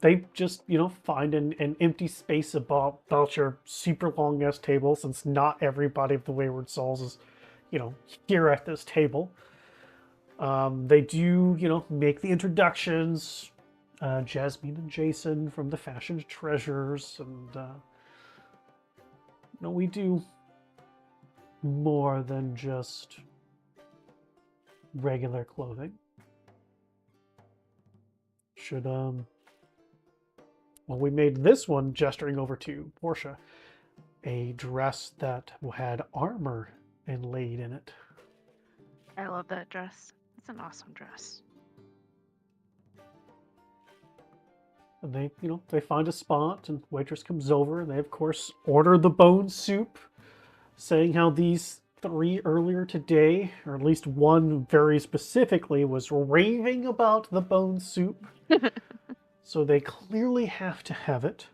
They just, find an empty space about your super long ass table, since not everybody of the Wayward Souls is, here at this table. They do, make the introductions. Jasmine and Jason from the Fashioned Treasures, and we do more than just regular clothing. We made this one, gesturing over to Portia, a dress that had armor inlaid in it. I love that dress. It's an awesome dress. And they find a spot, and waitress comes over, and they of course order the bone soup, saying how these three earlier today, or at least one very specifically, was raving about the bone soup. So they clearly have to have it.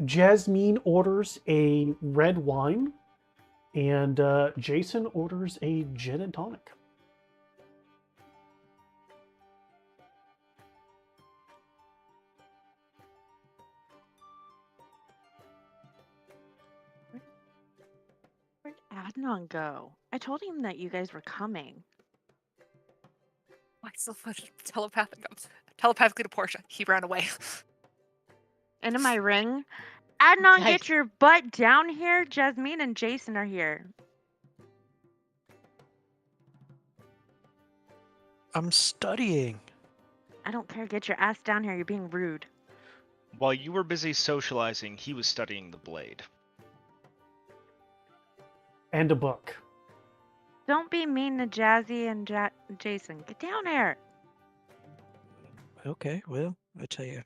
Jasmine orders a red wine, and Jason orders a gin and tonic. Where'd Adnan go? I told him that you guys were coming. I still put telepathically to Portia. He ran away. Into my ring. Adnan, Nice. get your butt down here. Jasmine and Jason are here. I'm studying. I don't care. Get your ass down here. You're being rude. While you were busy socializing, he was studying the blade. and a book. Don't be mean to Jazzy and Jason. Get down here. Okay, well, I tell you.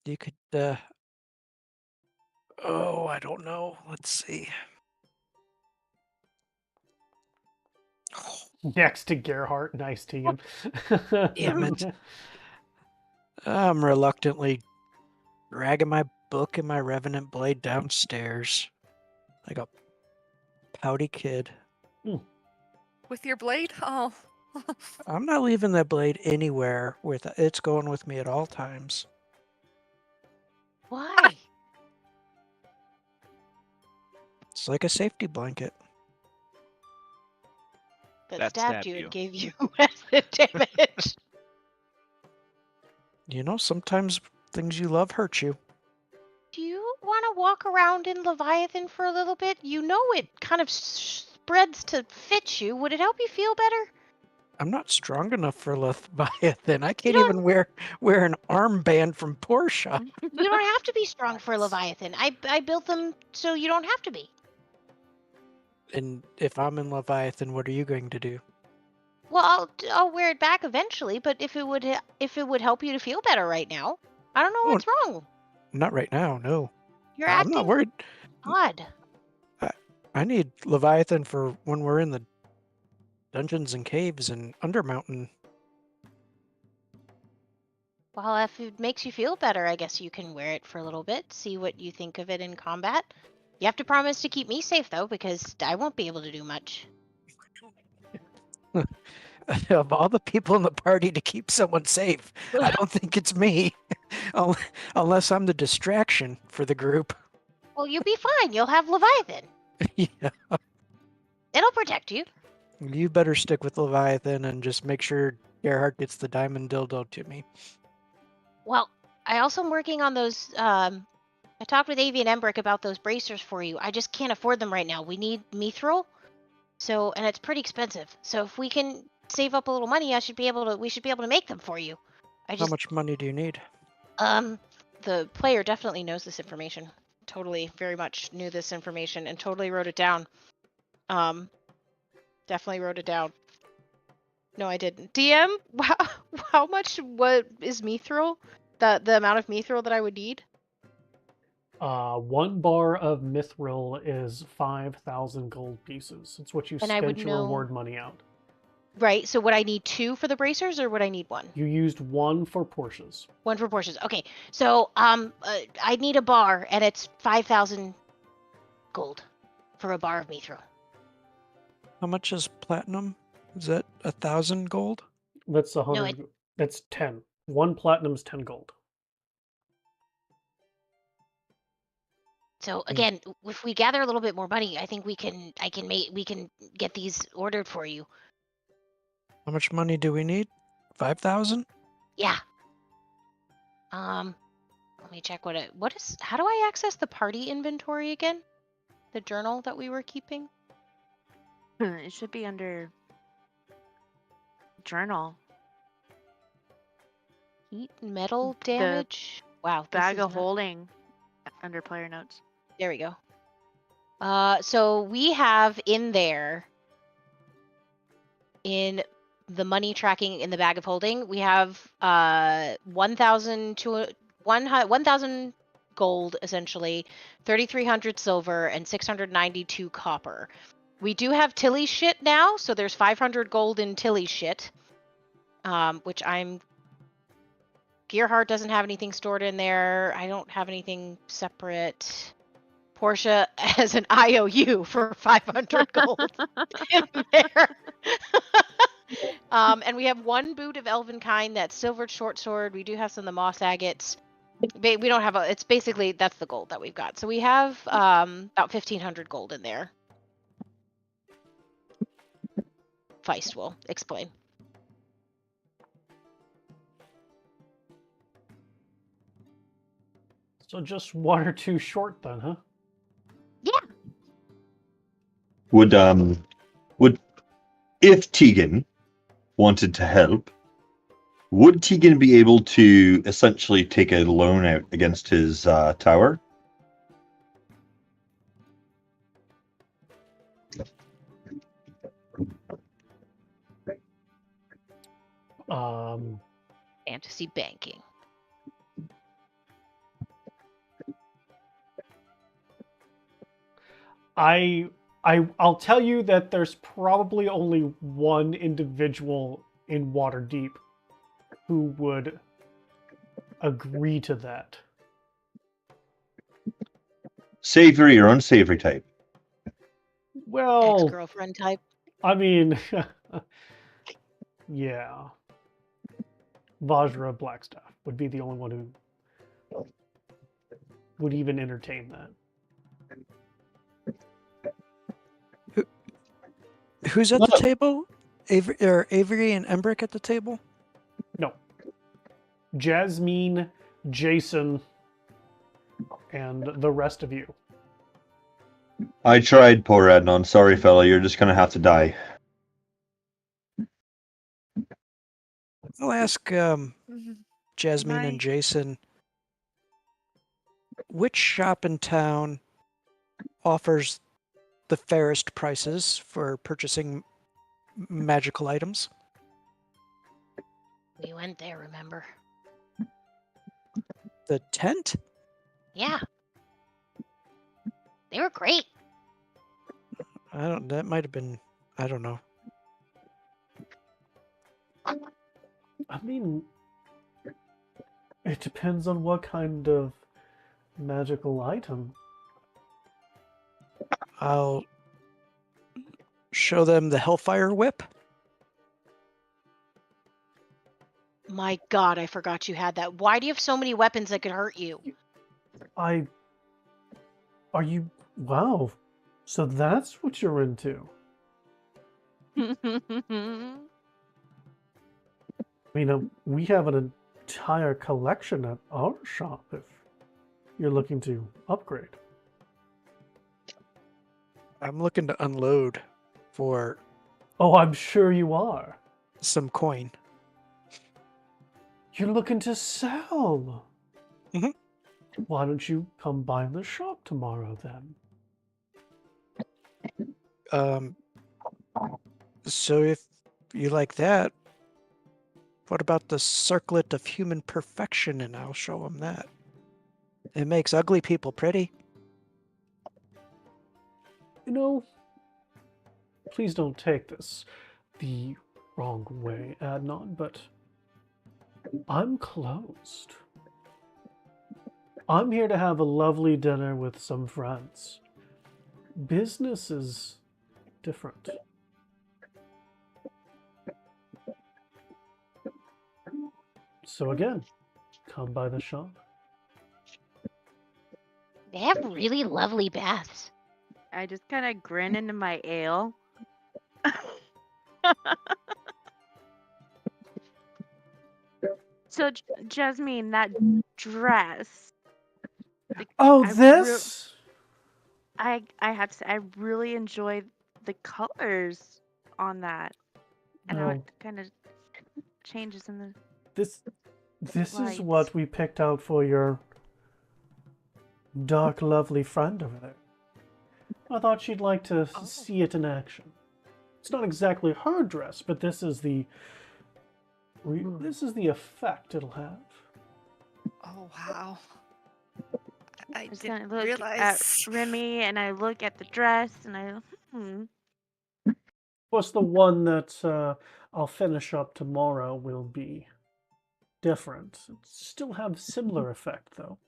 You could, oh, I don't know. Let's see. Next to Gerhardt, nice to him. Damn it. I'm reluctantly dragging my book and my Revenant Blade downstairs like a pouty kid. With your blade? Oh. I'm not leaving that blade anywhere with it. It's going with me at all times. Why? It's like a safety blanket. That stabbed you you. and gave you acid damage. You know, sometimes things you love hurt you. Do you want to walk around in Leviathan for a little bit? You know it kind of spreads to fit you. Would it help you feel better? I'm not strong enough for Leviathan. I can't don't- even wear an armband from Portia. You don't have to be strong for Leviathan. I built them so you don't have to be. And if I'm in Leviathan, what are you going to do? Well, I'll wear it back eventually, but if it would help you to feel better right now, I don't know Oh, what's wrong. Not right now, no. You're I'm acting not worried. odd. I need Leviathan for when we're in the dungeons and caves and Undermountain. Well, if it makes you feel better, I guess you can wear it for a little bit, see what you think of it in combat. You have to promise to keep me safe, though, because I won't be able to do much. Of all the people in the party to keep someone safe, I don't think it's me. Unless I'm the distraction for the group. Well, you'll be fine. You'll have Leviathan. Yeah. It'll protect you. You better stick with Leviathan and just make sure Gerhardt gets the diamond dildo to me. Well, I also am working on those. I talked with Avi and Embrick about those bracers for you. I just can't afford them right now. We need mithril, and it's pretty expensive. So if we can save up a little money, we should be able to make them for you. How much money do you need? The player definitely knows this information. Totally, very much knew this information and totally wrote it down. Definitely wrote it down. No, I didn't. DM, how much? What is mithril? The amount of mithril that I would need? 1 bar of mithril is 5,000 gold pieces. It's what you And I would spent your know- reward money out. Right. So would I need 2 for the bracers, or would I need 1? You used 1 for Porsche's. 1 for Porsches. Okay. So I need a bar, and it's 5,000 gold for a bar of mithril. How much is platinum? Is that 1,000 gold? That's 100. That's 10. 1 platinum's 10 gold. So again, if we gather a little bit more money, I think we can get these ordered for you. How much money do we need? 5,000? Yeah. Let me check how do I access the party inventory again? The journal that we were keeping? It should be under journal. Heat metal The damage. Wow. this Bag is of not- holding under player notes. There we go. So we have in there, in the money tracking in the bag of holding, we have 1,000 gold, essentially, 3,300 silver, and 692 copper. We do have Tilly's shit now, so there's 500 gold in Tilly's shit, which Gearhart doesn't have anything stored in there. I don't have anything separate. Portia has an IOU for 500 gold in there. And we have 1 boot of Elven Kind, that's silvered short sword. We do have some of the moss agates. We don't have it's basically, that's the gold that we've got. So we have about 1,500 gold in there. Feist will explain. So just 1 or 2 short then, huh? Would if Tegan wanted to help, would Tegan be able to essentially take a loan out against his tower? Fantasy banking. I'll tell you that there's probably only one individual in Waterdeep who would agree to that. Savory or unsavory type? Well, Ex-girlfriend type. I mean, yeah. Vajra Blackstaff would be the only one who would even entertain that. Who's at the table? Avery and Embrick at the table? No. Jasmine, Jason, and the rest of you. I tried, poor Adnan. Sorry, fella. You're just gonna have to die. I'll ask Jasmine My- and Jason, which shop in town offers the fairest prices for purchasing magical items? We went there, remember? The tent? Yeah. They were great. That might have been, I don't know. I mean, it depends on what kind of magical item. I'll show them the Hellfire Whip. My God, I forgot you had that. Why do you have so many weapons that could hurt you? Are you... Wow. So that's what you're into. I mean, we have an entire collection at our shop if you're looking to upgrade. I'm looking to unload for Oh, I'm sure you are. some coin. You're looking to sell. Mhm. Why don't you come by the shop tomorrow then? So if you like that, what about the circlet of human perfection? And I'll show them that. It makes ugly people pretty. You know, please don't take this the wrong way, Adnan, but I'm closed. I'm here to have a lovely dinner with some friends. Business is different. So again, come by the shop. They have really lovely baths. I just kind of grin into my ale. So, Jasmine, that dress. Oh, I this? I have to say, I really enjoy the colors on that, and how No. it kind of changes in the. This is lights. what we picked out for your dark, lovely friend over there. I thought she'd like to see it in action. It's not exactly her dress, but this is the effect it'll have. Oh wow! I just gonna didn't look realize. at Remy, and I look at the dress, and I. Plus, the one that I'll finish up tomorrow will be different. It'll still have similar effect, though.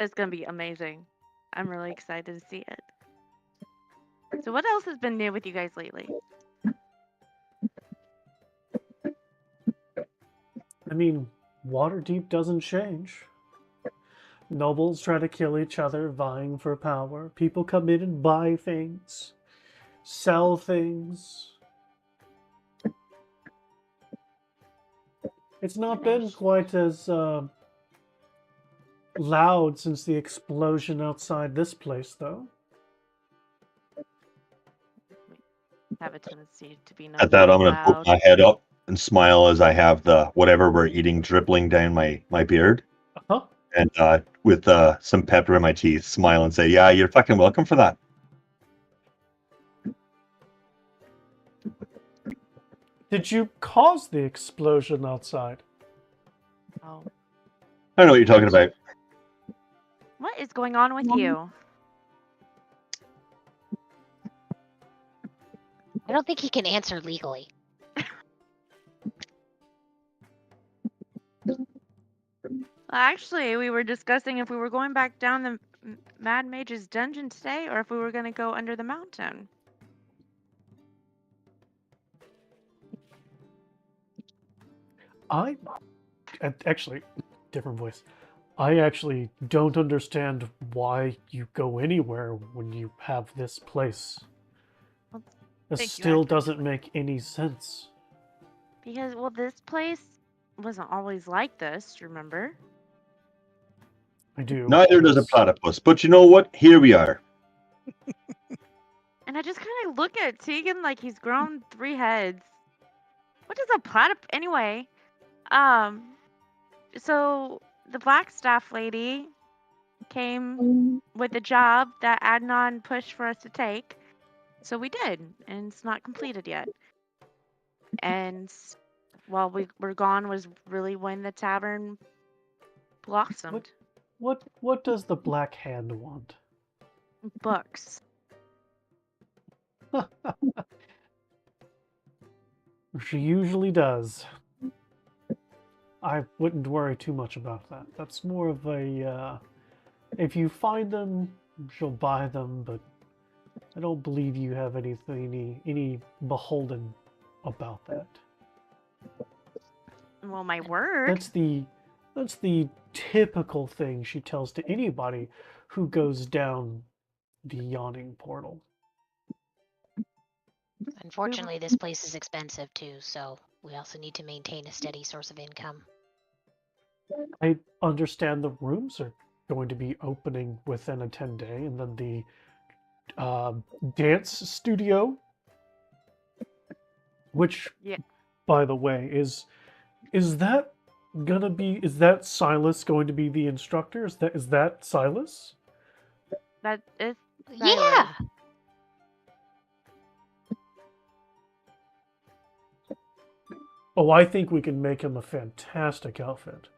It's gonna be amazing. I'm really excited to see it. So, what else has been new with you guys lately? I mean, Waterdeep doesn't change. Nobles try to kill each other, vying for power. People come in and buy things, sell things. It's not been quite as loud since the explosion outside this place, though. Have a tendency to be At that, I'm gonna loud. poke my head up and smile as I have the whatever we're eating dribbling down my beard, Uh-huh. and with some pepper in my teeth, smile and say, "Yeah, you're fucking welcome for that." Did you cause the explosion outside? Oh, I know what you're talking about. what is going on with you? I don't think he can answer legally. Actually, we were discussing if we were going back down the Mad Mage's dungeon today, or if we were going to go under the mountain. Actually, different voice. I actually don't understand why you go anywhere when you have this place. Well, This thank you, still Actor. doesn't make any sense. Because, well, this place wasn't always like this, remember? I do. Neither does a yes. platypus. But you know what? Here we are. And I just kind of look at Tegan like he's grown 3 heads. What is a platypus? Anyway, so the black staff lady came with a job that Adnan pushed for us to take. So we did, and it's not completed yet. And while we were gone was really when the tavern blossomed. What does the Black Hand want? Books. She usually does. I wouldn't worry too much about that. That's more of a, if you find them, she'll buy them, but I don't believe you have any beholden about that. Well, my word. That's the typical thing she tells to anybody who goes down the yawning portal. Unfortunately, this place is expensive too, so we also need to maintain a steady source of income. I understand the rooms are going to be opening within a 10-day, and then the dance studio, which, Yeah. by the way, is that is that Silas going to be the instructor? Is that Silas? That is Yeah! Oh, I think we can make him a fantastic outfit.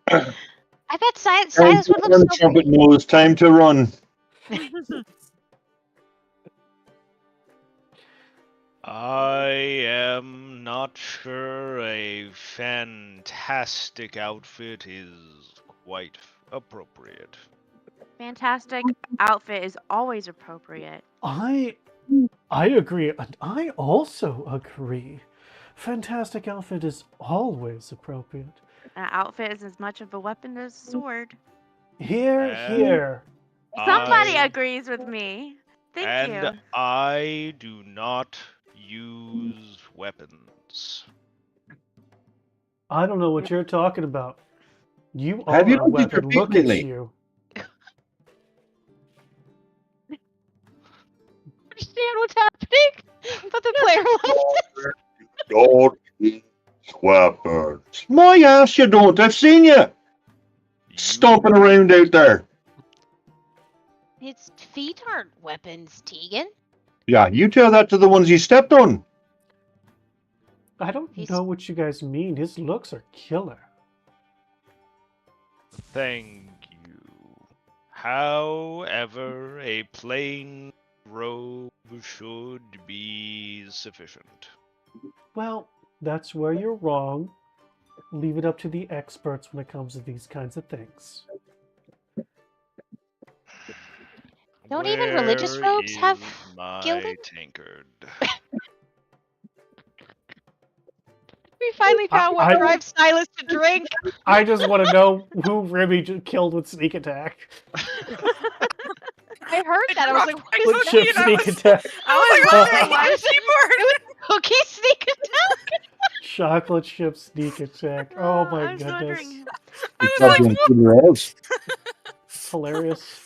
I bet Silas would look so Trumpet great. knows time to run. I am not sure a fantastic outfit is quite appropriate. fantastic outfit is always appropriate. I agree. And I also agree. Fantastic outfit is always appropriate. An outfit is as much of a weapon as a sword. Here, And here. Somebody I, agrees with me. Thank and you. I do not use weapons. I don't know what you're talking about. You Have are you a looked at your weapon. feet Look at lately? you. Understand what's happening? But the player left. Don't eat weapons. My ass, you don't. I've seen you stomping around out there. His feet aren't weapons, Tegan. Yeah, you tell that to the ones you stepped on. I don't He's- know what you guys mean. His looks are killer. Thank you. However, a plain robe should be sufficient. Well, that's where you're wrong. Leave it up to the experts when it comes to these kinds of things. Don't even religious robes Where have is my gilding? tankard? We finally found what I- drives Silas to drink. I just want to know who Remy just killed with sneak attack. I heard that. I was like, what is With Cookie, chip and I sneak was- attack. I was like, It oh, my was- keyboard. It was cookie sneak attack. Chocolate chip sneak attack. Oh my I was goodness. wondering. I was like, Hilarious. Hilarious.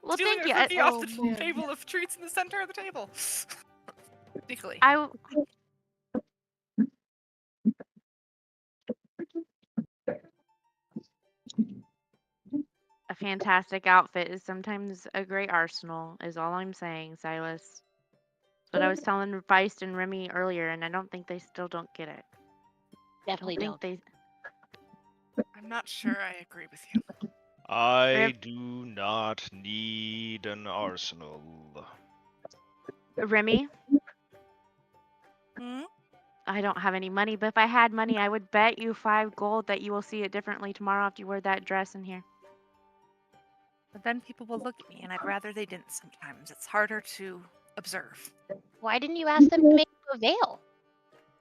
Well, stealing thank a you. cookie off the man. table of treats in the center of the table. Sneakily. I fantastic outfit is sometimes a great arsenal, is all I'm saying, Silas. But I was telling Feist and Remy earlier, and I don't think they still don't get it. Definitely think don't. I'm not sure I agree with you. I do not need an arsenal. Remy, Hmm? I don't have any money, but if I had money, I would bet you 5 gold that you will see it differently tomorrow after you wear that dress in here. But then people will look at me, and I'd rather they didn't sometimes. It's harder to observe. Why didn't you ask them to make you a veil?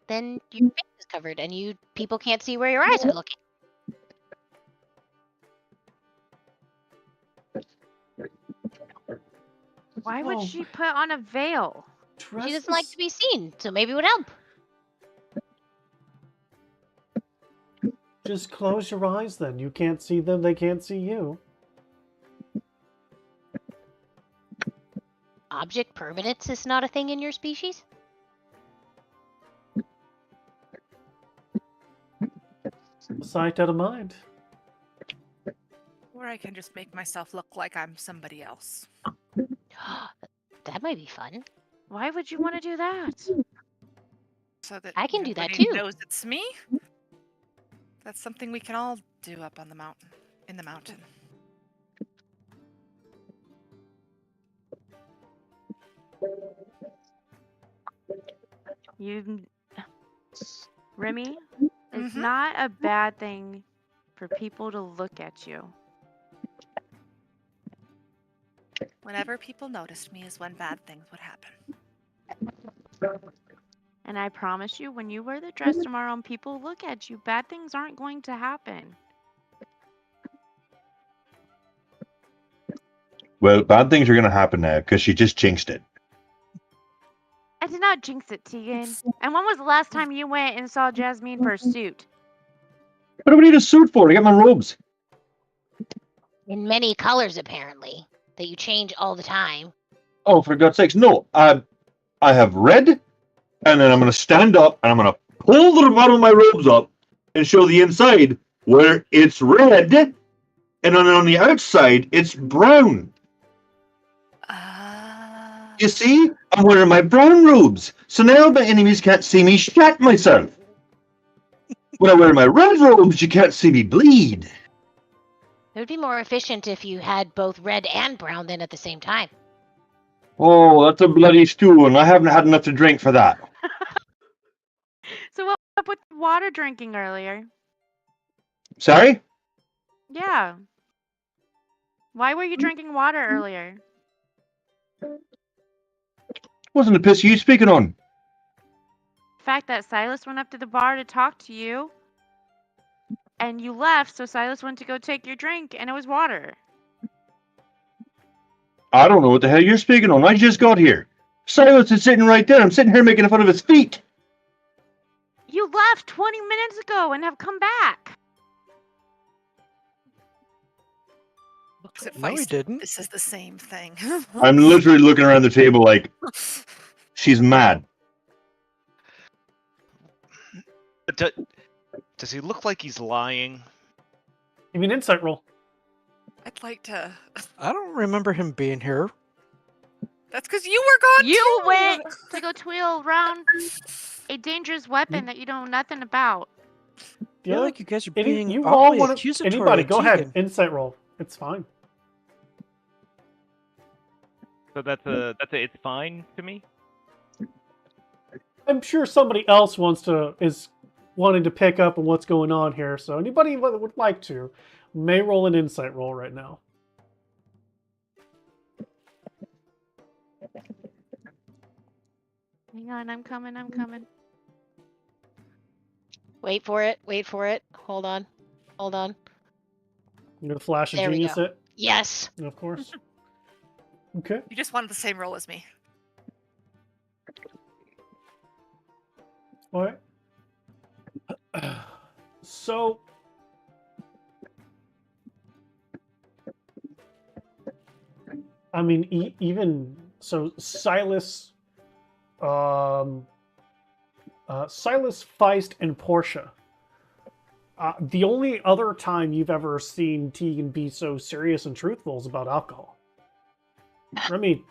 Then your face is covered, and people can't see where your eyes are looking. Why would Oh, she put on a veil? She doesn't like to be seen, so maybe it would help. Just close your eyes then. You can't see them, they can't see you. Object permanence is not a thing in your species? Sight out of mind. Or I can just make myself look like I'm somebody else. That might be fun. Why would you want to do that? So that I can do that nobody too. knows it's me. That's something we can all do up on the mountain. In the mountain. Remy, it's Mhm. not a bad thing for people to look at you. Whenever people noticed me is when bad things would happen. And I promise you, when you wear the dress tomorrow and people look at you, bad things aren't going to happen. Well, bad things are going to happen now because she just jinxed it. I did not jinx it, Tegan. And when was the last time you went and saw Jasmine for a suit? What do we need a suit for? To get my robes. In many colors, apparently, that you change all the time. Oh, for God's sakes, no. I have red, and then I'm going to stand up, and I'm going to pull the bottom of my robes up and show the inside where it's red, and then on the outside, it's brown. You see? I'm wearing my brown robes, so now my enemies can't see me shat myself. When I wear my red robes, you can't see me bleed. It would be more efficient if you had both red and brown then at the same time. Oh, that's a bloody stew, and I haven't had enough to drink for that. So what was up with water drinking earlier? Sorry? Yeah. Why were you drinking water earlier? Wasn't the piss you speaking on? The fact that Silas went up to the bar to talk to you, and you left, so Silas went to go take your drink, and it was water. I don't know what the hell you're speaking on. I just got here. Silas is sitting right there. I'm sitting here making fun of his feet. You left 20 minutes ago and have come back. Looks at No, he Feist. didn't. This is the same thing. I'm literally looking around the table like she's mad. Does he look like he's lying? Give me an insight roll. I'd like to. I don't remember him being here. That's because you were gone You too. went to go twirl around a dangerous weapon that you know nothing about. I feel like you guys are being you all awfully want accusatory. anybody, go ahead. Tegan. Insight roll. It's fine. So that's it's fine to me. I'm sure somebody else is wanting to pick up on what's going on here. So anybody that would like to may roll an insight roll right now. Hang on, I'm coming. Wait for it. Hold on. You're gonna flash of There we genius go. it, Yes. of course. Okay. You just wanted the same role as me. All right. So, I mean, even so, Silas, Silas, Feist, and Portia. The only other time you've ever seen Tegan be so serious and truthful is about alcohol. Remy,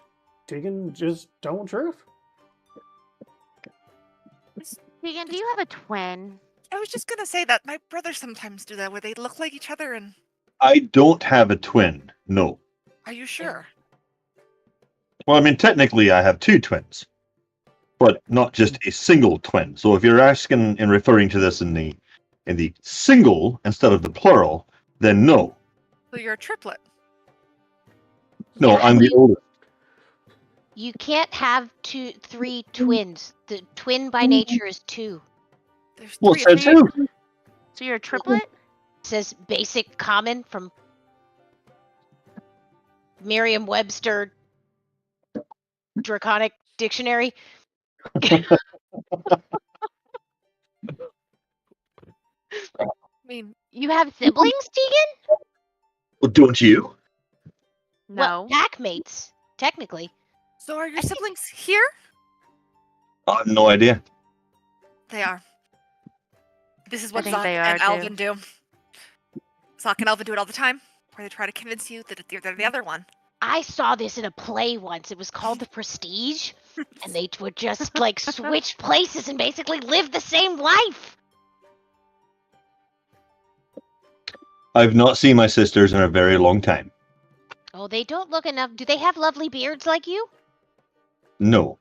Tegan just telling truth. Tegan, do you have a twin? I was just gonna say that my brothers sometimes do that, where they look like each other and... I don't have a twin. No. Are you sure? Well, I mean, technically, I have two twins, but not just a single twin. So if you're asking and referring to this in the single instead of the plural, then no. So you're a triplet. No, Yeah, I'm the oldest. You can't have three twins. The twin by nature is two. There's Well, three of said you. two. So you're a triplet? It says basic common from Merriam-Webster Draconic Dictionary. I mean, You have siblings, Tegan? Well, don't you? Well, No. pack mates, technically. so are your siblings here? I have no idea. They are. This is what think Zoc they and are, too. Alvin do. Zoc and Alvin do it all the time, where they try to convince you that they're the other one. I saw this in a play once. It was called The Prestige, and they would just like switch places and basically live the same life. I've not seen my sisters in a very long time. Oh, they don't look enough. Do they have lovely beards like you? No,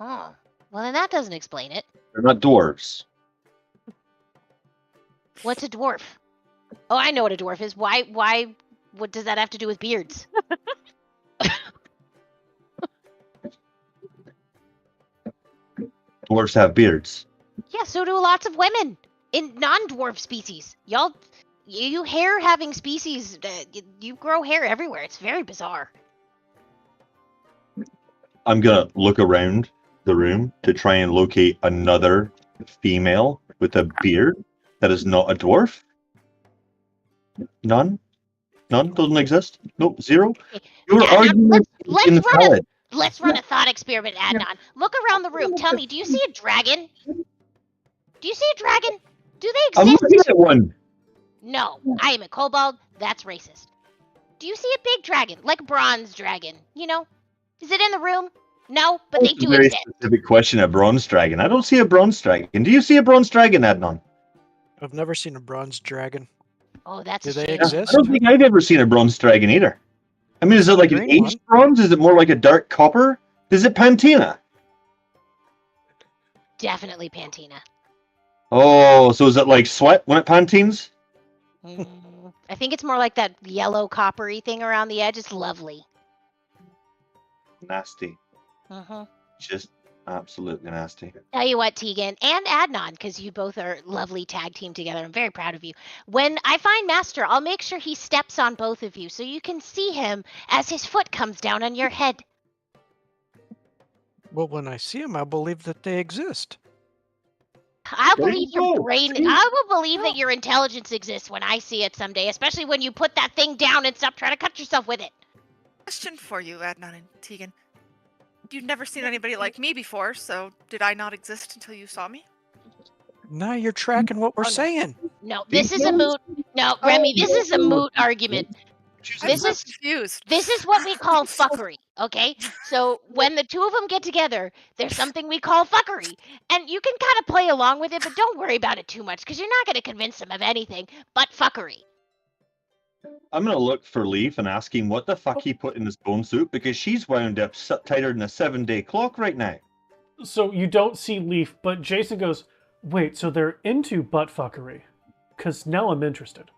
Oh, well then that doesn't explain it. they're not dwarves. What's a dwarf? Oh, I know what a dwarf is. Why? What does that have to do with beards? Dwarves have beards. Yeah, so do lots of women in non-dwarf species. Y'all, you hair-having species, you grow hair everywhere. It's very bizarre. I'm gonna look around the room to try and locate another female with a beard that is not a dwarf. None? None? Doesn't exist? Nope, zero? Okay, Your now argument let's is run a invalid. let's run a thought experiment, Adnan. Look around the room. Tell me, do you see a dragon? Do you see a dragon? Do they I'm exist? looking at one. No, I am a kobold. That's racist. Do you see a big dragon, like a bronze dragon? You know, is it in the room? No, but they That's a do very exist. specific question. A bronze dragon. I don't see a bronze dragon. Do you see a bronze dragon, Adnan? I've never seen a bronze dragon. Oh, that's Do a they shame. Yeah, exist? I don't think I've ever seen a bronze dragon either. I mean, is it like an Green aged bronze? Is it more like a dark copper? Is it Pantina? Definitely Pantina. Oh, so is it like sweat when it pantines? I think it's more like that yellow coppery thing around the edge. It's lovely. Nasty. Mm-hmm. Just absolutely nasty. Tell you what, Tegan and Adnan, because you both are lovely tag team together. I'm very proud of you. When I find Master, I'll make sure he steps on both of you so you can see him as his foot comes down on your head. Well, when I see them, I'll believe that they exist. I'll There believe you your go. brain. See? I will believe that your intelligence exists when I see it someday, especially when you put that thing down and stop trying to cut yourself with it. Question for you, Adnan and Tegan. You've never seen anybody like me before, so did I not exist until you saw me? Now you're tracking what we're Oh, no. saying. No, this is a moot. No, Remy, this is a moot argument. I'm This so is confused. This is what we call fuckery, okay? So when the two of them get together, there's something we call fuckery. And you can kind of play along with it, but don't worry about it too much because you're not going to convince them of anything but fuckery. I'm gonna look for Leaf and ask him what the fuck he put in his bone soup because she's wound up tighter than a 7-day clock right now. So you don't see Leaf, but Jason goes, wait, so they're into butt fuckery? Because now I'm interested.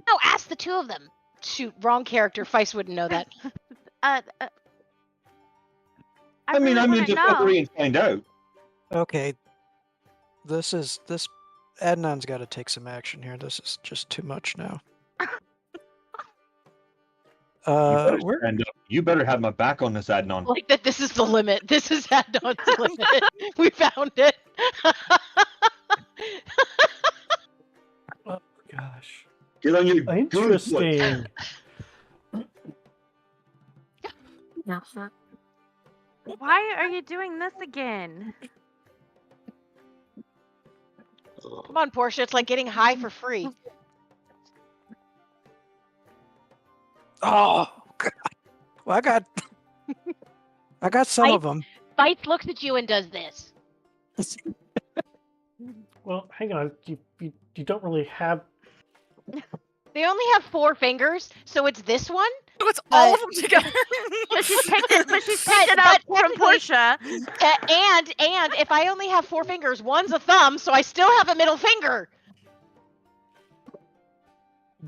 No, ask the two of them. Shoot, wrong character. Feist wouldn't know that. I I mean, really I'm wanna into know. fuckery and find out. Okay. This Adnan's got to take some action here. This is just too much now. You better have my back on this, Adnan. Like that this is the limit. This is Adnan's limit. We found it. Oh, gosh. Get on your good foot. Interesting. Why are you doing this again? Come on, Portia. It's like getting high for free. Oh, God. Well, I got some of them. Feist looks at you and does this. Well, hang on. You don't really have. They only have 4 fingers, so it's this one. So it's all of them together. But she's picked it. But she's But- picked it up but from Portia. And if I only have 4 fingers, one's a thumb, so I still have a middle finger.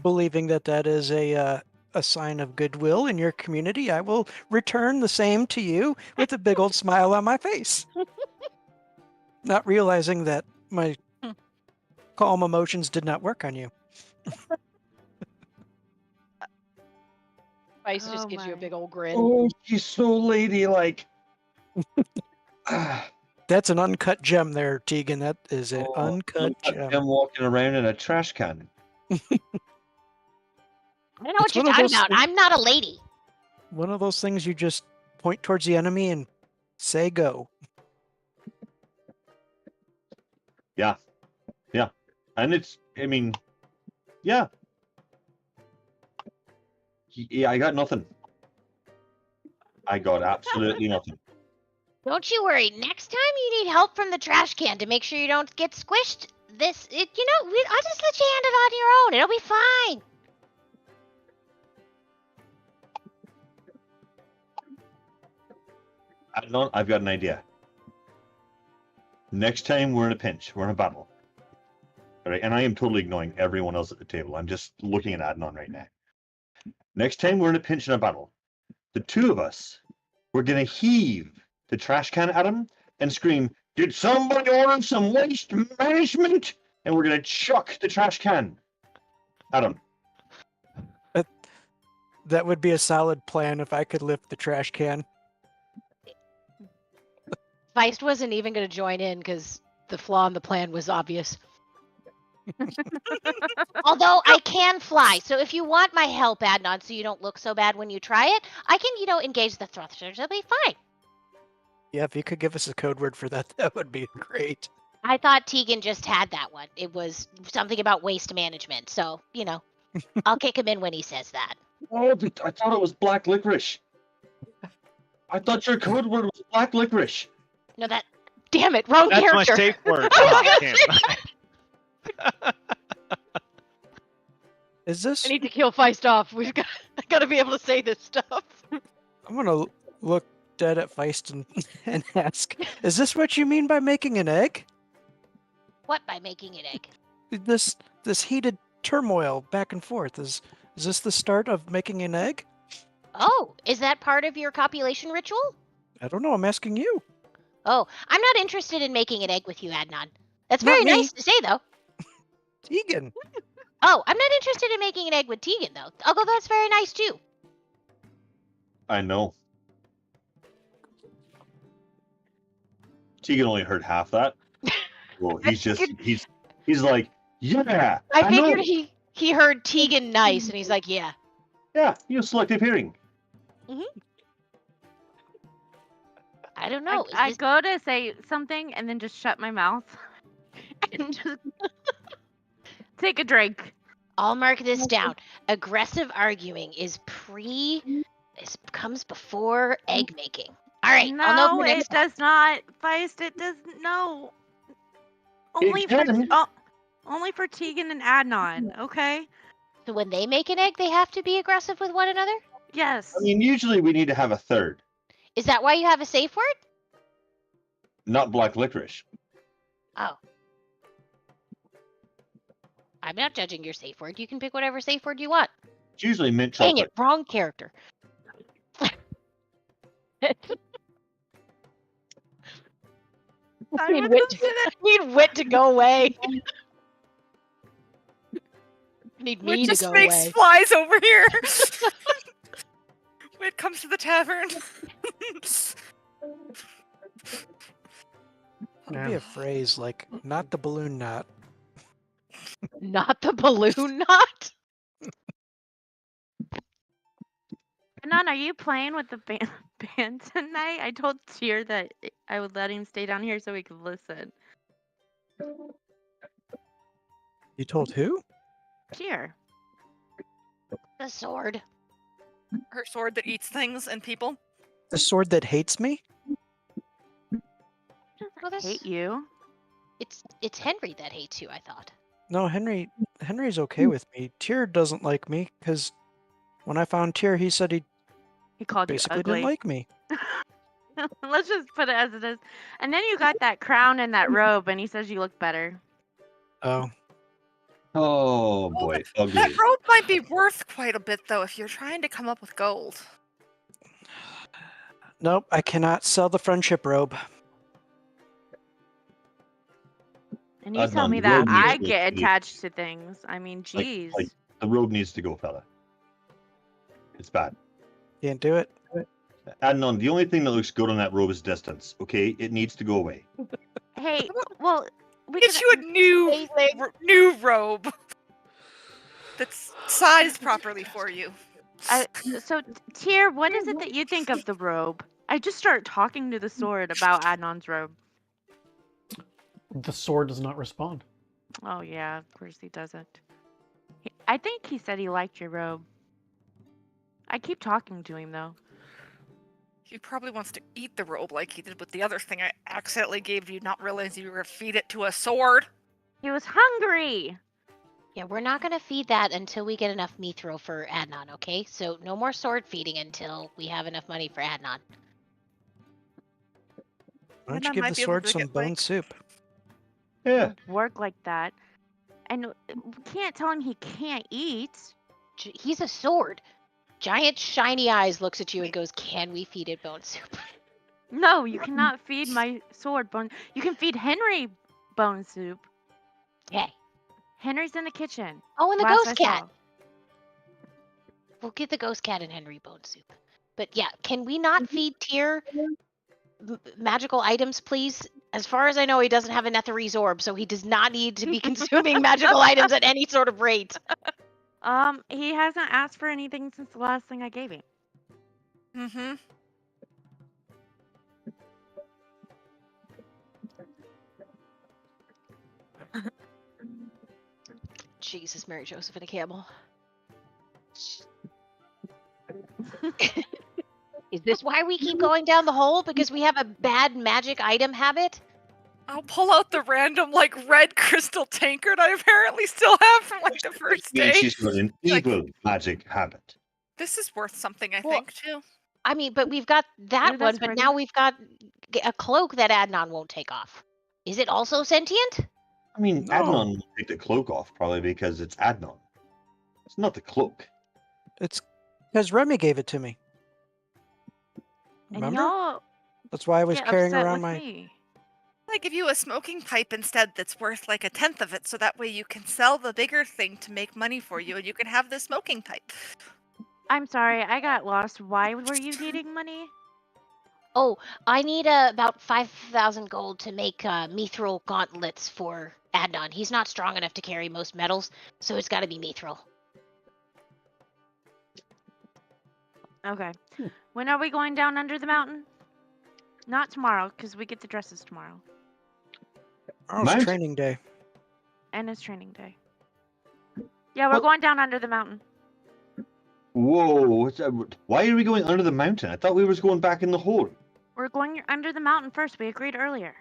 Believing that is a sign of goodwill in your community, I will return the same to you with a big old smile on my face. Not realizing that my calm emotions did not work on you. Feist just Oh gives you a my. big old grin. Oh, she's so ladylike. Ah, That's an uncut gem there, Tegan. That is an oh, uncut look at gem. them walking around in a trash can. I don't know It's what you're one of talking those about. things- I'm not a lady. One of those things you just point towards the enemy and say go. Yeah. And it's, I mean, yeah. Yeah, I got nothing. I got absolutely nothing. Don't you worry. Next time you need help from the trash can to make sure you don't get squished. I'll just let you handle it on your own. It'll be fine. I've got an idea. Next time we're in a pinch, we're in a battle. All right, and I am totally ignoring everyone else at the table. I'm just looking at Adnan right now. Next time we're in a pinch in a battle, the two of us, we're gonna heave the trash can at him and scream, "Did somebody order some waste management?" And we're gonna chuck the trash can at him. That would be a solid plan if I could lift the trash can. Feist wasn't even going to join in because the flaw in the plan was obvious. Although I can fly, so if you want my help, Adnan, so you don't look so bad when you try it, I can, engage the thrusters. It'll be fine. Yeah, if you could give us a code word for that, that would be great. I thought Tegan just had that one. It was something about waste management, so, I'll kick him in when he says that. Oh, I thought it was black licorice. I thought your code word was black licorice. No, damn it, wrong That's my character. safe word. I was Ah, gonna damn. Is this? I need to kill Feist off. I gotta be able to say this stuff. I'm gonna look dead at Feist and ask, is this what you mean by making an egg? What by making an egg? This heated turmoil back and forth, is this the start of making an egg? Oh, is that part of your copulation ritual? I don't know, I'm asking you. Oh, I'm not interested in making an egg with you, Adnan. That's Not very me. nice to say, though. Tegan. Oh, I'm not interested in making an egg with Tegan, though. Although that's very nice, too. I know. Tegan only heard half that. Well, he's like, yeah. I figured know. he heard Tegan nice, and he's like, yeah. Yeah, you have selective hearing. I don't know. I go to say something and then just shut my mouth and just take a drink. I'll mark this down. Aggressive arguing comes before egg making. All right, No, I'll know for it next time. does not. Feist, it doesn't. No. Only It for can. only for Tegan and Adnan. Okay. So when they make an egg, they have to be aggressive with one another? Yes. I mean, usually we need to have a third, Is that why you have a safe word? not black licorice. Oh. I'm not judging your safe word. You can pick whatever safe word you want. It's usually mint Dang chocolate. it, wrong character. I Need was wit, just gonna- need wit to go away. Need me It to just go makes away. flies over here. When it comes to the tavern. That'd be a phrase like, not the balloon knot. Not the balloon knot? Adnan, are you playing with the band tonight? I told Cheer that I would let him stay down here so we could listen. You told who? Here. The sword. Her sword that eats things and people. The sword that hates me? Well, I hate you. It's Henry that hates you, I thought. No, Henry's okay with me. Tyr doesn't like me because when I found Tyr, he said he He called basically you ugly. didn't like me. Let's just put it as it is. And then you got that crown and that robe, and he says you look better. Oh, Oh boy, That ugly. robe might be worth quite a bit, though, if you're trying to come up with gold. nope, I cannot sell the friendship robe. And you tell Adnan, me the that robe needs I to get be- attached to things. I mean, like, geez. like the robe needs to go, fella. It's bad. Can't do it. Adnan, the only thing that looks good on that robe is distance. Okay, it needs to go away. Hey, well, we Get could. you a new Amazing. new robe that's sized properly for you. So, Tyr, what is it that you think of the robe? I just start talking to the sword about Adnan's robe. The sword does not respond. Oh yeah, of course he doesn't. I think he said he liked your robe. I keep talking to him though. He probably wants to eat the robe like he did with the other thing I accidentally gave you, not realizing you were going to feed it to a sword. He was hungry. Yeah, we're not gonna feed that until we get enough mithril for Adnan, okay? So no more sword feeding until we have enough money for Adnan. Why don't you Adnan give might the be able sword to some get, bone like- soup? Yeah. Don't work like that. And we can't tell him he can't eat. He's a sword. Giant shiny eyes looks at you and goes, "Can we feed it bone soup?" No, you cannot feed my sword bone. You can feed Henry bone soup. Okay. Henry's in the kitchen. Oh, and the Last I ghost cat. saw. We'll get the ghost cat and Henry bone soup. But yeah, can we not feed Tyr magical items, please? As far as I know, he doesn't have a Netherese orb, so he does not need to be consuming magical items at any sort of rate. He hasn't asked for anything since the last thing I gave him. Mm-hmm. Jesus, Mary, Joseph, and a camel. Is this why we keep going down the hole? Because we have a bad magic item habit? I'll pull out the random, like, red crystal tankard I apparently still have from, like, the first Means day. she's got an Like- evil magic habit. This is worth something, I Well, think, too. I mean, but we've got that Ooh, one, that's but pretty. now we've got a cloak that Adnan won't take off. Is it also sentient? I mean, No. Adnan will take the cloak off probably because it's Adnan. It's not the cloak. It's because Remy gave it to me. And Remember? y'all That's why I was get carrying upset around with my. me. I give you a smoking pipe instead that's worth like a tenth of it, so that way you can sell the bigger thing to make money for you, and you can have the smoking pipe. I'm sorry, I got lost. Why were you needing money? Oh, I need about 5,000 gold to make mithril gauntlets for Adnan. He's not strong enough to carry most metals, so it's got to be mithril. Okay. When are we going down under the mountain? Not tomorrow, because we get the dresses tomorrow. Oh, it's Mount- training day. And it's training day. Yeah, we're What? going down under the mountain. Whoa! Why are we going under the mountain? I thought we was going back in the hole. We're going under the mountain first. We agreed earlier.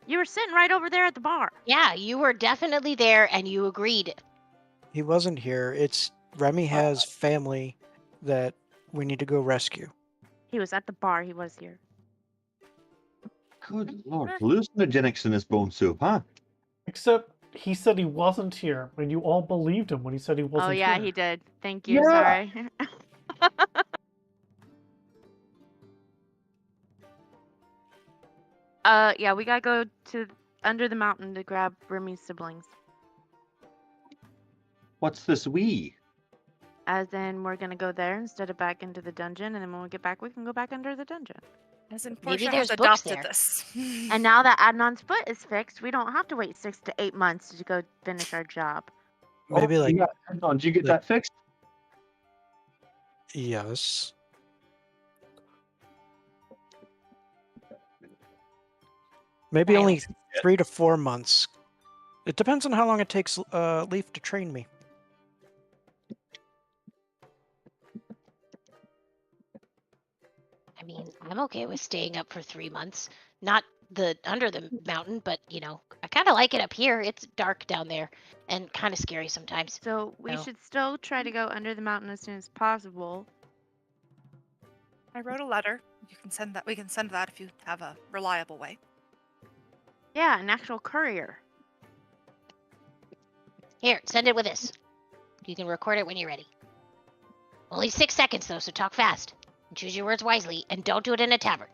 You were sitting right over there at the bar. Yeah, you were definitely there, and you agreed. He wasn't here. It's Remy has family that we need to go rescue. He was at the bar. He was here. Good lord, hallucinogenics in this bone soup, huh? Except he said he wasn't here, and you all believed him when he said he wasn't Oh, yeah, here. he did. Thank you. Yeah. Sorry. Yeah, we gotta go to under the mountain to grab Remy's siblings. What's this we? As in, we're gonna go there instead of back into the dungeon, and then when we get back, we can go back under the dungeon. As in, Maybe Portia there's has books adopted there. this. And now that Adnan's foot is fixed, we don't have to wait 6 to 8 months to go finish our job. Maybe Oh, like yeah. Hang on, did you get like- that fixed? yes. Maybe only Anyways. 3 to 4 months It depends on how long it takes Leaf to train me. I mean, I'm okay with staying up for 3 months. Not under the mountain, but I kind of like it up here. It's dark down there and kind of scary sometimes. So we No. should still try to go under the mountain as soon as possible. I wrote a letter. You can send that. We can send that if you have a reliable way. Yeah, an actual courier. Here, send it with this. You can record it when you're ready. Only 6 seconds though, so talk fast. And choose your words wisely, and don't do it in a tavern.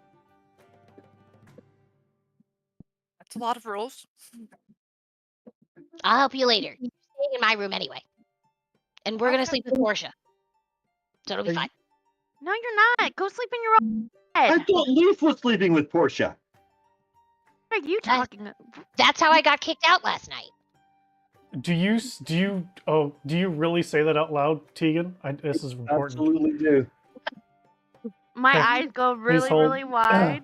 That's a lot of rules. I'll help you later. You're staying in my room anyway. And we're gonna Okay. sleep with Portia. So it'll be Are fine. No, you're not. Go sleep in your own I bed. thought Leaf was sleeping with Portia. What are you talking? That's how I got kicked out last night. Do you really say that out loud, Tegan? This is important. Absolutely do. My Okay, eyes go really, hold. really wide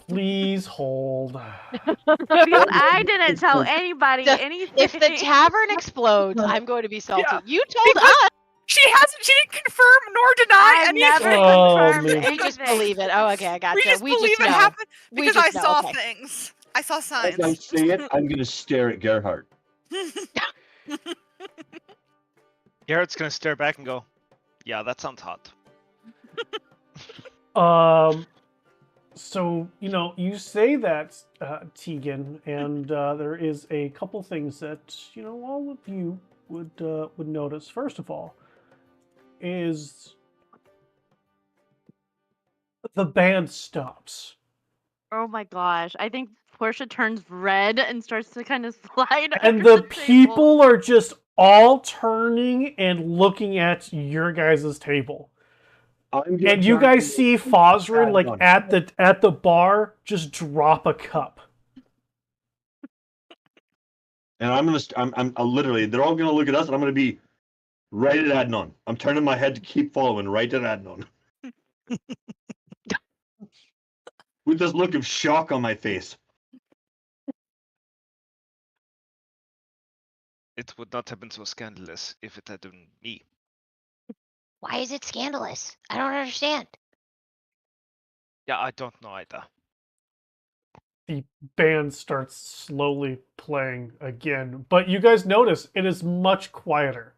Please hold. because I didn't tell anybody The- anything. If the tavern explodes, I'm going to be salty. Yeah, You told because- us. She didn't confirm nor deny I've any never of it. Oh, confirmed man. We just anything. believe it. Oh, okay, I gotcha. We just believe know. it happened We because I just know, saw okay. things. I saw As I signs. say it, I'm going to stare at Gerhardt. Garrett's gonna stare back and go, "Yeah, that sounds hot." So you say that, Tegan, and there is a couple things that all of you would notice. First of all, is the band stops, Oh my gosh! I think Portia turns red and starts to kind of slide. and under the table. people are just all turning and looking at your guys' table. And you guys see Fosrin like at the bar just drop a cup. And I'm literally, they're all going to look at us, and I'm going to be right at Adnon. I'm turning my head to keep following right at Adnon. With this look of shock on my face. It would not have been so scandalous if it had been me. Why is it scandalous? I don't understand. Yeah, I don't know either. The band starts slowly playing again, but you guys notice it is much quieter.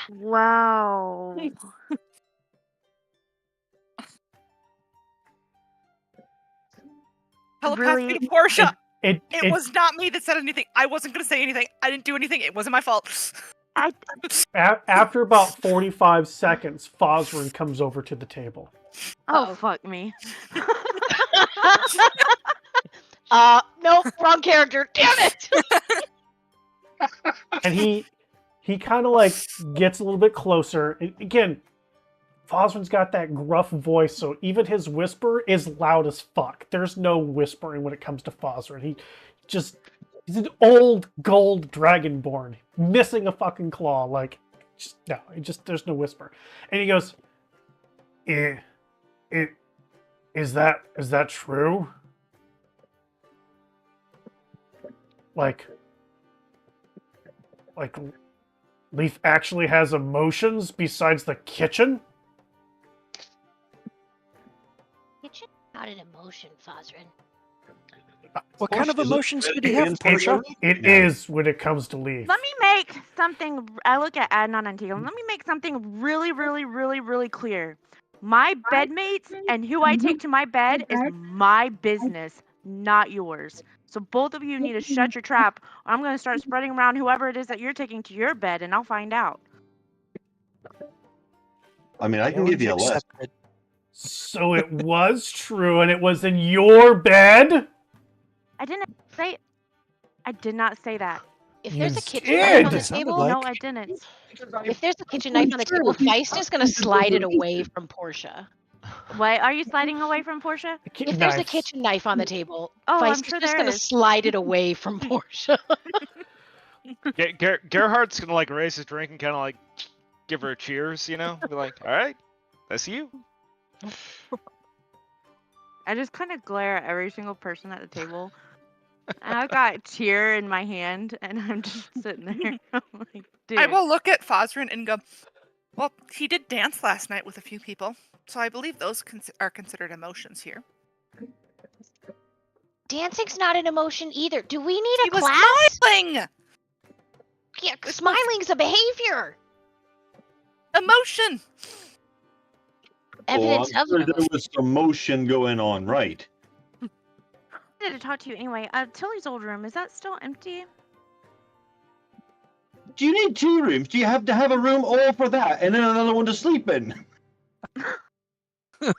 Wow. Telepathy Really? to Portia. It Was not me that said anything. I wasn't going to say anything. I didn't do anything. It wasn't my fault. After about 45 seconds, Fosrin comes over to the table. Oh, Uh-oh. fuck me. No, wrong character. Damn it. And he kind of like gets a little bit closer. Again, Fosrin's got that gruff voice, so even his whisper is loud as fuck. There's no whispering when it comes to Fosrin. He's an old gold dragonborn, missing a fucking claw. Like, there's no whisper. And he goes, is that true? Like Leaf actually has emotions besides the kitchen? Kitchen? Not an emotion, Fosrin. What kind of Portia, emotions is it did he have, Portia? Portia? It is when it comes to Leaf. Let me make something. I look at Adnan and Tegan. Let me make something really, really, really, really clear. My bedmates and who I take to my bed is my business, not yours. So both of you need to shut your trap, or I'm going to start spreading around whoever it is that you're taking to your bed, and I'll find out. I mean, I can give you a list. Accepted. So it was true, and it was in your bed? I did not say that. If You there's a kitchen did! knife on the It sounded table, like- No, I didn't. if there's a kitchen knife on the table, Feist is gonna slide it away from Portia. What? Are you sliding away from Portia? If there's a kitchen knife on the table, Oh, I'm Feist sure is just there gonna is. slide it away from Portia. Gerhardt's gonna like raise his drink and kind of like give her a cheers, Be like, "All right, that's you." I just kind of glare at every single person at the table. I've got tear in my hand, and I'm just sitting there. I'm like, dude. I will look at Fosrin and go, well, he did dance last night with a few people, so I believe those are considered emotions here. Dancing's not an emotion either. Do we need He a was class? smiling! Yeah, This was- smiling's a behavior. Emotion! Evidence I'm of sure an there emotion. was some motion going on, right? I wanted to talk to you anyway. Tilly's old room, is that still empty? Do you need 2 rooms? Do you have to have a room all for that and then another one to sleep in? I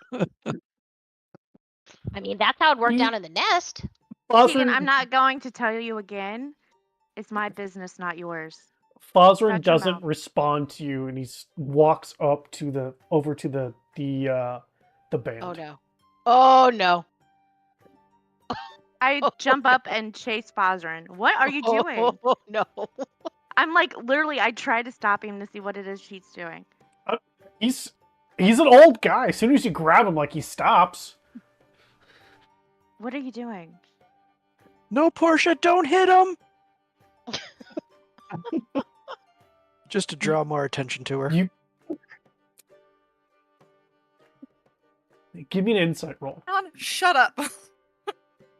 mean, that's how it worked Ye- down in the nest. Tegan, Fosrin, I'm not going to tell you again. It's my business, not yours. Fosrin Shut your doesn't mouth. respond to you, and he walks up to the band. Oh no. Oh no. I jump up and chase Fosrin. What are you doing? Oh no. I'm like, literally, I try to stop him to see what it is she's doing. He's an old guy. As soon as you grab him, like, he stops. What are you doing? No, Portia, don't hit him. Just to draw more attention to her. You give me an insight roll. John, shut up.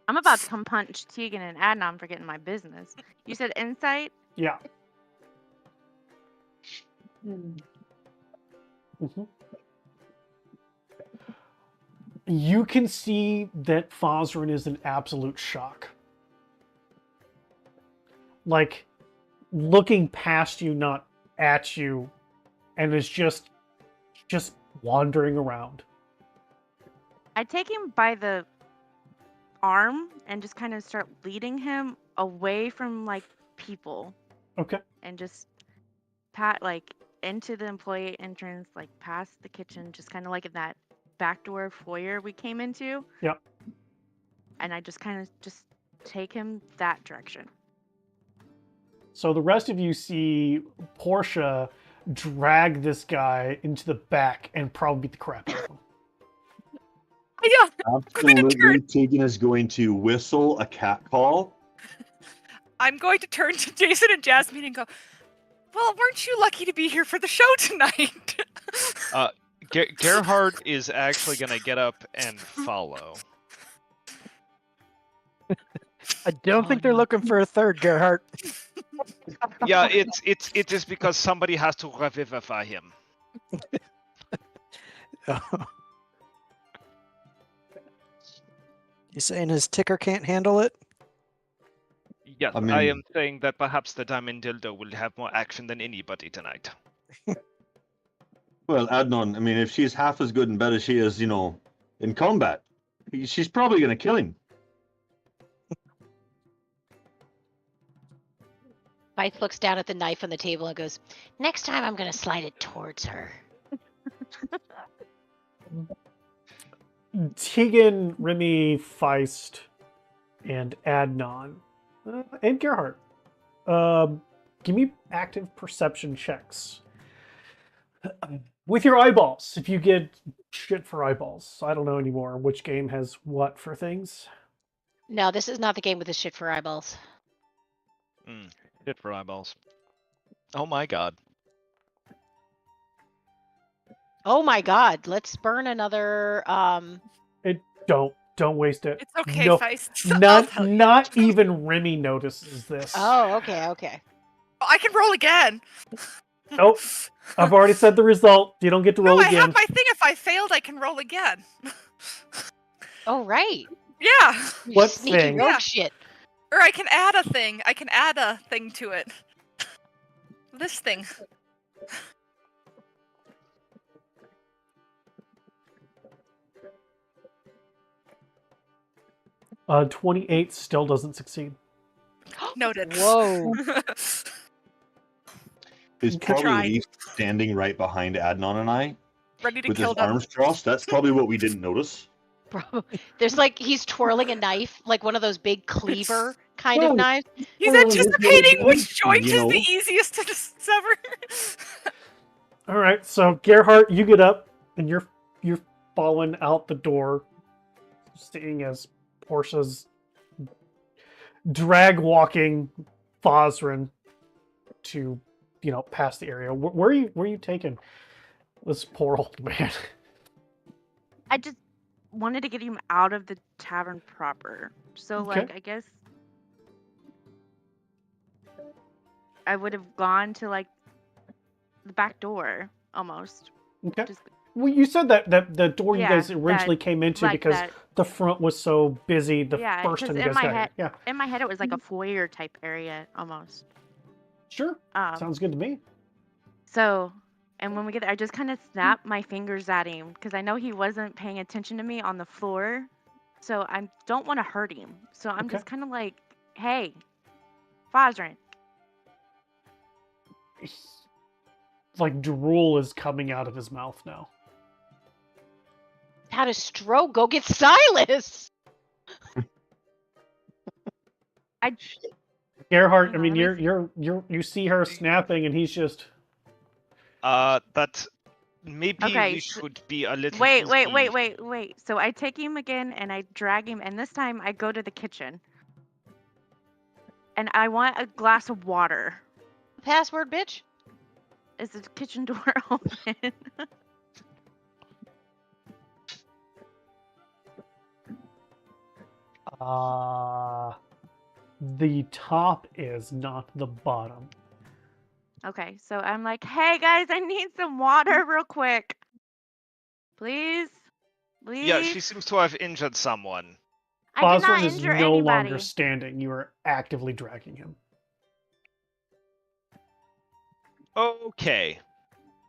I'm about to come punch Tegan and Adnan for getting my business. You said insight? Yeah. You can see that Fosrin is in absolute shock. Like, looking past you, not at you, and is just wandering around. I take him by the arm and just kind of start leading him away from like people Okay. and just like into the employee entrance, like past the kitchen, just kind of like in that backdoor foyer we came into. Yep. And I just kind of just take him that direction. So the rest of you see Portia drag this guy into the back and probably beat the crap out of him. Yeah, Absolutely, Tegan is going to whistle a cat call. I'm going to turn to Jason and Jasmine and go, well, weren't you lucky to be here for the show tonight? Gerhard is actually gonna get up and follow. I don't think they're looking for a third, Gerhardt. Yeah, it is because somebody has to revivify him. You saying his ticker can't handle it? Yes, I I mean- am saying that perhaps the Diamond Dildo will have more action than anybody tonight. Well, Adnan, I mean, if she's half as good and better as she is, in combat, she's probably going to kill him. Fife looks down at the knife on the table and goes, next time I'm gonna slide it towards her. Tegan, Remy, Feist, and Adnan, and Gerhardt. Give me active perception checks. With your eyeballs, if you get shit for eyeballs. I don't know anymore which game has what for things. No, this is not the game with the shit for eyeballs. Shit for eyeballs. Oh my god. Oh my god, let's burn another Don't waste it. It's okay, No, Feist. I'll tell you. not even Remy notices this. Oh, okay. I can roll again. Nope. I've already said the result. You don't get to roll No, I again. have my thing. If I failed, I can roll again. Oh right. Yeah. You What sneaky thing? rogue Yeah. shit. Or I can add a thing. I can add a thing to it. This thing. 28 still doesn't succeed. Noted. Whoa. He's probably Tried. standing right behind Adnan and I Ready to with his kill them. arms crossed. That's probably what we didn't notice. Bro, there's like he's twirling a knife, like one of those big cleaver kind of Well, knives. He's Well, anticipating which joint you is know. the easiest to sever. All right, so Gerhardt, you get up and you're falling out the door, seeing as Portia's drag walking Fosrin to, past the area. Where are you taking this poor old man? I just wanted to get him out of the tavern proper. So, Okay. like, I guess I would have gone to, like, the back door, almost. Okay. Just, Well, you said that the door you Yeah, guys originally came into like because that. the front was so busy the Yeah, first 'cause time you in guys my got head- here. Yeah, In my head, it was like a foyer type area, almost. sure. Sounds good to me. So, and when we get there, I just kind of snap my fingers at him because I know he wasn't paying attention to me on the floor. So I don't want to hurt him. So I'm Okay. just kind of like, hey, Fosrin. Like drool is coming out of his mouth now. Had a stroke. Go get Silas. Gerhardt, I Hang on, mean, let me you see her snapping, and he's just. That maybe Okay, we should be a little Wait. easy. So I take him again and I drag him, and this time I go to the kitchen. And I want a glass of water. Password, bitch. Is the kitchen door open? The top is, not the bottom. Okay, so I'm like, hey guys, I need some water real quick. Please? Please? Yeah, she seems to have injured someone. I did not Fosrin is injure no anybody. longer standing. You are actively dragging him. Okay.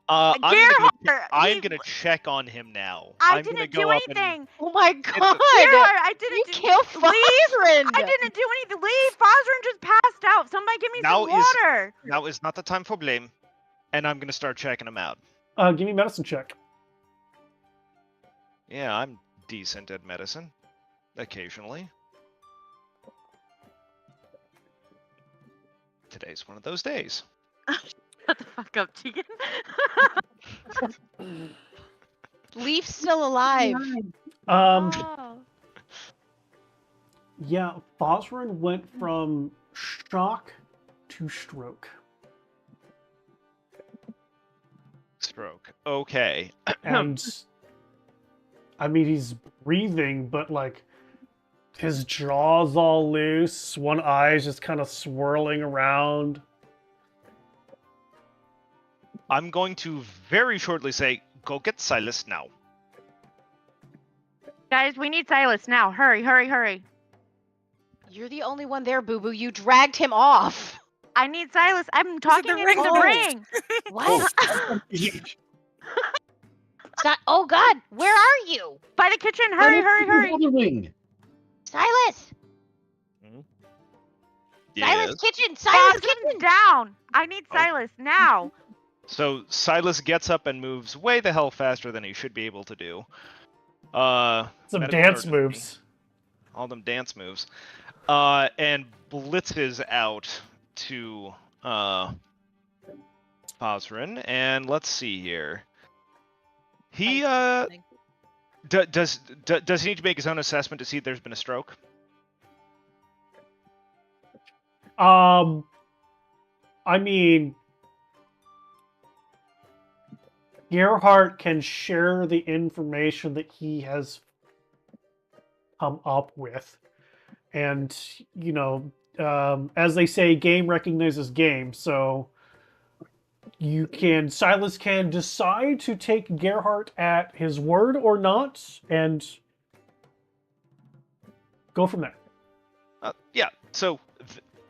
Gerhardt! I'm gonna check on him now. I I'm gonna didn't go do up and anything. Oh my god! Gerhardt, I didn't You do kill Leave! Fosrin! I didn't do anything. Leave! Fosrin just passed out. Somebody give me Now some water. Now is not the time for blame, and I'm gonna start checking him out. Give me a medicine check. Yeah, I'm decent at medicine. Occasionally. Today's one of those days. Shut the fuck up, Tegan. Leaf's still alive. Oh. Yeah, Fosrin went from shock to stroke. Stroke. Okay. And I mean, he's breathing, but like his jaw's all loose, one eye's just kind of swirling around. I'm going to very shortly say, go get Silas now. Guys, we need Silas now. Hurry, hurry, hurry. You're the only one there, Boo Boo. You dragged him off. I need Silas. I'm talking the into ring the bells? ring. What? Oh god, where are you? By the kitchen. Hurry, hurry, hurry. Ring. Silas! Yes. Silas kitchen! Silas kitchen! Fosrin's down. I need Oh. Silas now. So Silas gets up and moves way the hell faster than he should be able to do. Some medical dance emergency. moves. All them dance moves. And blitzes out to Fosrin, and let's see here. He does he need to make his own assessment to see if there's been a stroke? I mean, Gerhardt can share the information that he has come up with. And, as they say, game recognizes game. So Silas can decide to take Gerhardt at his word or not, and go from there. Yeah, so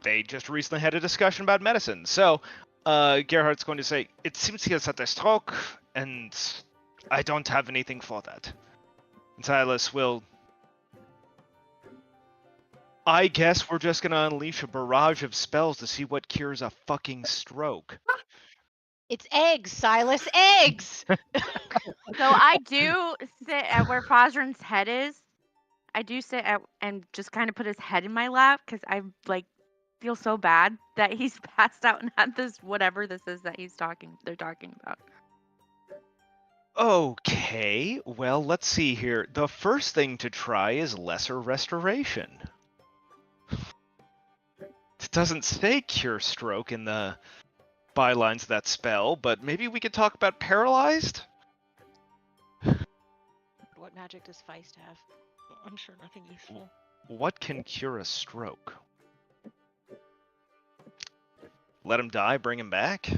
they just recently had a discussion about medicine. So Gerhardt's going to say, it seems he has had a stroke, and I don't have anything for that. And Silas will... I guess we're just going to unleash a barrage of spells to see what cures a fucking stroke. It's eggs, Silas, eggs! So I do sit at where Fosrin's head is. I do sit at and just kind of put his head in my lap because I feel so bad that he's passed out and had this whatever this is that they're talking about. Okay, well, let's see here. The first thing to try is Lesser Restoration. It doesn't say cure stroke in the bylines of that spell, but maybe we could talk about paralyzed? What magic does Feist have? I'm sure nothing useful. What can cure a stroke? Let him die, bring him back?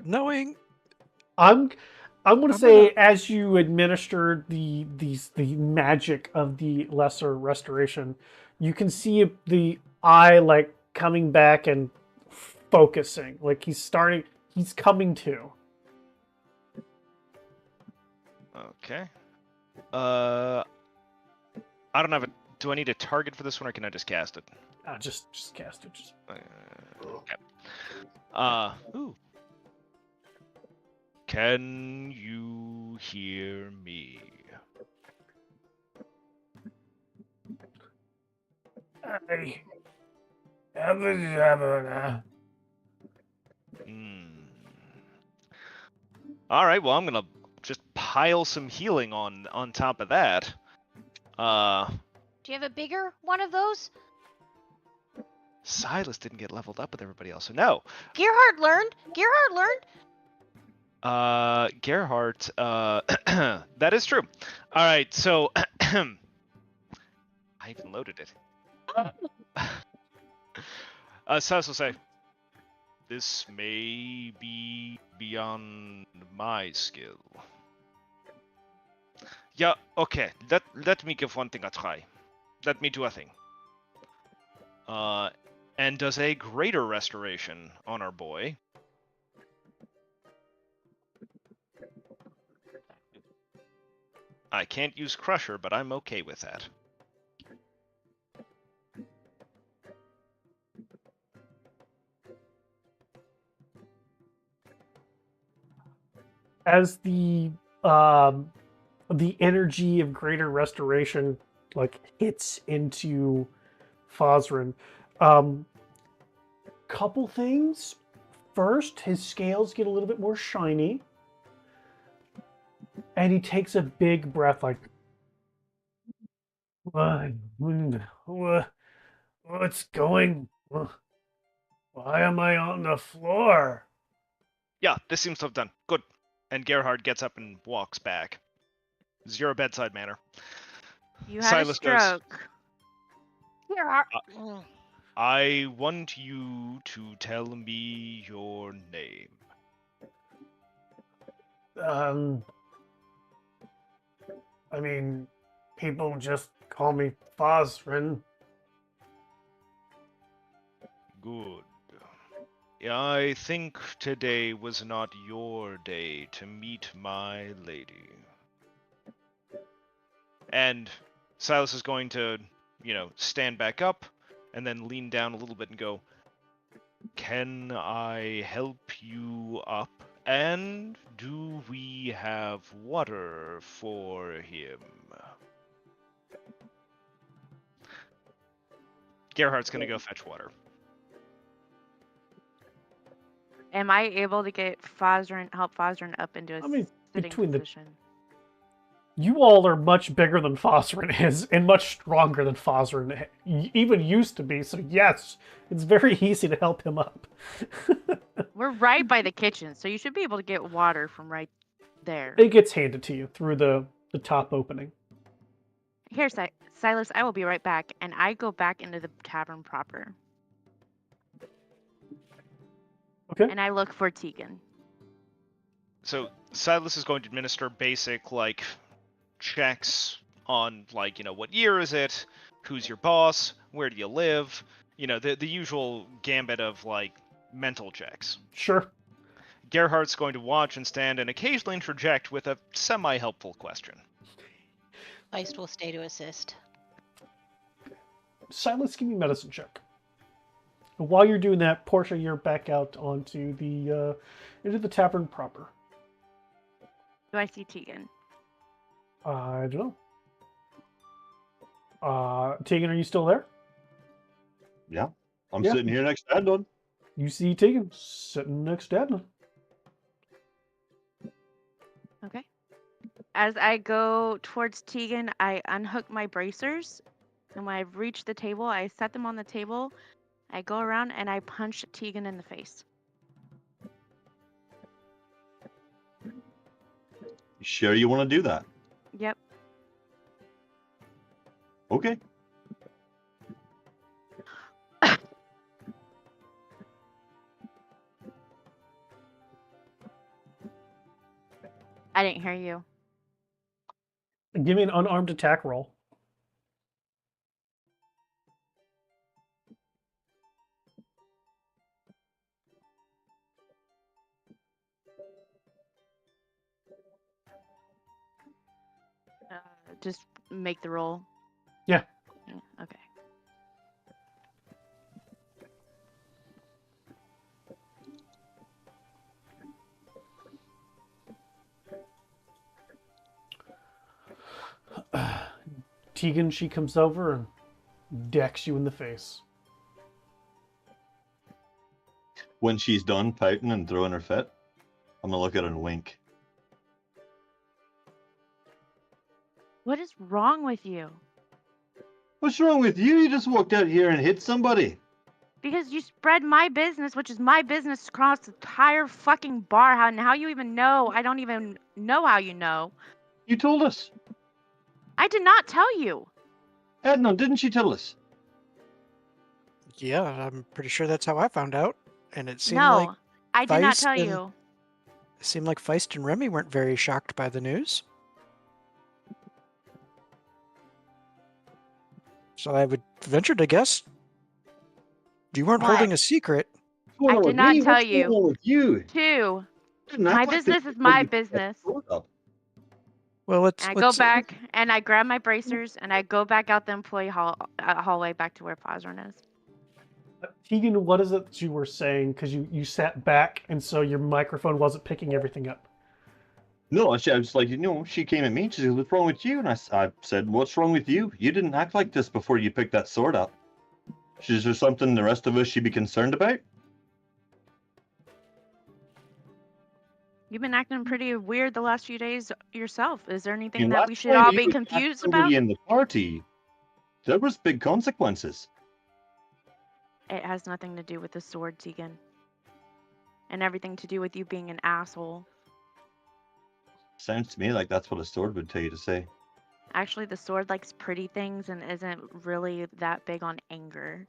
Knowing I'm going to I'm say gonna- as you administer the magic of the lesser restoration, you can see the eye like coming back and focusing, like he's coming to. Okay. I don't have a. Do I need a target for this one, or can I just cast it? Just cast it. Just... Okay. Ooh. Can you hear me? I have All right. Well, I'm gonna just pile some healing on top of that. Do you have a bigger one of those? Silas didn't get leveled up with everybody else, so no. Gerhard learned. Gerhard learned. Gerhardt, that is true. All right, so I even loaded it. Silas will say, "This may be beyond my skill." Yeah, okay. Let me give one thing a try. Let me do a thing. And does a greater restoration on our boy. I can't use Crusher, but I'm okay with that. As the energy of greater restoration like hits into Fosrin, couple things. First, his scales get a little bit more shiny, and he takes a big breath, like, what's going? Why am I on the floor? Yeah, this seems to have done. Good. And Gerhard gets up and walks back. 0 bedside manner. You had Silas a goes, stroke. Gerhard. I want you to tell me your name. I mean, people just call me Fosrin. Good. I think today was not your day to meet my lady. And Silas is going to, stand back up and then lean down a little bit and go, "Can I help you up? And do we have water for him?" Gerhardt's going to go fetch water. Am I able to get help Fosrin up into a I mean, sitting between position? You all are much bigger than Fosrin is, and much stronger than Fosrin even used to be. So yes, it's very easy to help him up. We're right by the kitchen, so you should be able to get water from right there. It gets handed to you through the top opening. Here, Silas, I will be right back, and I go back into the tavern proper. Okay. And I look for Tegan. So Silas is going to administer basic, checks on, what year is it? Who's your boss? Where do you live? The usual gambit of, mental checks. Sure. Gerhardt's going to watch and stand and occasionally interject with a semi-helpful question. Feist will stay to assist. Silas, give me a medicine check. And while you're doing that, Portia, you're back out onto the into the tavern proper. Do I see Tegan? I don't know. Tegan, are you still there? Yeah. I'm Yeah. sitting here next to Adnan. You see Tegan sitting next to Adnan. Okay. As I go towards Tegan, I unhook my bracers, and when I've reached the table, I set them on the table. I go around and I punch Tegan in the face. You sure you want to do that? Yep. Okay. I didn't hear you. Give me an unarmed attack roll. Just make the roll. Yeah. Okay. Tegan, she comes over and decks you in the face. When she's done pouting and throwing her fit, I'm gonna look at her and wink. What is wrong with you? What's wrong with you? You just walked out here and hit somebody. Because you spread my business, which is my business, across the entire fucking bar. How you even know? I don't even know how you know. You told us. I did not tell you. Edna, didn't she tell us? Yeah, I'm pretty sure that's how I found out. And it seemed No, like I did not Feist tell and- you. it seemed like Feist and Remy weren't very shocked by the news. So I would venture to guess you weren't What? holding a secret. What's going I on did with not me? tell What's you. going on with you? 2. Didn't act My like this business is before my you picked that business. sword up. Well, let's And I go back and I grab my bracers and I go back out the employee hallway back to where Fosrin is. Tegan, what is it that you were saying? Because you sat back, and so your microphone wasn't picking everything up. No, I was like, she came at me. She said, "What's wrong with you?" And I said, "What's wrong with you? You didn't act like this before you picked that sword up." Is there something the rest of us should be concerned about? You've been acting pretty weird the last few days yourself. Is there anything And that last we should time all you be attacked confused somebody about? in the party, there was big consequences. It has nothing to do with the sword, Tegan. And everything to do with you being an asshole. Sounds to me like that's what a sword would tell you to say. Actually, the sword likes pretty things and isn't really that big on anger.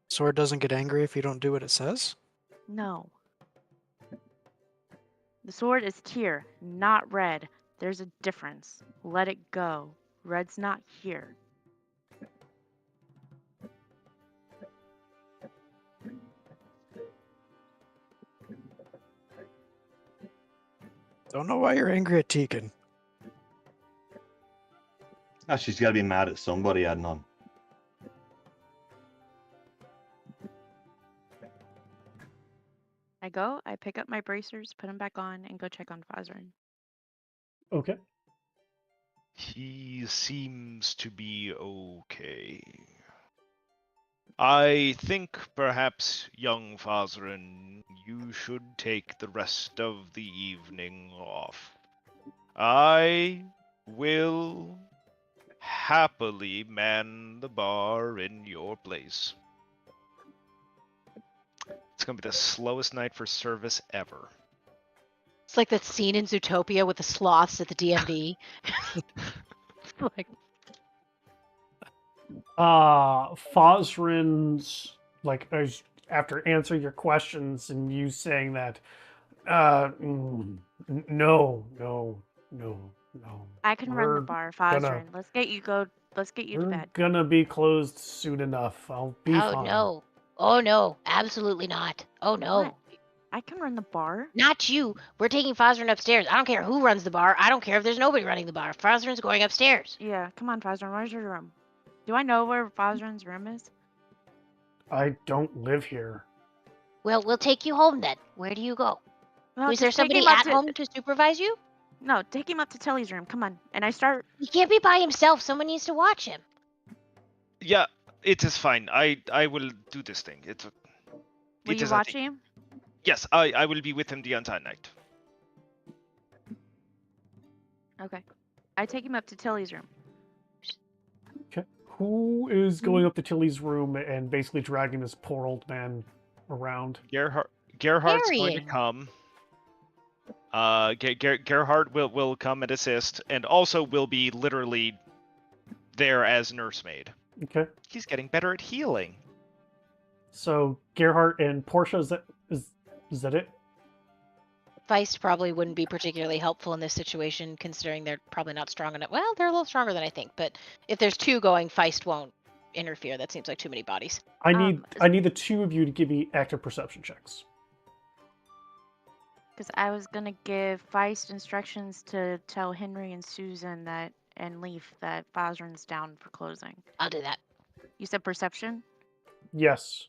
sword doesn't get angry if you don't do what it says. No. The sword is tear, not red. There's a difference. Let it go. Red's not here. Don't know why you're angry at Tegan. Ah, she's got to be mad at somebody, Adnan. I go, I pick up my bracers, put them back on, and go check on Fazrin. Okay. He seems to be okay. I think perhaps, young Fazrin, you should take the rest of the evening off. I will happily man the bar in your place. It's gonna be the slowest night for service ever. It's like that scene in Zootopia with the sloths at the DMV. Like, Fosrin's after answering your questions and you saying that, no. I can run the We're bar, gonna- Fazrin. Let's get you to We're bed. gonna be closed soon enough. I'll be oh fine. no. Oh no, absolutely not. Oh no. What? I can run the bar. Not you. We're taking Fosrin upstairs. I don't care who runs the bar. I don't care if there's nobody running the bar. Fosrin's going upstairs. Yeah, come on, Fazrin. Where's your room? Do I know where Fazrin's room is? I don't live here. Well, we'll take you home then. Where do you go? Well, Is there just take somebody him up at home to supervise you? No, take him up to Tilly's room. Come on. And I start. He can't be by himself. Someone needs to watch him. Yeah, it is fine. I will do this thing. Will you watch him? Yes, I will be with him the entire night. Okay. I take him up to Tilly's room. Okay. Who is going up to Tilly's room and basically dragging this poor old man around? Gerhardt's going to Carrying. come. Gerhardt will come and assist, and also will be literally there as nursemaid. Okay. He's getting better at healing. So Gerhardt and Portia, is that it? Feist probably wouldn't be particularly helpful in this situation, considering they're probably not strong enough. Well, they're a little stronger than I think, but if there's two going, Feist won't interfere. That seems like too many bodies. I need the two of you to give me active perception checks. Because I was gonna give Feist instructions to tell Henry and Susan that and Leaf that Fosrin's down for closing. I'll do that. You said perception? Yes.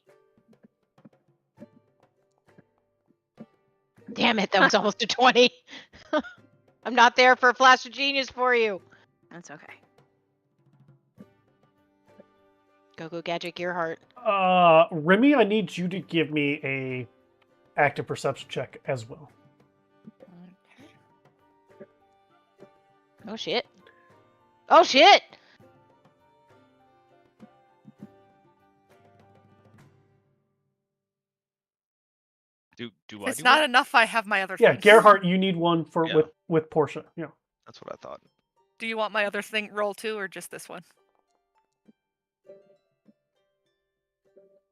Damn it, that was almost a 20. I'm not there for a flash of genius for you. That's okay. Go Gadget Gearheart. Remy, I need you to give me a active perception check as well. Oh shit. Oh shit! Do I It's do not it? enough. I have my other Yeah, thing. Gerhardt, you need one for Yeah. with Portia. Yeah. That's what I thought. Do you want my other thing roll too, or just this one?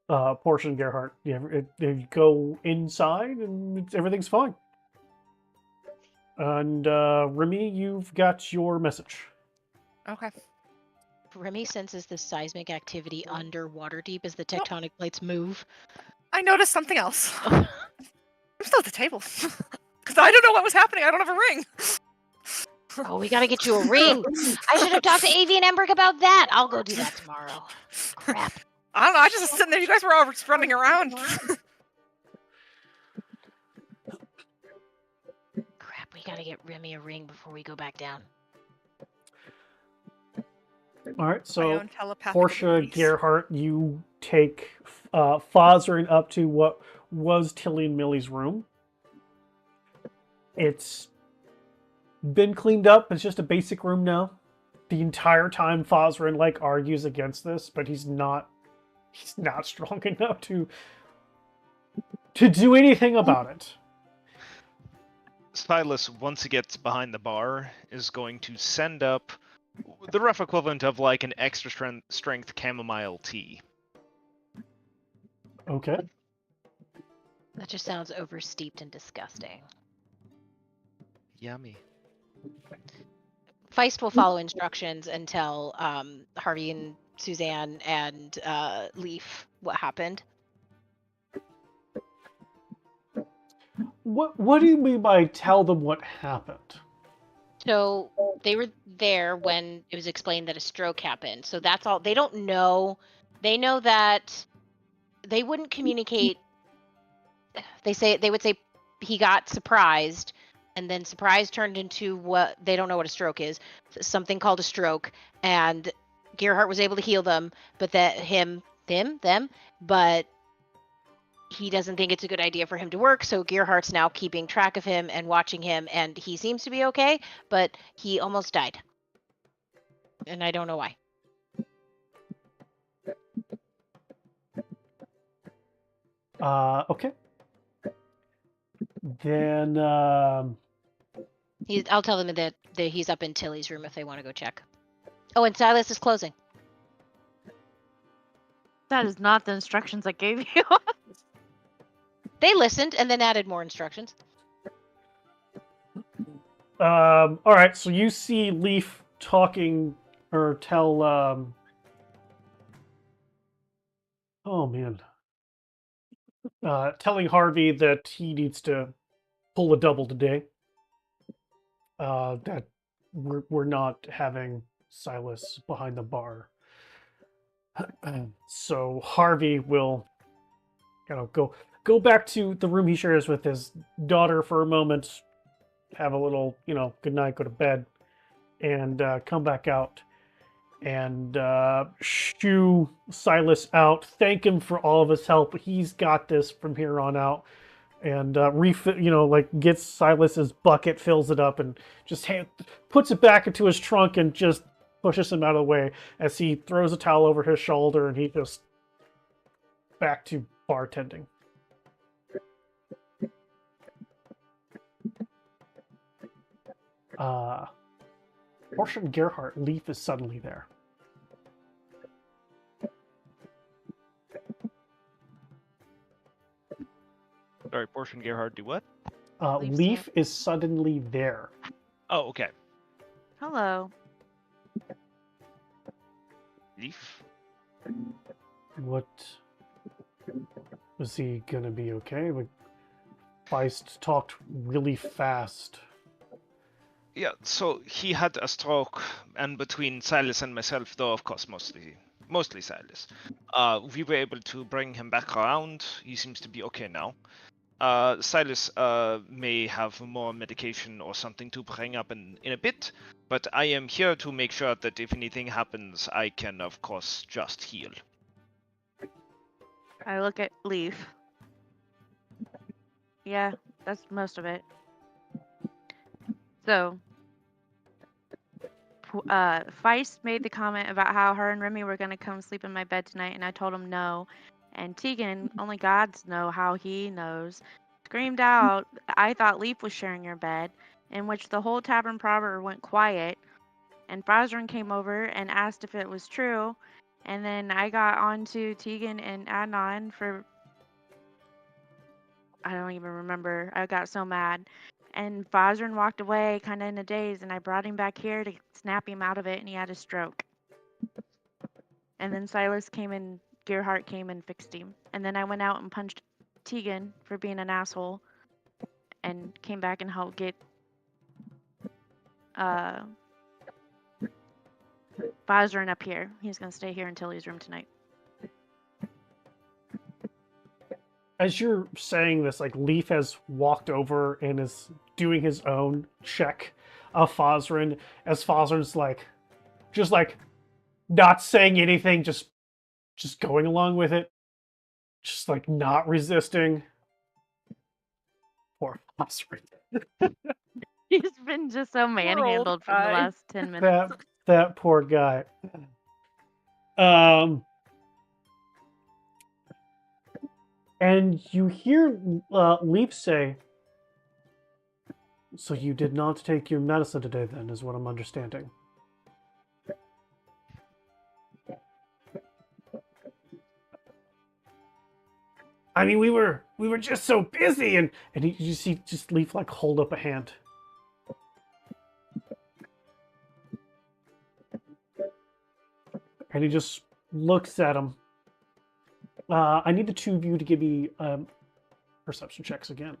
Portia and Gerhardt. Yeah, you go inside and everything's fine. And Remy, you've got your message. Okay. Remy senses the seismic activity under Waterdeep as the tectonic plates move. I noticed something else. I'm still at the table. Because I don't know what was happening. I don't have a ring. Oh, we gotta get you a ring. I should have talked to Avi and Emberg about that. I'll go do that tomorrow. Crap. I don't know. I just was sitting there. You guys were all just running around. Crap, we gotta get Remy a ring before we go back down. All right, My so own telepathic Portia, abilities. Gerhardt, you take Fosrin up to what was Tilly and Millie's room. It's been cleaned up. It's just a basic room now. The entire time Fosrin argues against this, but he's not strong enough to do anything about it. Silas, once he gets behind the bar, is going to send up the rough equivalent of an extra strength chamomile tea. Okay. That just sounds oversteeped and disgusting. Yummy. Feist will follow instructions and tell Harvey and Suzanne and Leaf what happened. What do you mean by tell them what happened? So they were there when it was explained that a stroke happened. So that's all. They don't know. They know that they wouldn't communicate. They would say he got surprised, and then surprise turned into what they don't know what a stroke is. Something called a stroke, and Gerhardt was able to heal them, but them, but he doesn't think it's a good idea for him to work, so Gerhardt's now keeping track of him and watching him, and he seems to be okay, but he almost died. And I don't know why. Okay. Then I'll tell them that he's up in Tilly's room if they want to go check. Oh, and Silas is closing. That is not the instructions I gave you. They listened and then added more instructions. all right, so you see Leaf talking or tell oh man. Telling Harvey that he needs to pull a double today. That we're not having Silas behind the bar. So Harvey will go back to the room he shares with his daughter for a moment, have a little, good night, go to bed, and come back out and shoo Silas out. Thank him for all of his help. He's got this from here on out. and gets Silas's bucket, fills it up, and just puts it back into his trunk and just pushes him out of the way as he throws a towel over his shoulder and he just back to bartending. Portia and Gerhardt, Leaf is suddenly there. Sorry, Portia and Gerhard do what? Leaf is suddenly there. Oh, okay. Hello. Leaf? What? Was he gonna be okay? Like, Feist talked really fast. Yeah, so he had a stroke, and between Silas and myself, though of course mostly Silas, we were able to bring him back around. He seems to be okay now. Silas may have more medication or something to bring up in a bit, but I am here to make sure that if anything happens, I can of course just heal. I look at Leaf. Yeah, that's most of it. So, Feist made the comment about how her and Remy were going to come sleep in my bed tonight, and I told him no. And Tegan, only gods know how he knows, screamed out, I thought Leaf was sharing your bed, in which the whole tavern proper went quiet. And Fazrin came over and asked if it was true. And then I got onto Tegan and Adnan for... I don't even remember. I got so mad. And Fazrin walked away kind of in a daze, and I brought him back here to snap him out of it, and he had a stroke. And then Silas came and Gerhardt came and fixed him. And then I went out and punched Tegan for being an asshole and came back and helped get Fazrin up here. He's going to stay here in Tilly's room tonight. As you're saying this, like, Leaf has walked over and is doing his own check of Fazrin, as Fazrin's just not saying anything, just going along with it, just not resisting. Poor Fazrin. He's been just so manhandled for the last 10 minutes. That poor guy. And you hear Leaf say, "So you did not take your medicine today, then, is what I'm understanding." I mean, we were just so busy, and you see just Leaf hold up a hand. And he just looks at him. I need the two of you to give me perception checks again.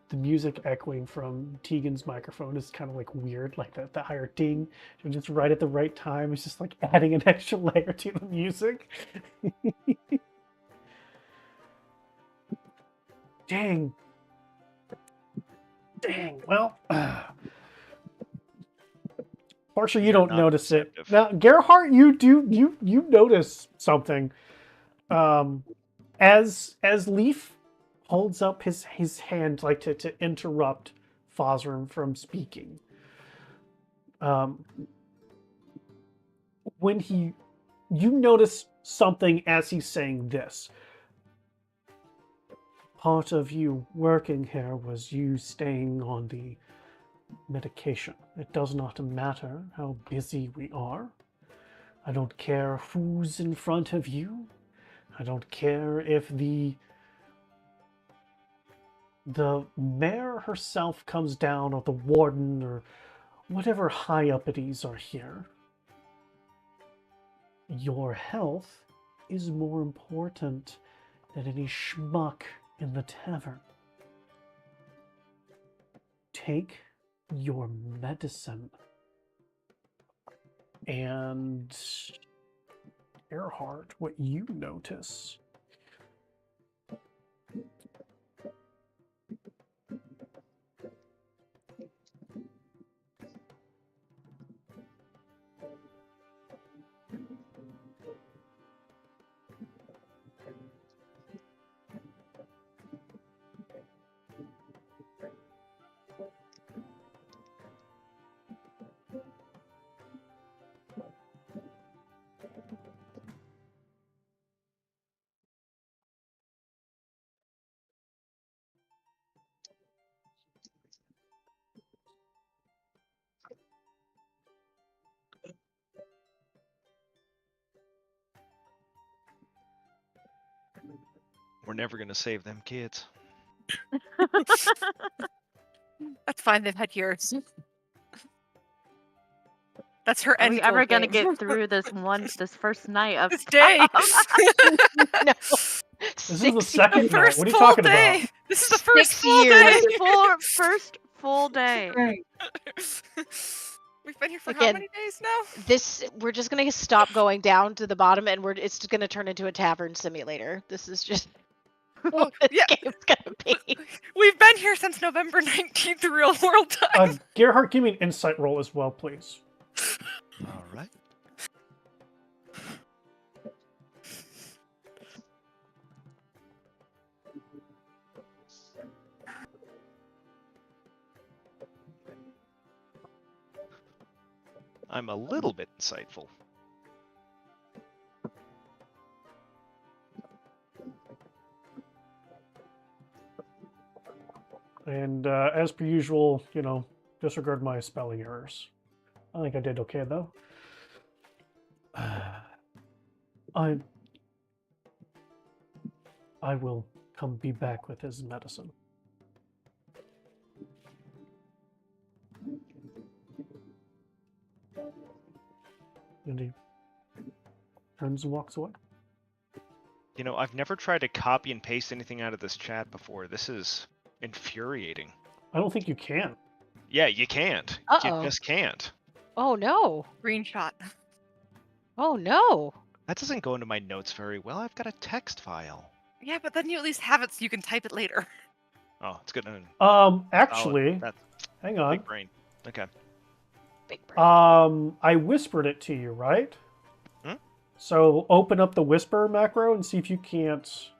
The music echoing from Tegan's microphone is kind of weird, the higher ding, just right at the right time. It's just adding an extra layer to the music. Dang. Well, Portia, you don't notice it. Now, Gerhardt, you notice something. As Leaf holds up his hand to interrupt Fazrin from speaking. When you notice something as he's saying this. Part of you working here was you staying on the medication. It does not matter how busy we are. I don't care who's in front of you. I don't care if the mayor herself comes down, or the warden, or whatever high-uppities are here. Your health is more important than any schmuck in the tavern. Take your medicine. And Gerhardt, what you notice We're never gonna save them kids. That's fine. They've had years. That's her Are end we goal. ever gonna game. get through this first night of This day? No. This is the 6 second The night. first What are you full talking day. about? This is the first 6 full years. day. First full day. We've been here for how Again, many days now? We're just gonna stop going down to the bottom, and it's just gonna turn into a tavern simulator. This is just what this yeah. game's gonna be. We've been here since November 19th, real world time. Gerhardt, give me an insight roll as well, please. All right. I'm a little bit insightful. And as per usual, disregard my spelling errors. I think I did okay, though. I will be back with his medicine. And he turns and walks away. I've never tried to copy and paste anything out of this chat before. This is infuriating. I don't think you can. Yeah, you can't. Uh-oh. You just can't. Oh no. Screenshot. Oh no. That doesn't go into my notes very well. I've got a text file. Yeah, but then you at least have it so you can type it later. Oh, it's good. Actually, That's hang on. big brain. Okay. Big brain. I whispered it to you, right? Hmm? So open up the whisper macro and see if you can't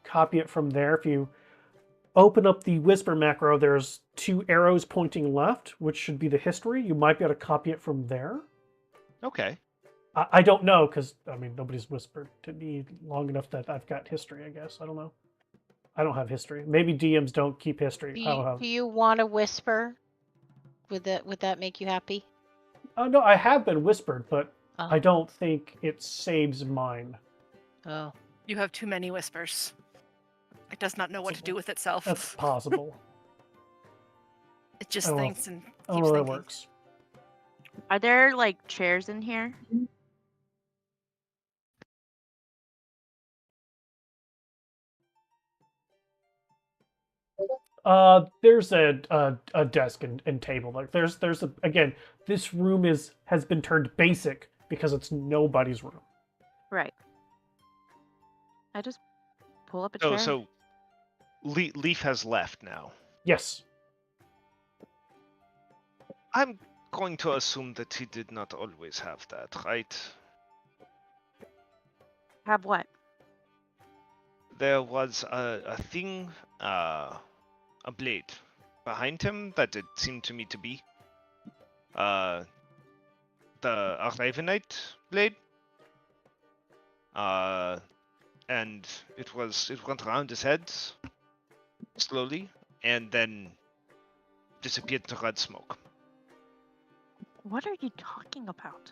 copy it from there. If you open up the whisper macro, there's 2 arrows pointing left, which should be the history. You might be able to copy it from there. Okay. I don't know, because, nobody's whispered to me long enough that I've got history, I guess. I don't know. I don't have history. Maybe DMs don't keep history. Do you want to whisper? Would that make you happy? No, I have been whispered, but Oh. I don't think it saves mine. Oh. You have too many whispers. It does not know what to do with itself. That's possible. It just I don't know. thinks and I don't keeps know how that thinking. works. Are there like chairs in here? There's a desk and table. Like there's again, this room has been turned basic because it's nobody's room. Right. I just pull up a Oh, chair. so Leaf has left now. Yes. I'm going to assume that he did not always have that, right? Have what? There was a thing, a blade behind him that it seemed to me to be the Aravenite blade. And it went around his head slowly and then disappeared to red smoke. What are you talking about?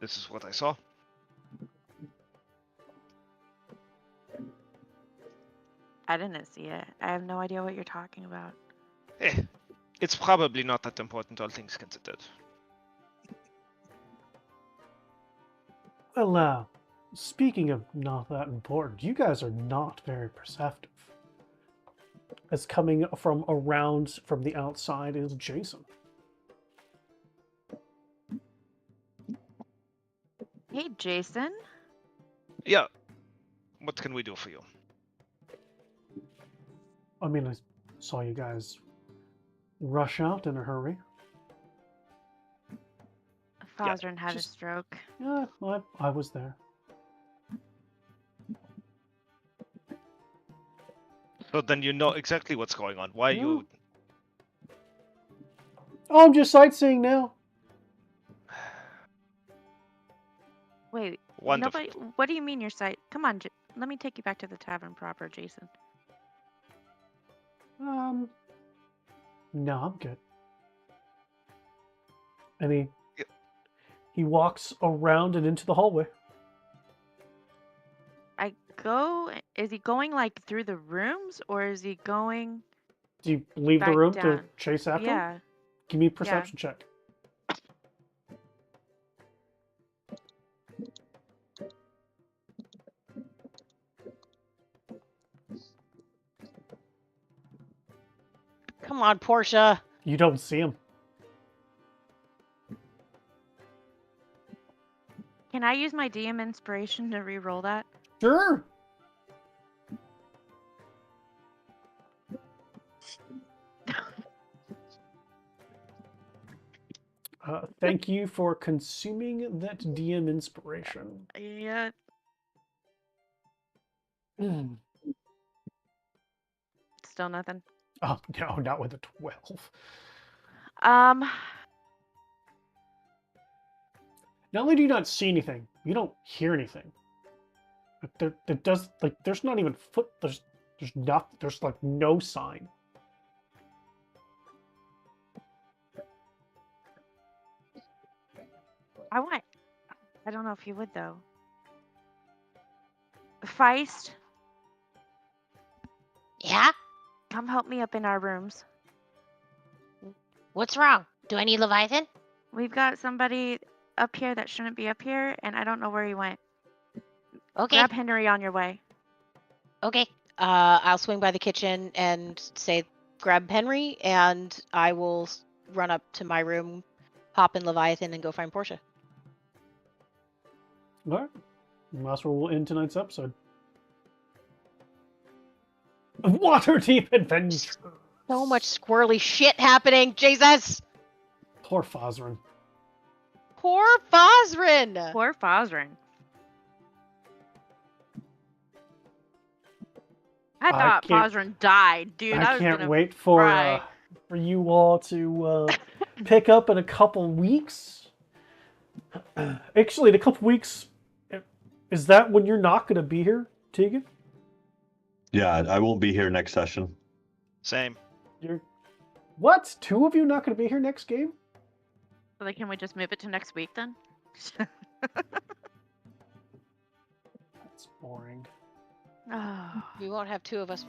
This is what I saw. I didn't see it. I have no idea what you're talking about. It's probably not that important, all things considered. Well, speaking of not that important, you guys are not very perceptive. As coming from the outside is Jason. Hey, Jason. Yeah. What can we do for you? I saw you guys rush out in a hurry. Fosrin had a just- stroke. Yeah, I was there. So then you know exactly what's going on. Why you... Oh, I'm just sightseeing now. Wait, Wonderful. nobody. What do you mean your sight? Come on, let me take you back to the tavern proper, Jason. No, I'm good. And he walks around and into the hallway. I go? Is he going like through the rooms, or is he going Do you leave the back room to down? chase after him? Yeah. Give me a perception check. Come on, Portia. You don't see him. Can I use my DM inspiration to re-roll that? Sure. Thank you for consuming that DM inspiration. Yeah. Mm. Still nothing. Oh, no, not with a 12. Um. Not only do you not see anything, you don't hear anything. There's not even there's like no sign. I don't know if you would though. Feist, Yeah? come help me up in our rooms. What's wrong? Do I need Leviathan? We've got somebody up here that shouldn't be up here, and I don't know where he went. Okay. Grab Henry on your way. Okay. I'll swing by the kitchen and say, grab Henry, and I will run up to my room, hop in Leviathan, and go find Portia. All right. And that's where we'll end tonight's episode of Waterdeep Adventure. So much squirrely shit happening, Jesus! Poor Fosrin. Poor Fosrin! Poor Fosrin. I thought can't- Fosrin died, dude. I I was can't gonna wait cry. for you all to pick up in a couple weeks. Actually, in a couple weeks, is that when you're not going to be here, Tegan? Yeah, I won't be here next session. Same. You're what? Two of you not going to be here next game? So like, can we just move it to next week then? That's boring. Oh. We won't have two of us.